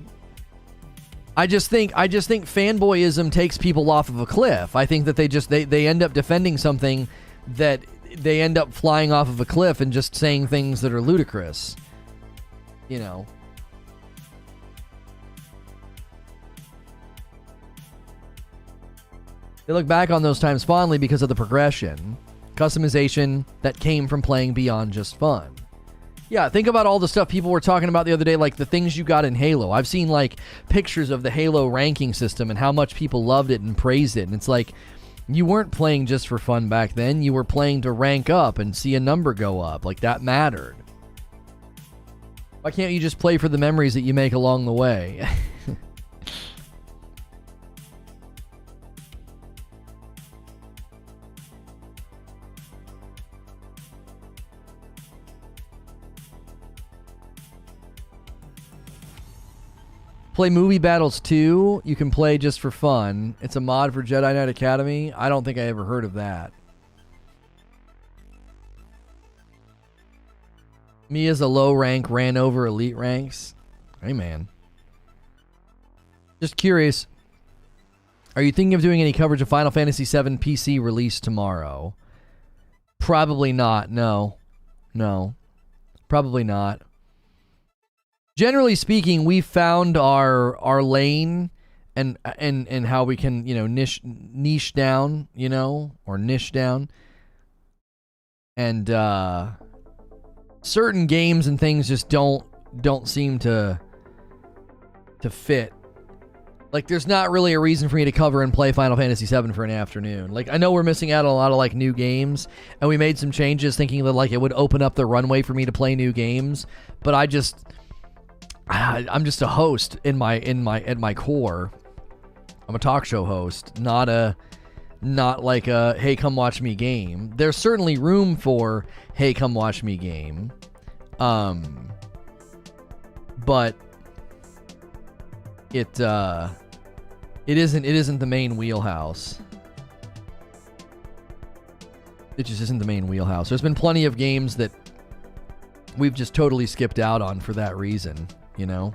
I just think fanboyism takes people off of a cliff. I think that they end up defending something that they end up flying off of a cliff and just saying things that are ludicrous. You know. They look back on those times fondly because of the progression, customization that came from playing beyond just fun. Yeah, think about all the stuff people were talking about the other day, like the things you got in Halo. I've seen like pictures of the Halo ranking system and how much people loved it and praised it. And it's like, you weren't playing just for fun back then. You were playing to rank up and see a number go up. Like, that mattered. Why can't you just play for the memories that you make along the way? Play Movie Battles 2. You can play just for fun. It's a mod for Jedi Knight Academy. I don't think I ever heard of that. Me as a low rank ran over elite ranks. Hey, man. Just curious. Are you thinking of doing any coverage of Final Fantasy VII PC release tomorrow? Probably not. No. No. Probably not. Generally speaking, we found our lane and how we can, you know, niche down, you know, or niche down. And certain games and things just don't seem to fit. Like, there's not really a reason for me to cover and play Final Fantasy VII for an afternoon. Like, I know we're missing out on a lot of, like, new games, and we made some changes thinking that, like, it would open up the runway for me to play new games, but I'm just a host at my core. I'm a talk show host, not like a hey, come watch me game. There's certainly room for hey, come watch me game. But it isn't the main wheelhouse. It just isn't the main wheelhouse. There's been plenty of games that we've just totally skipped out on for that reason, you know?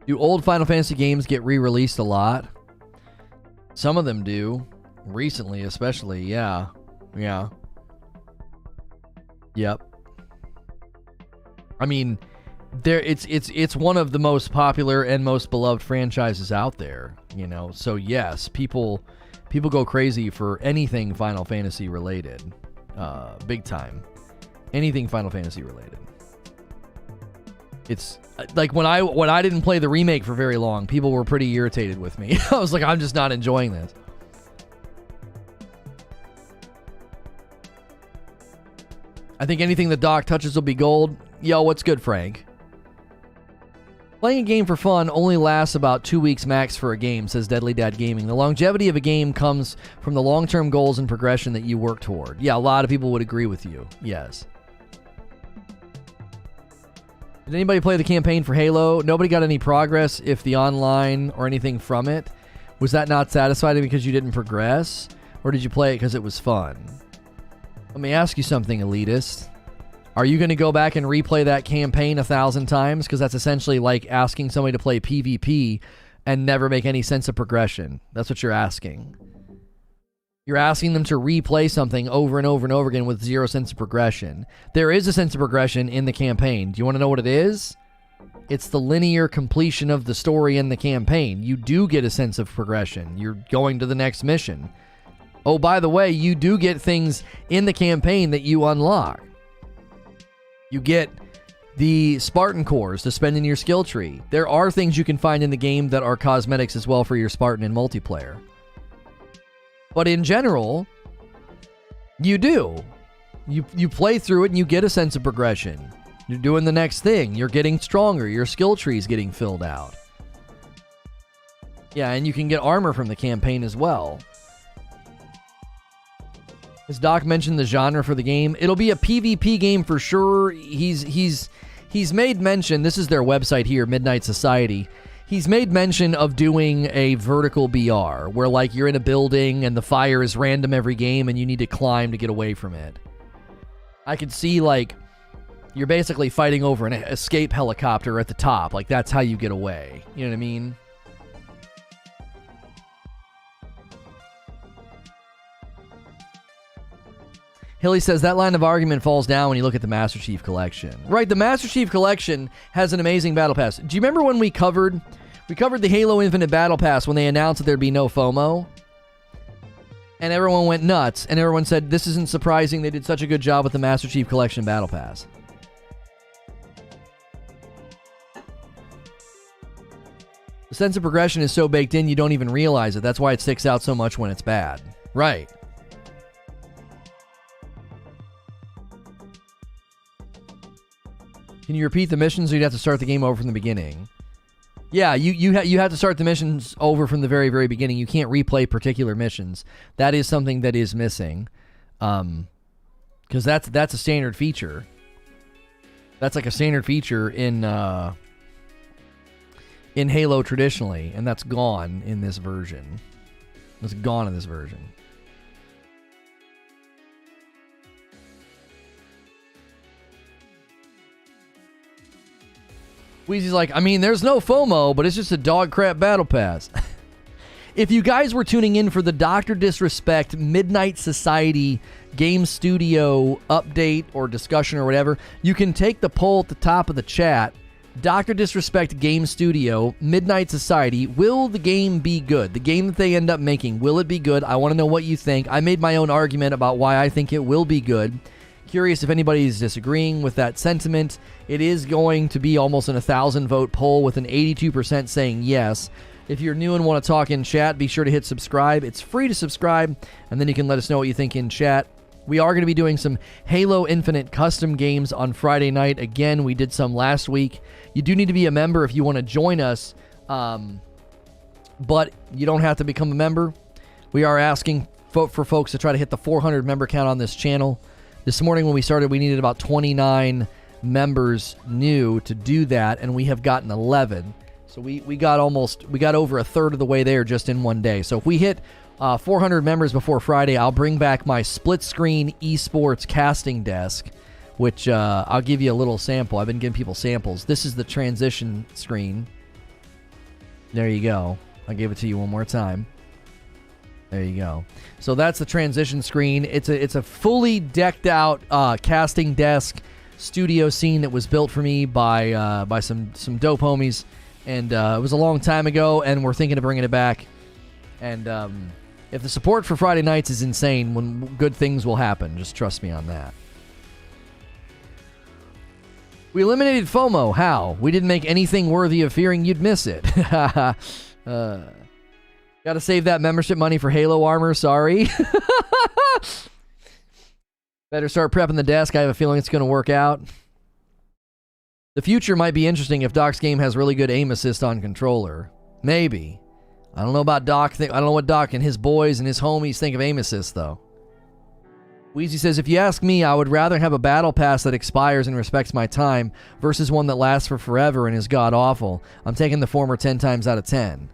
Do old Final Fantasy games get re-released a lot? Some of them do. Recently, especially, yeah. Yeah. Yep. I mean, it's one of the most popular and most beloved franchises out there, you know. So yes, people go crazy for anything Final Fantasy related, big time. Anything Final Fantasy related. It's like when I didn't play the remake for very long, people were pretty irritated with me. I was like, I'm just not enjoying this. I think anything the doc touches will be gold. Yo, what's good, Frank? Playing a game for fun only lasts about 2 weeks max for a game, says Deadly Dad Gaming. The longevity of a game comes from the long-term goals and progression that you work toward. Yeah, a lot of people would agree with you. Yes. Did anybody play the campaign for Halo? Nobody got any progress if the online or anything from it. Was that not satisfying because you didn't progress? Or did you play it because it was fun? Let me ask you something, elitist. Are you going to go back and replay that campaign 1,000 times? Because that's essentially like asking somebody to play PvP and never make any sense of progression. That's what you're asking. You're asking them to replay something over and over and over again with zero sense of progression. There is a sense of progression in the campaign. Do you want to know what it is? It's the linear completion of the story and the campaign. You do get a sense of progression. You're going to the next mission. Oh, by the way, you do get things in the campaign that you unlock. You get the Spartan cores to spend in your skill tree. There are things you can find in the game that are cosmetics as well for your Spartan in multiplayer. But in general, you do. You play through it and you get a sense of progression. You're doing the next thing. You're getting stronger. Your skill tree is getting filled out. Yeah, and you can get armor from the campaign as well. As Doc mentioned the genre for the game, it'll be a PvP game for sure. He's made mention, this is their website here, Midnight Society. He's made mention of doing a vertical BR, where like you're in a building and the fire is random every game and you need to climb to get away from it. I could see like you're basically fighting over an escape helicopter at the top. Like that's how you get away. You know what I mean? Hilly says that line of argument falls down when you look at the Master Chief Collection. Right, the Master Chief Collection has an amazing battle pass. Do you remember when we covered the Halo Infinite Battle Pass when they announced that there'd be no FOMO? And everyone went nuts, and everyone said, this isn't surprising, they did such a good job with the Master Chief Collection Battle Pass. The sense of progression is so baked in, you don't even realize it. That's why it sticks out so much when it's bad. Right. Can you repeat the missions, or you'd have to start the game over from the beginning? Yeah, you have to start the missions over from the very, very beginning. You can't replay particular missions. That is something that is missing. Because that's a standard feature. That's like a standard feature in Halo traditionally, and that's gone in this version. It's gone in this version. Wheezy's like, I mean, there's no FOMO, but it's just a dog crap battle pass. If you guys were tuning in for the Dr. Disrespect Midnight Society Game Studio update or discussion or whatever, you can take the poll at the top of the chat. Dr. Disrespect Game Studio, Midnight Society, will the game be good? The game that they end up making, will it be good? I want to know what you think. I made my own argument about why I think it will be good. Curious if anybody's disagreeing with that sentiment. It is going to be almost an 1,000-vote poll with an 82% saying yes. If you're new and want to talk in chat, be sure to hit subscribe. It's free to subscribe, and then you can let us know what you think in chat. We are going to be doing some Halo Infinite custom games on Friday night. Again, we did some last week. You do need to be a member if you want to join us, but you don't have to become a member. We are asking for folks to try to hit the 400 member count on this channel. This morning when we started, we needed about 29 members new to do that, and we have gotten 11. So we got over a third of the way there just in one day. So if we hit 400 members before Friday, I'll bring back my split screen esports casting desk, which I'll give you a little sample. I've been giving people samples. This is the transition screen. There you go. I'll give it to you one more time. There you go. So that's the transition screen. It's a fully decked out casting desk studio scene that was built for me by some dope homies, and it was a long time ago, and we're thinking of bringing it back. And if the support for Friday nights is insane, when good things will happen. Just trust me on that. We eliminated FOMO. How? We didn't make anything worthy of fearing you'd miss it. Gotta save that membership money for Halo armor, sorry. Better start prepping the desk. I have a feeling it's going to work out. The future might be interesting if Doc's game has really good aim assist on controller. Maybe. I don't know about Doc. I don't know what Doc and his boys and his homies think of aim assist, though. Wheezy says, if you ask me, I would rather have a battle pass that expires and respects my time versus one that lasts for forever and is god-awful. I'm taking the former 10 times out of 10.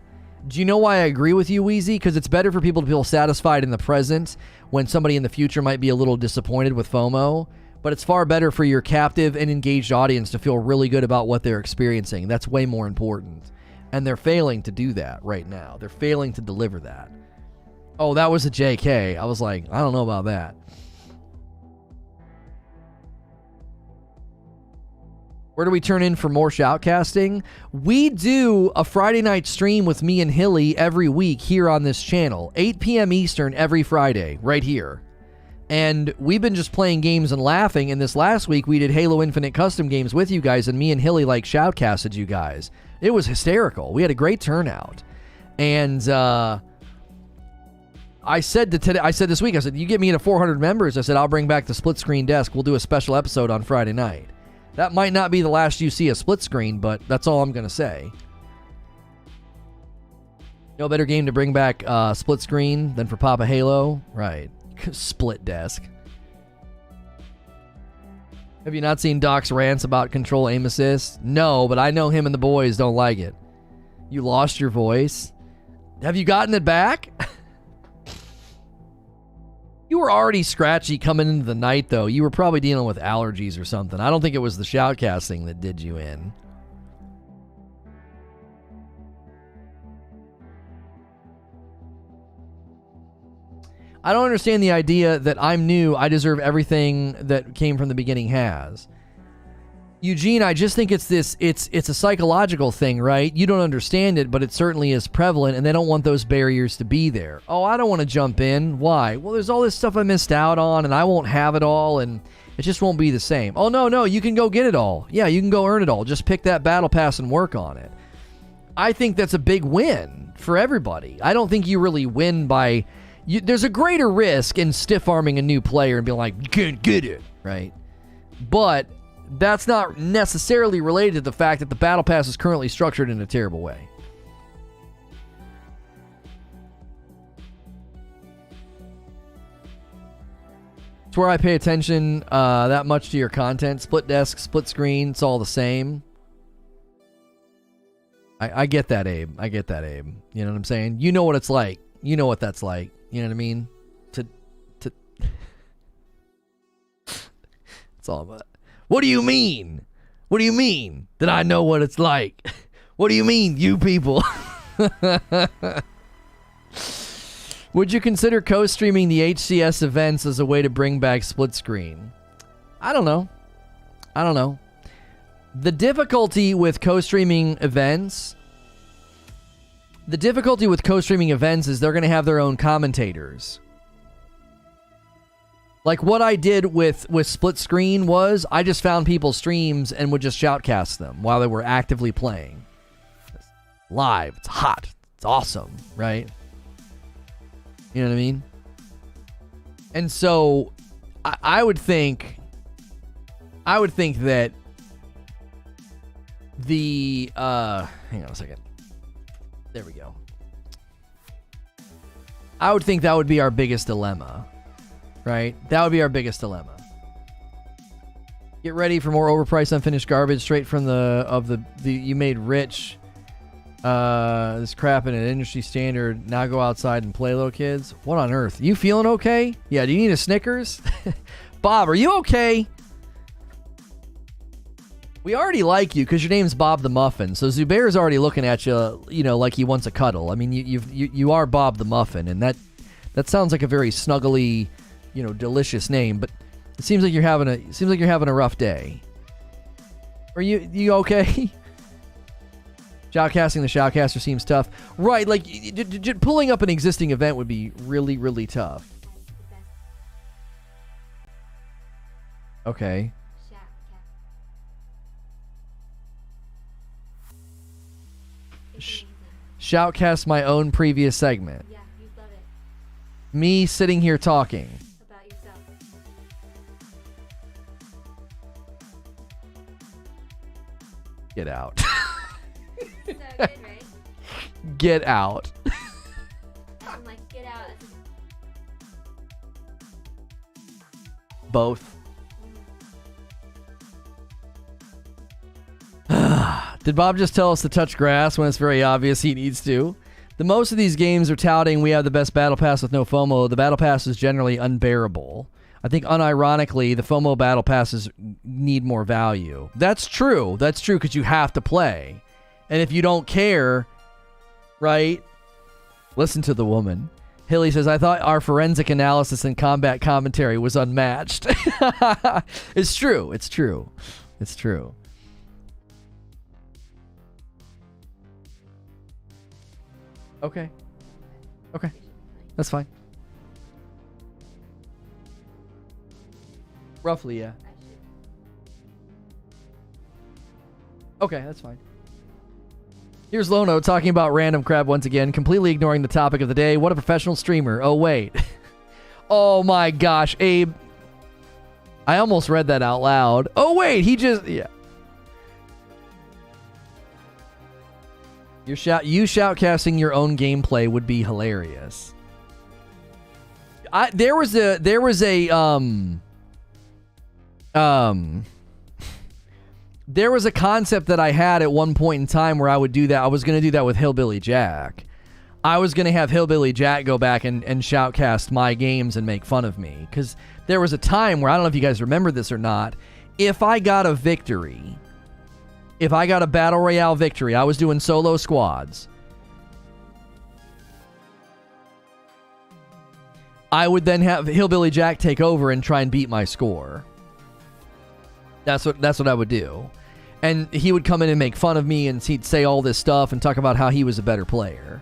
Do you know why I agree with you, Wheezy? Because it's better for people to feel satisfied in the present when somebody in the future might be a little disappointed with FOMO. But it's far better for your captive and engaged audience to feel really good about what they're experiencing. That's way more important. And they're failing to do that right now. They're failing to deliver that. Oh, that was a JK. I was like, I don't know about that. Where do we turn in for more shoutcasting? We do a Friday night stream with me and Hilly every week here on this channel. 8 p.m. Eastern every Friday, right here. And we've been just playing games and laughing, and this last week we did Halo Infinite custom games with you guys, and me and Hilly like shoutcasted you guys. It was hysterical. We had a great turnout. And I said this week, I said, you get me to 400 members, I said, I'll bring back the split screen desk. We'll do a special episode on Friday night. That might not be the last you see a split screen, but that's all I'm going to say. No better game to bring back split screen than for Papa Halo? Right. Split desk. Have you not seen Doc's rants about control aim assist? No, but I know him and the boys don't like it. You lost your voice? Have you gotten it back? You were already scratchy coming into the night, though. You were probably dealing with allergies or something. I don't think it was the shoutcasting that did you in. I don't understand the idea that I'm new, I deserve everything that came from the beginning has. Eugene, I just think it's a psychological thing, right? You don't understand it, but it certainly is prevalent, and they don't want those barriers to be there. Oh, I don't want to jump in. Why? Well, there's all this stuff I missed out on, and I won't have it all, and it just won't be the same. Oh, no, you can go get it all. Yeah, you can go earn it all. Just pick that battle pass and work on it. I think that's a big win for everybody. I don't think you really win by... there's a greater risk in stiff-arming a new player and being like, you can't get it, right? But that's not necessarily related to the fact that the battle pass is currently structured in a terrible way. It's where I pay attention that much to your content. Split desk, split screen, it's all the same. I get that, Abe. I get that, Abe. You know what I'm saying? You know what it's like. You know what that's like. You know what I mean? It's all about... What do you mean? What do you mean that I know what it's like? What do you mean, you people? Would you consider co-streaming the HCS events as a way to bring back split screen? I don't know. The difficulty with co-streaming events... is they're going to have their own commentators. Like what I did with split screen was I just found people's streams and would just shoutcast them while they were actively playing. It's live, it's hot, it's awesome, right? You know what I mean? And so I would think that the hang on a second. There we go. I would think that would be our biggest dilemma. Right? That would be our biggest dilemma. Get ready for more overpriced unfinished garbage straight from the you made rich this crap in an industry standard. Now go outside and play, little kids. What on earth? You feeling okay? Yeah, do you need a Snickers? Bob, are you okay? We already like you because your name's Bob the Muffin. So Zubair's already looking at you, like he wants a cuddle. I mean, you are Bob the Muffin, and that sounds like a very snuggly, delicious name, but it seems like you're having a rough day. Are you okay? Shoutcasting the shoutcaster seems tough. Right, like pulling up an existing event would be really, really tough. Okay. Shoutcast my own previous segment. Yeah, you love it. Me sitting here talking. About yourself. Get out. So good, right? Get out. I'm like, get out. Both. Did Bob just tell us to touch grass when it's very obvious he needs to? The most of these games are touting we have the best battle pass with no FOMO. The battle pass is generally unbearable. I think unironically, the FOMO battle passes need more value. That's true. That's true because you have to play. And if you don't care, right? Listen to the woman. Hilly says, I thought our forensic analysis and combat commentary was unmatched. It's true. It's true. It's true. Okay. Okay. That's fine. Roughly, yeah. Okay, that's fine. Here's Lono talking about random crap once again, completely ignoring the topic of the day. What a professional streamer. Oh, wait. Oh, my gosh. Abe. I almost read that out loud. Oh, wait. He just... Yeah. You shoutcasting your own gameplay would be hilarious. There was a concept that I had at one point in time where I would do that. I was going to do that with Hillbilly Jack. I was going to have Hillbilly Jack go back and shoutcast my games and make fun of me. Because there was a time where, I don't know if you guys remember this or not, if I got a victory, if I got a Battle Royale victory, I was doing solo squads, I would then have Hillbilly Jack take over and try and beat my score. That's what I would do. And he would come in and make fun of me, and he'd say all this stuff and talk about how he was a better player.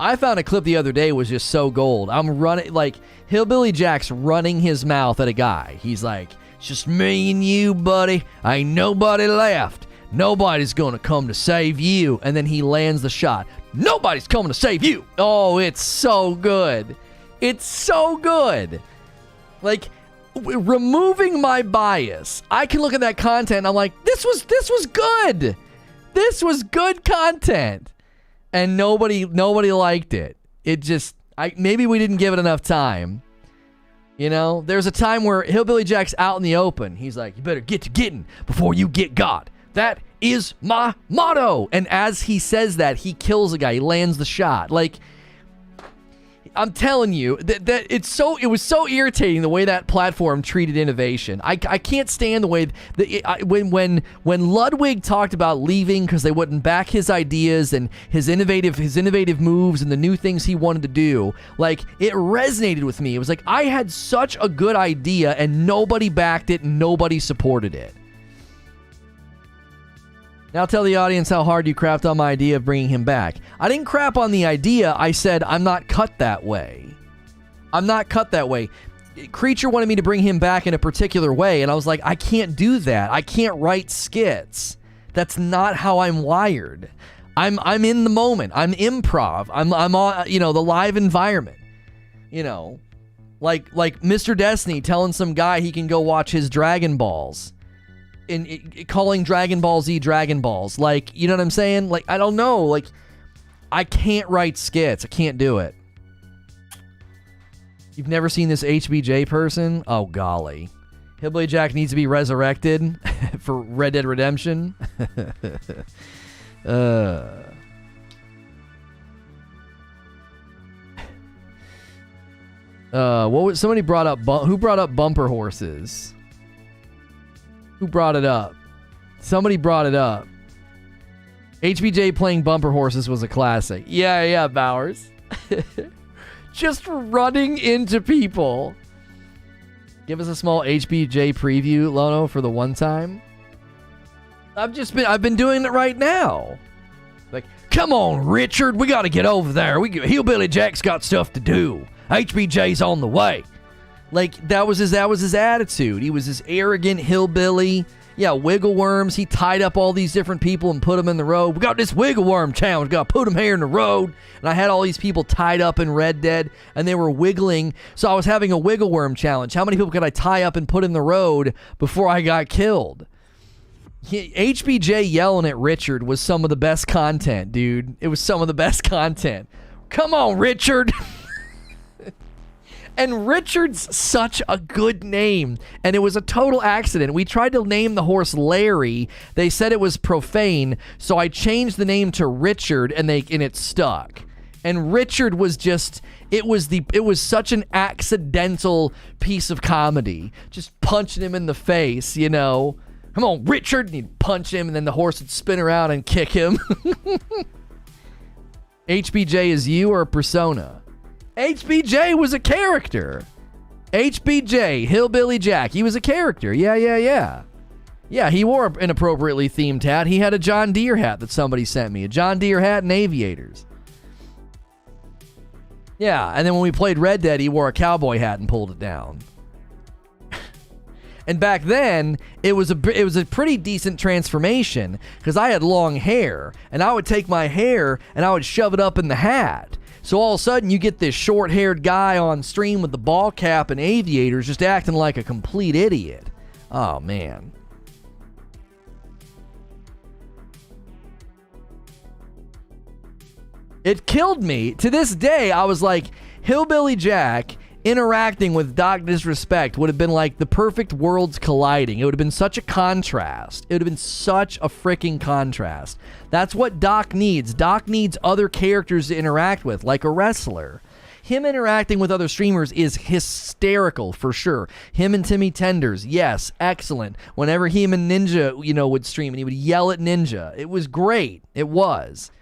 I found a clip the other day was just so gold. I'm running, like, Hillbilly Jack's running his mouth at a guy. He's like, it's just me and you, buddy. Ain't nobody left. Nobody's gonna come to save you. And then he lands the shot. Nobody's coming to save you. Oh, it's so good. It's so good. Like, removing my bias, I can look at that content and I'm like, this was good. This was good content. And nobody liked it. It just, maybe we didn't give it enough time. You know, there's a time where Hillbilly Jack's out in the open. He's like, you better get to getting before you get got. That is my motto. And as he says that, he kills a guy. He lands the shot. Like, I'm telling you that it was so irritating the way that platform treated innovation. I can't stand the way that when Ludwig talked about leaving because they wouldn't back his ideas and his innovative moves and the new things he wanted to do. Like, it resonated with me. It was like I had such a good idea and nobody backed it and nobody supported it. Now tell the audience how hard you crapped on my idea of bringing him back. I didn't crap on the idea. I said, I'm not cut that way. I'm not cut that way. Creature wanted me to bring him back in a particular way, and I was like, I can't do that. I can't write skits. That's not how I'm wired. I'm in the moment. I'm improv. I'm on, the live environment. Like Mr. Destiny telling some guy he can go watch his Dragon Balls. Calling Dragon Ball Z Dragon Balls. Like, you know what I'm saying? Like, I don't know. Like, I can't write skits. I can't do it. You've never seen this HBJ person? Oh, golly. Hillbilly Jack needs to be resurrected for Red Dead Redemption. Somebody brought up, who brought up bumper horses? Who brought it up? Somebody brought it up. HBJ playing bumper horses was a classic. Yeah, Bowers. Just running into people. Give us a small HBJ preview, Lono, for the one time. I've been doing it right now. Like, come on, Richard, we got to get over there. Hillbilly Jack's got stuff to do. HBJ's on the way. Like, that was his attitude. He was this arrogant hillbilly. Yeah, wiggle worms. He tied up all these different people and put them in the road. We got this wiggle worm challenge. Got to put them here in the road. And I had all these people tied up in Red Dead, and they were wiggling. So I was having a wiggle worm challenge. How many people could I tie up and put in the road before I got killed? HBJ yelling at Richard was some of the best content, dude. It was some of the best content. Come on, Richard. And Richard's such a good name, and it was a total accident. We tried to name the horse Larry. They said it was profane, so I changed the name to Richard, and it stuck. And Richard was just, it was such an accidental piece of comedy, just punching him in the face, Come on, Richard, and he'd punch him, and then the horse would spin around and kick him. HBJ is you or a persona? HBJ was a character. HBJ, Hillbilly Jack, he was a character. Yeah. Yeah, he wore an appropriately themed hat. He had a John Deere hat that somebody sent me. A John Deere hat and aviators. Yeah, and then when we played Red Dead, he wore a cowboy hat and pulled it down. And back then, it was a pretty decent transformation because I had long hair, and I would take my hair and I would shove it up in the hat. So all of a sudden, you get this short-haired guy on stream with the ball cap and aviators just acting like a complete idiot. Oh, man. It killed me. To this day, I was like, Hillbilly Jack interacting with Doc Disrespect would have been like the perfect worlds colliding. It would have been such a contrast. It would have been such a freaking contrast. That's what Doc needs. Doc needs other characters to interact with, like a wrestler. Him interacting with other streamers is hysterical for sure. Him and Timmy Tenders, yes, excellent. Whenever him and Ninja, would stream and he would yell at Ninja, it was great. It was.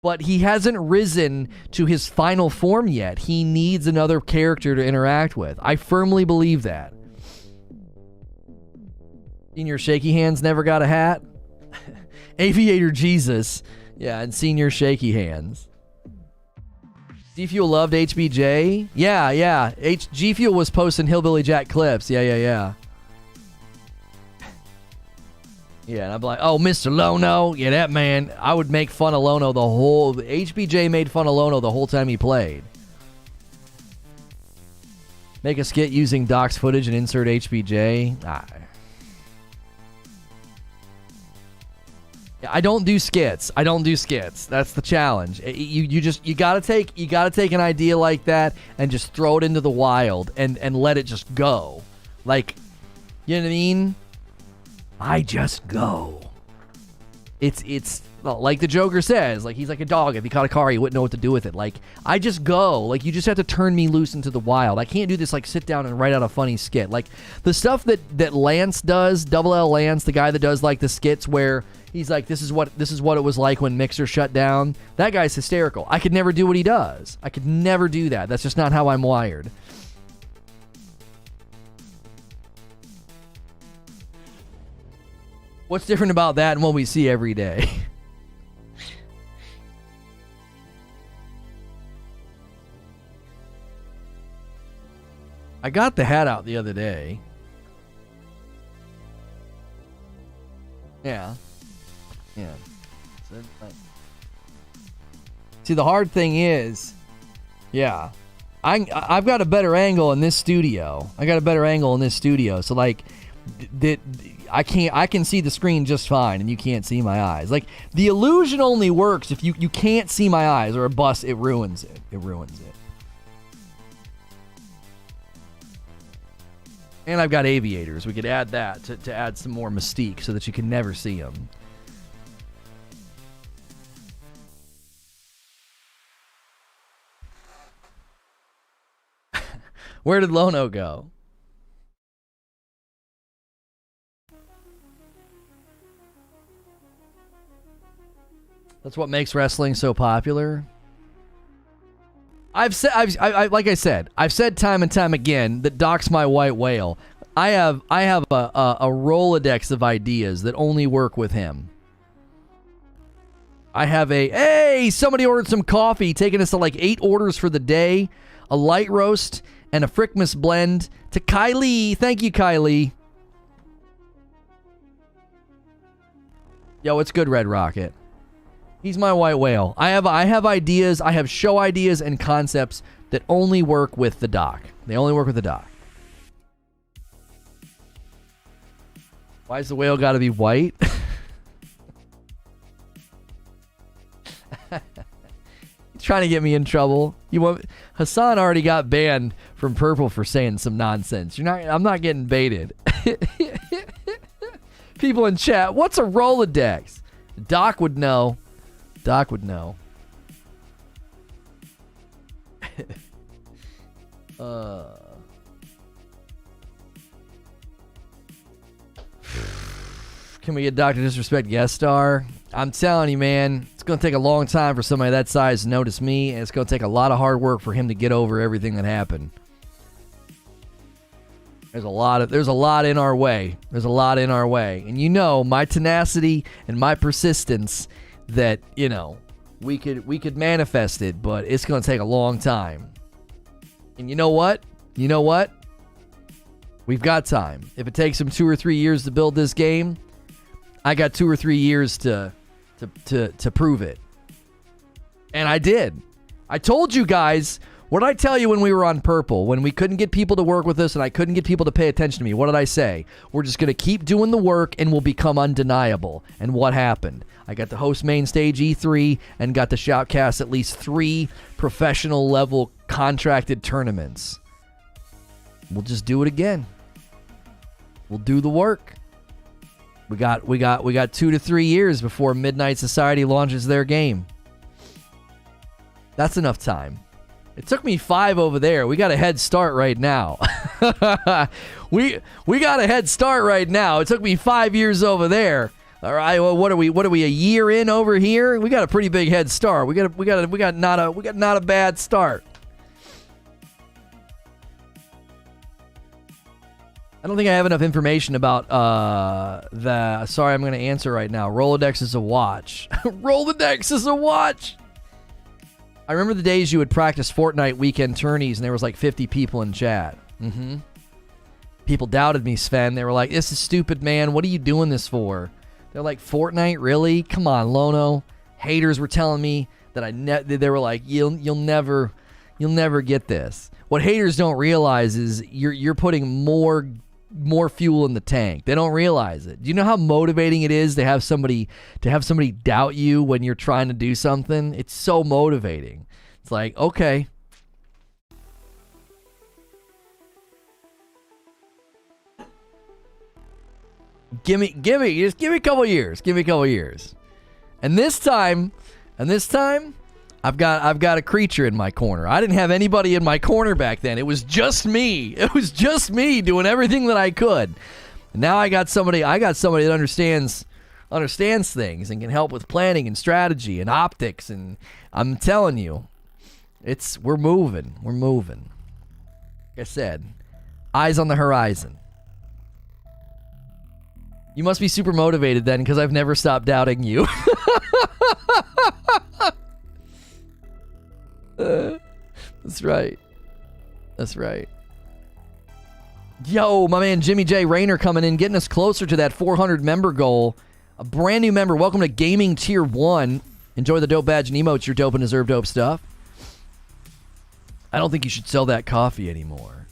But he hasn't risen to his final form yet. He needs another character to interact with. I firmly believe that. Senior Shaky Hands never got a hat. Aviator Jesus. Yeah, and Senior Shaky Hands. G-Fuel loved HBJ. Yeah. G-Fuel was posting Hillbilly Jack clips. Yeah. Yeah, and I'm like, oh, Mr. Lono. Yeah, that man. I would make fun of Lono HBJ made fun of Lono the whole time he played. Make a skit using Doc's footage and insert HBJ. I don't do skits. That's the challenge. You gotta take an idea like that and just throw it into the wild and let it just go. Like, you know what I mean? I just go. It's like the Joker says, like he's like a dog. If he caught a car, he wouldn't know what to do with it. Like, I just go. Like, you just have to turn me loose into the wild. I can't do this like sit down and write out a funny skit. Like the stuff that Lance does, Double L Lance, the guy that does like the skits where he's like, this is what it was like when Mixer shut down. That guy's hysterical. I could never do what he does. I could never do that. That's just not how I'm wired. What's different about that and what we see every day? I got the hat out the other day. Yeah. See, the hard thing is, yeah, I've got a better angle in this studio. So like, I can see the screen just fine, and you can't see my eyes. Like, the illusion only works if you can't see my eyes, or it ruins it. And I've got aviators. We could add that to add some more mystique so that you can never see them. Where did Lono go? That's what makes wrestling so popular. I've said time and time again that Doc's my white whale. I have a Rolodex of ideas that only work with him. I have somebody ordered some coffee, taking us to like 8 orders for the day, a light roast, and a Frickmas blend to Kylie. Thank you, Kylie. Yo, it's good, Red Rocket. He's my white whale. I have ideas. I have show ideas and concepts that only work with the Doc. They only work with the Doc. Why's the whale got to be white? He's trying to get me in trouble. Hassan already got banned from Purple for saying some nonsense. I'm not getting baited. People in chat, what's a Rolodex? Doc would know. Can we get Dr. Disrespect guest star? I'm telling you, man, it's going to take a long time for somebody that size to notice me, and it's going to take a lot of hard work for him to get over everything that happened. There's a lot in our way. And my tenacity and my persistence that, we could manifest it, but it's going to take a long time. And you know what? You know what? We've got time. If it takes them 2 or 3 years to build this game, I got 2 or 3 years to prove it. And I did. I told you guys, what did I tell you when we were on Purple? When we couldn't get people to work with us and I couldn't get people to pay attention to me, what did I say? We're just going to keep doing the work and we'll become undeniable. And what happened? I got to host main stage E3 and got to shoutcast at least 3 professional level contracted tournaments. We'll just do it again. We'll do the work. We got 2 to 3 years before Midnight Society launches their game. That's enough time. It took me 5 over there. We got a head start right now. we got a head start right now. It took me 5 years over there. All right. Well, what are we a year in over here? We got a pretty big head start. We got not a bad start. I don't think I have enough information about sorry, I'm going to answer right now. Rolodex is a watch. Rolodex is a watch. I remember the days you would practice Fortnite weekend tourneys and there was like 50 people in chat. People doubted me, Sven. They were like, this is stupid, man. What are you doing this for? They're like, Fortnite? Really? Come on, Lono. Haters were telling me that they were like, you'll never get this. What haters don't realize is you're putting more fuel in the tank. They don't realize it. Do you know how motivating it is to have somebody doubt you when you're trying to do something? It's so motivating. It's like, okay. Give me a couple years. Give me a couple years. And this time, I've got a creature in my corner. I didn't have anybody in my corner back then. It was just me. It was just me doing everything that I could. And now I got somebody that understands things and can help with planning and strategy and optics. And I'm telling you, we're moving. We're moving. Like I said, eyes on the horizon. You must be super motivated then, because I've never stopped doubting you. That's right. That's right. Yo, my man Jimmy J. Rayner coming in, getting us closer to that 400 member goal. A brand new member. Welcome to Gaming Tier 1. Enjoy the dope badge and emotes. You're dope and deserve dope stuff. I don't think you should sell that coffee anymore.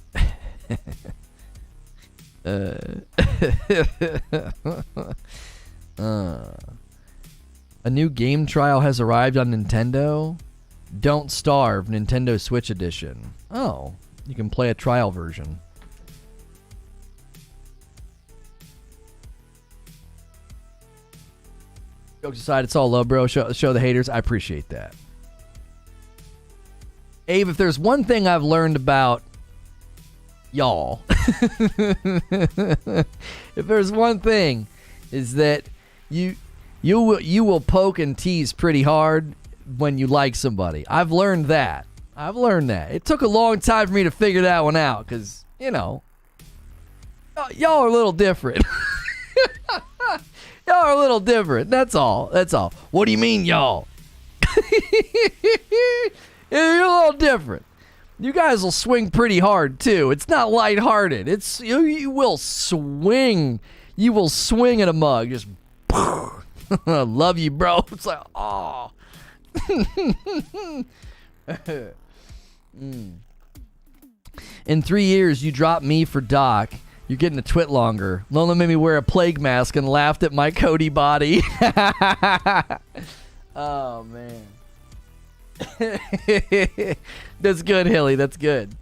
A new game trial has arrived on Nintendo. Don't Starve, Nintendo Switch Edition. Oh, you can play a trial version. Jokes aside, it's all love, bro. Show the haters. I appreciate that. Abe, if there's one thing I've learned about y'all, if there's one thing, is that you will poke and tease pretty hard when you like somebody. I've learned that. It took a long time for me to figure that one out because, you know, y'all are a little different. Y'all are a little different. That's all. What do you mean, y'all? You're a little different. You guys will swing pretty hard too. It's not lighthearted. It's you will swing. You will swing at a mug. Just love you, bro. It's like, oh. In 3 years, you dropped me for Doc. You're getting a twit longer. Lola made me wear a plague mask and laughed at my Cody body. Oh, man. That's good, Hilly. That's good.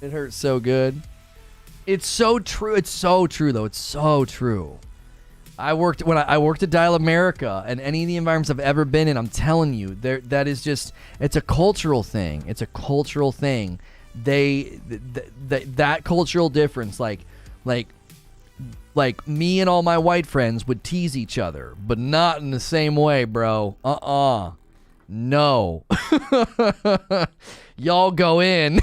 It hurts so good. It's so true. It's so true, though. It's so true. I worked at Dial America, and any of the environments I've ever been in, I'm telling you, that is just, it's a cultural thing. It's a cultural thing. That cultural difference, like me and all my white friends would tease each other, but not in the same way, bro. No. Y'all go in.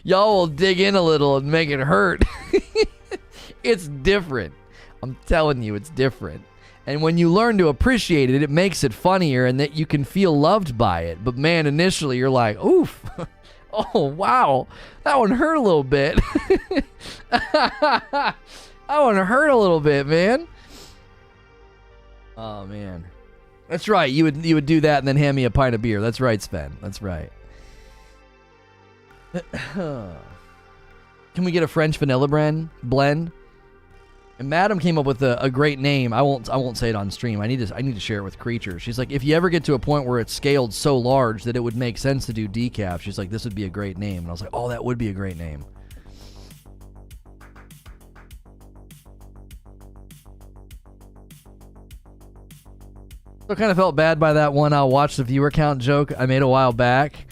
Y'all will dig in a little and make it hurt. It's different. I'm telling you, it's different. And when you learn to appreciate it, it makes it funnier and that you can feel loved by it. But man, initially you're like, oof. Oh, wow. That one hurt a little bit. That one hurt a little bit, man. Oh, man. That's right. You would do that and then hand me a pint of beer. That's right, Sven. That's right. Can we get a French vanilla blend? And Madam came up with a great name. I won't say it on stream. I need to share it with Creature. She's like, if you ever get to a point where it's scaled so large that it would make sense to do decaf, she's like, this would be a great name. And I was like, oh, that would be a great name. So I kind of felt bad by that one I'll watch the viewer count joke I made a while back.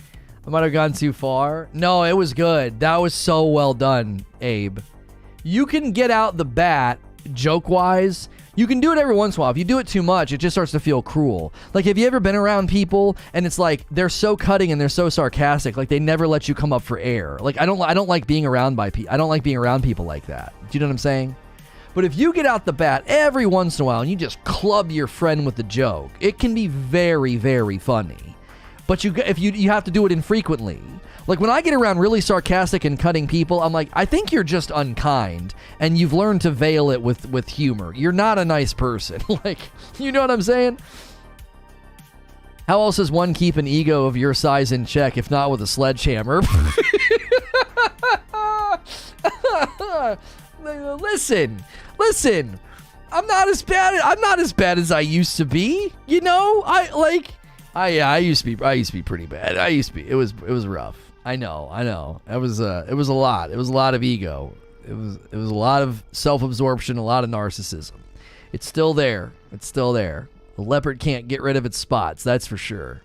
I might have gone too far. No, it was good. That was so well done, Abe. You can get out the bat, joke-wise. You can do it every once in a while. If you do it too much, it just starts to feel cruel. Like, have you ever been around people and it's like they're so cutting and they're so sarcastic, like they never let you come up for air? Like, I don't like being around I don't like being around people like that. Do you know what I'm saying? But if you get out the bat every once in a while and you just club your friend with the joke, it can be very, very funny. But you have to do it infrequently. Like, when I get around really sarcastic and cutting people, I'm like, I think you're just unkind, and you've learned to veil it with humor. You're not a nice person. Like, you know what I'm saying? How else does one keep an ego of your size in check, if not with a sledgehammer? Listen. I'm not as bad as I used to be. You know, I used to be pretty bad. It was rough. I know. It was a lot. It was a lot of ego. It was a lot of self-absorption, a lot of narcissism. It's still there. The leopard can't get rid of its spots, that's for sure.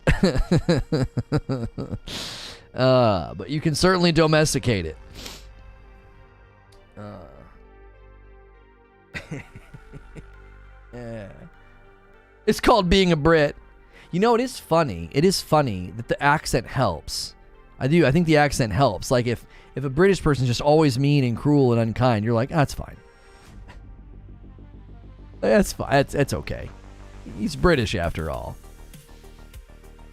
But you can certainly domesticate it. Yeah. It's called being a Brit. You know, it is funny. It is funny that the accent helps. I think the accent helps. Like, if a British person's just always mean and cruel and unkind, you're like, that's fine. That's fine. It's okay. He's British after all.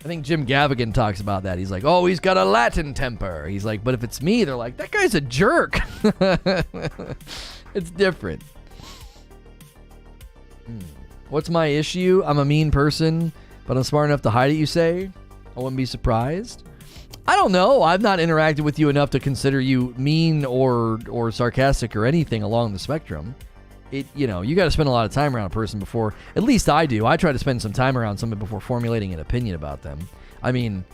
I think Jim Gaffigan talks about that. He's like, oh, he's got a Latin temper. He's like, but if it's me, they're like, that guy's a jerk. It's different. What's my issue? I'm a mean person, but I'm smart enough to hide it, you say? I wouldn't be surprised. I don't know. I've not interacted with you enough to consider you mean or sarcastic or anything along the spectrum. You got to spend a lot of time around a person before, at least I do. I try to spend some time around someone before formulating an opinion about them. I mean,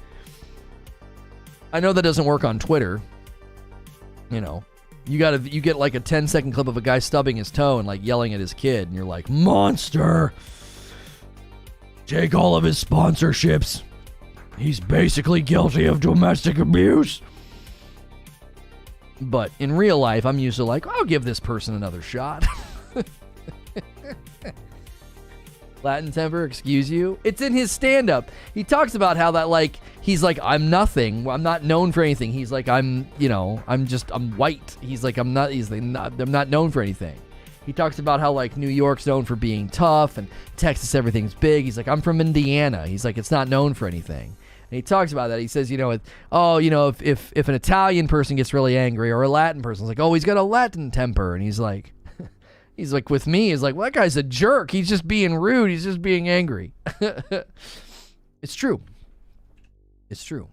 I know that doesn't work on Twitter. You know, you get like a 10-second clip of a guy stubbing his toe and like yelling at his kid, and you're like, monster! Take all of his sponsorships. He's basically guilty of domestic abuse. But in real life, I'm usually like, I'll give this person another shot. Latin temper, excuse you. It's in his stand-up. He talks about how that, like, he's like, I'm nothing. I'm not known for anything. He's like, I'm white. He's like, I'm not known for anything. He talks about how, like, New York's known for being tough, and Texas, everything's big. He's like, I'm from Indiana. He's like, it's not known for anything. And he talks about that. He says, if an Italian person gets really angry, or a Latin person's like, oh, he's got a Latin temper. And he's like, with me, he's like, well, that guy's a jerk. He's just being rude. He's just being angry. It's true. It's true.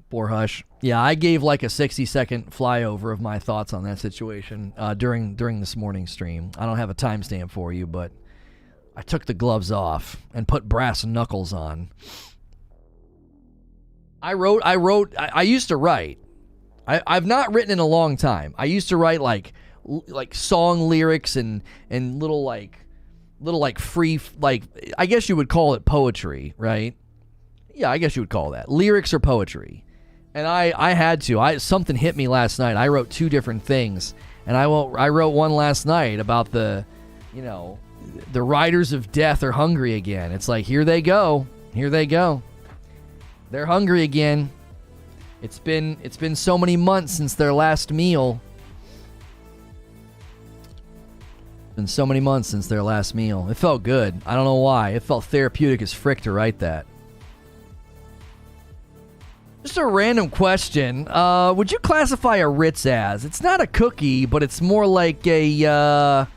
Poor Hush. Yeah, I gave like a 60-second flyover of my thoughts on that situation during this morning's stream. I don't have a timestamp for you, but I took the gloves off and put brass knuckles on. I used to write. I've not written in a long time. I used to write like song lyrics and little free, like, I guess you would call it poetry, right? Yeah, I guess you would call that. Lyrics or poetry. And I had to. Something hit me last night. I wrote two different things. And I wrote one last night about the riders of death are hungry again. It's like, here they go. Here they go. They're hungry again. It's been so many months since their last meal. Been so many months since their last meal. It felt good. I don't know why. It felt therapeutic as frick to write that. Just a random question. Would you classify a Ritz as? It's not a cookie, but it's more like a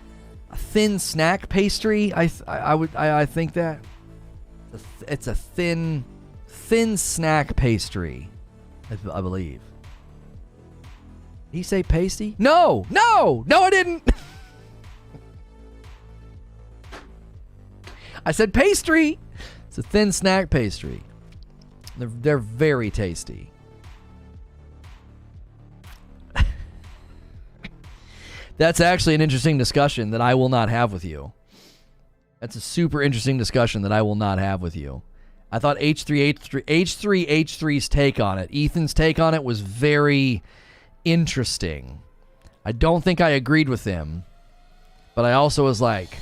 thin snack pastry. I think that it's a thin snack pastry. I believe. Did he say pasty? No, I didn't. I said pastry. It's a thin snack pastry. They're very tasty. That's actually an interesting discussion that I will not have with you. That's a super interesting discussion that I will not have with you. I thought H3H3's take on it, Ethan's take on it was very interesting. I don't think I agreed with him, but I also was like,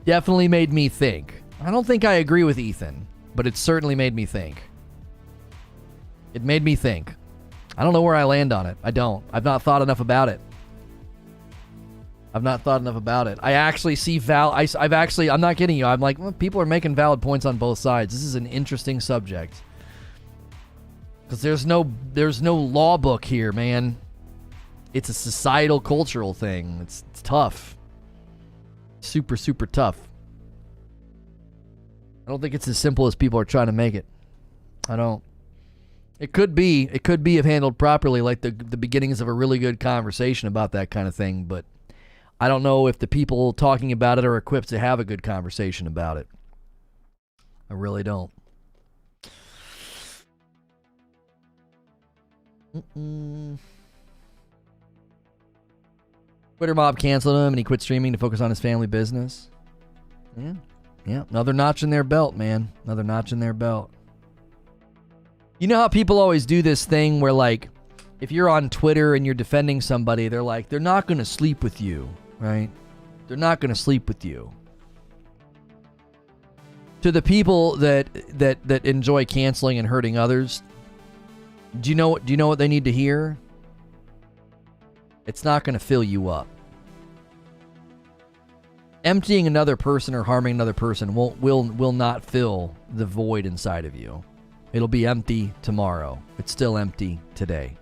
Definitely made me think. I don't think I agree with Ethan, but it certainly made me think. It made me think. I don't know where I land on it. I don't. I've not thought enough about it. I actually see I'm not kidding you. I'm like, well, people are making valid points on both sides. This is an interesting subject. Because there's no law book here, man. It's a societal, cultural thing. It's tough. Super, super tough. I don't think it's as simple as people are trying to make it. I don't. It could be if handled properly, like the beginnings of a really good conversation about that kind of thing, but I don't know if the people talking about it are equipped to have a good conversation about it. I really don't. Twitter mob canceled him and he quit streaming to focus on his family business. Yeah. Another notch in their belt, man. Another notch in their belt. You know how people always do this thing where, like, if you're on Twitter and you're defending somebody, they're like, they're not going to sleep with you, right? They're not going to sleep with you. To the people that enjoy canceling and hurting others, do you know what they need to hear? It's not going to fill you up. Emptying another person or harming another person will not fill the void inside of you. It'll be empty tomorrow. It's still empty today.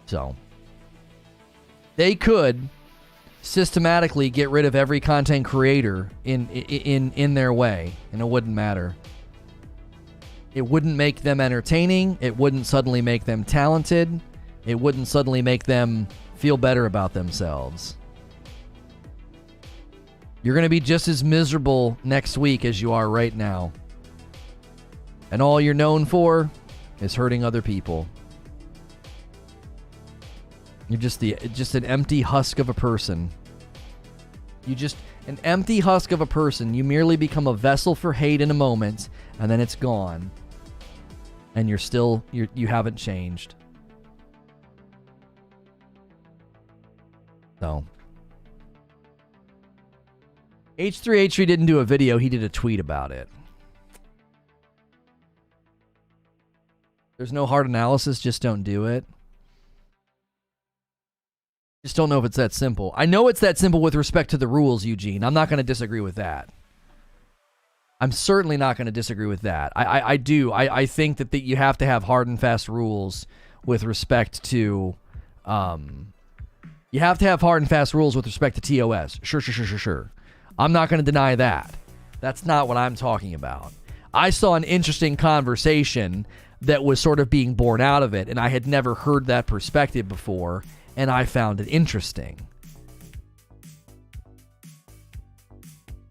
So, they could systematically get rid of every content creator in their way, and it wouldn't matter. It wouldn't make them entertaining. It wouldn't suddenly make them talented. It wouldn't suddenly make them feel better about themselves. You're going to be just as miserable next week as you are right now. And all you're known for is hurting other people. You're just an empty husk of a person. An empty husk of a person. You merely become a vessel for hate in a moment, and then it's gone. And you haven't changed. So, H3H3 didn't do a video, he did a tweet about it. There's no hard analysis, just don't do it. Just don't know if it's that simple. I know it's that simple with respect to the rules, Eugene. I'm not going to disagree with that. I'm certainly not going to disagree with that. I do. I think that you have to have hard and fast rules with respect to... you have to have hard and fast rules with respect to TOS. Sure. I'm not going to deny that. That's not what I'm talking about. I saw an interesting conversation that was sort of being born out of it, and I had never heard that perspective before, and I found it interesting.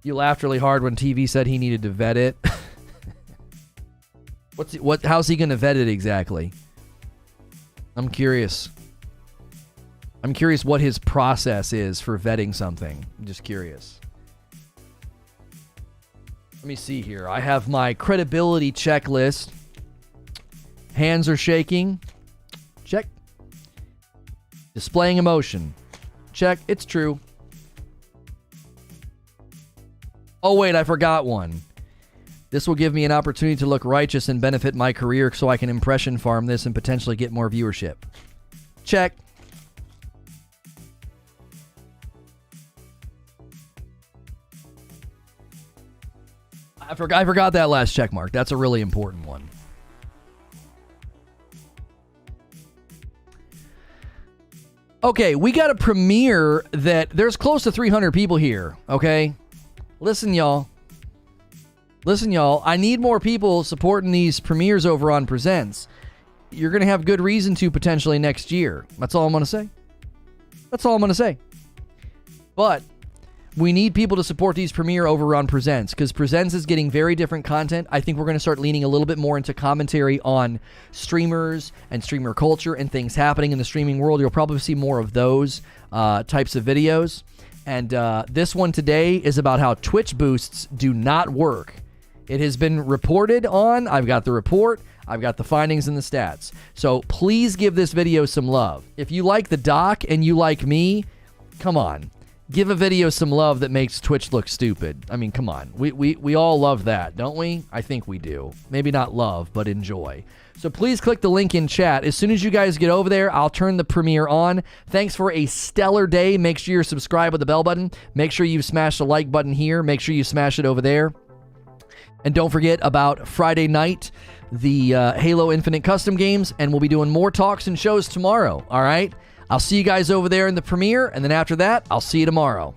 You laughed really hard when TV said he needed to vet it. How's he going to vet it exactly? I'm curious. I'm curious what his process is for vetting something. I'm just curious. Let me see here. I have my credibility checklist. Hands are shaking. Check. Displaying emotion. Check. It's true. Oh, wait, I forgot one. This will give me an opportunity to look righteous and benefit my career so I can impression farm this and potentially get more viewership. Check. I forgot that last check mark. That's a really important one. Okay, we got a premiere that there's close to 300 people here, okay? Listen, y'all. Listen, y'all. I need more people supporting these premieres over on Presents. You're going to have good reason to potentially next year. That's all I'm going to say. That's all I'm going to say. But we need people to support these premiere over on Presents because Presents is getting very different content. I think we're going to start leaning a little bit more into commentary on streamers and streamer culture and things happening in the streaming world. You'll probably see more of those types of videos. And this one today is about how Twitch boosts do not work. It has been reported on. I've got the report. I've got the findings and the stats. So please give this video some love. If you like the doc and you like me, come on. Give a video some love that makes Twitch look stupid. I mean, come on. We all love that, don't we? I think we do. Maybe not love, but enjoy. So please click the link in chat. As soon as you guys get over there, I'll turn the premiere on. Thanks for a stellar day. Make sure you're subscribed with the bell button. Make sure you smash the like button here. Make sure you smash it over there. And don't forget about Friday night, the Halo Infinite custom games, and we'll be doing more talks and shows tomorrow, all right? I'll see you guys over there in the premiere, and then after that, I'll see you tomorrow.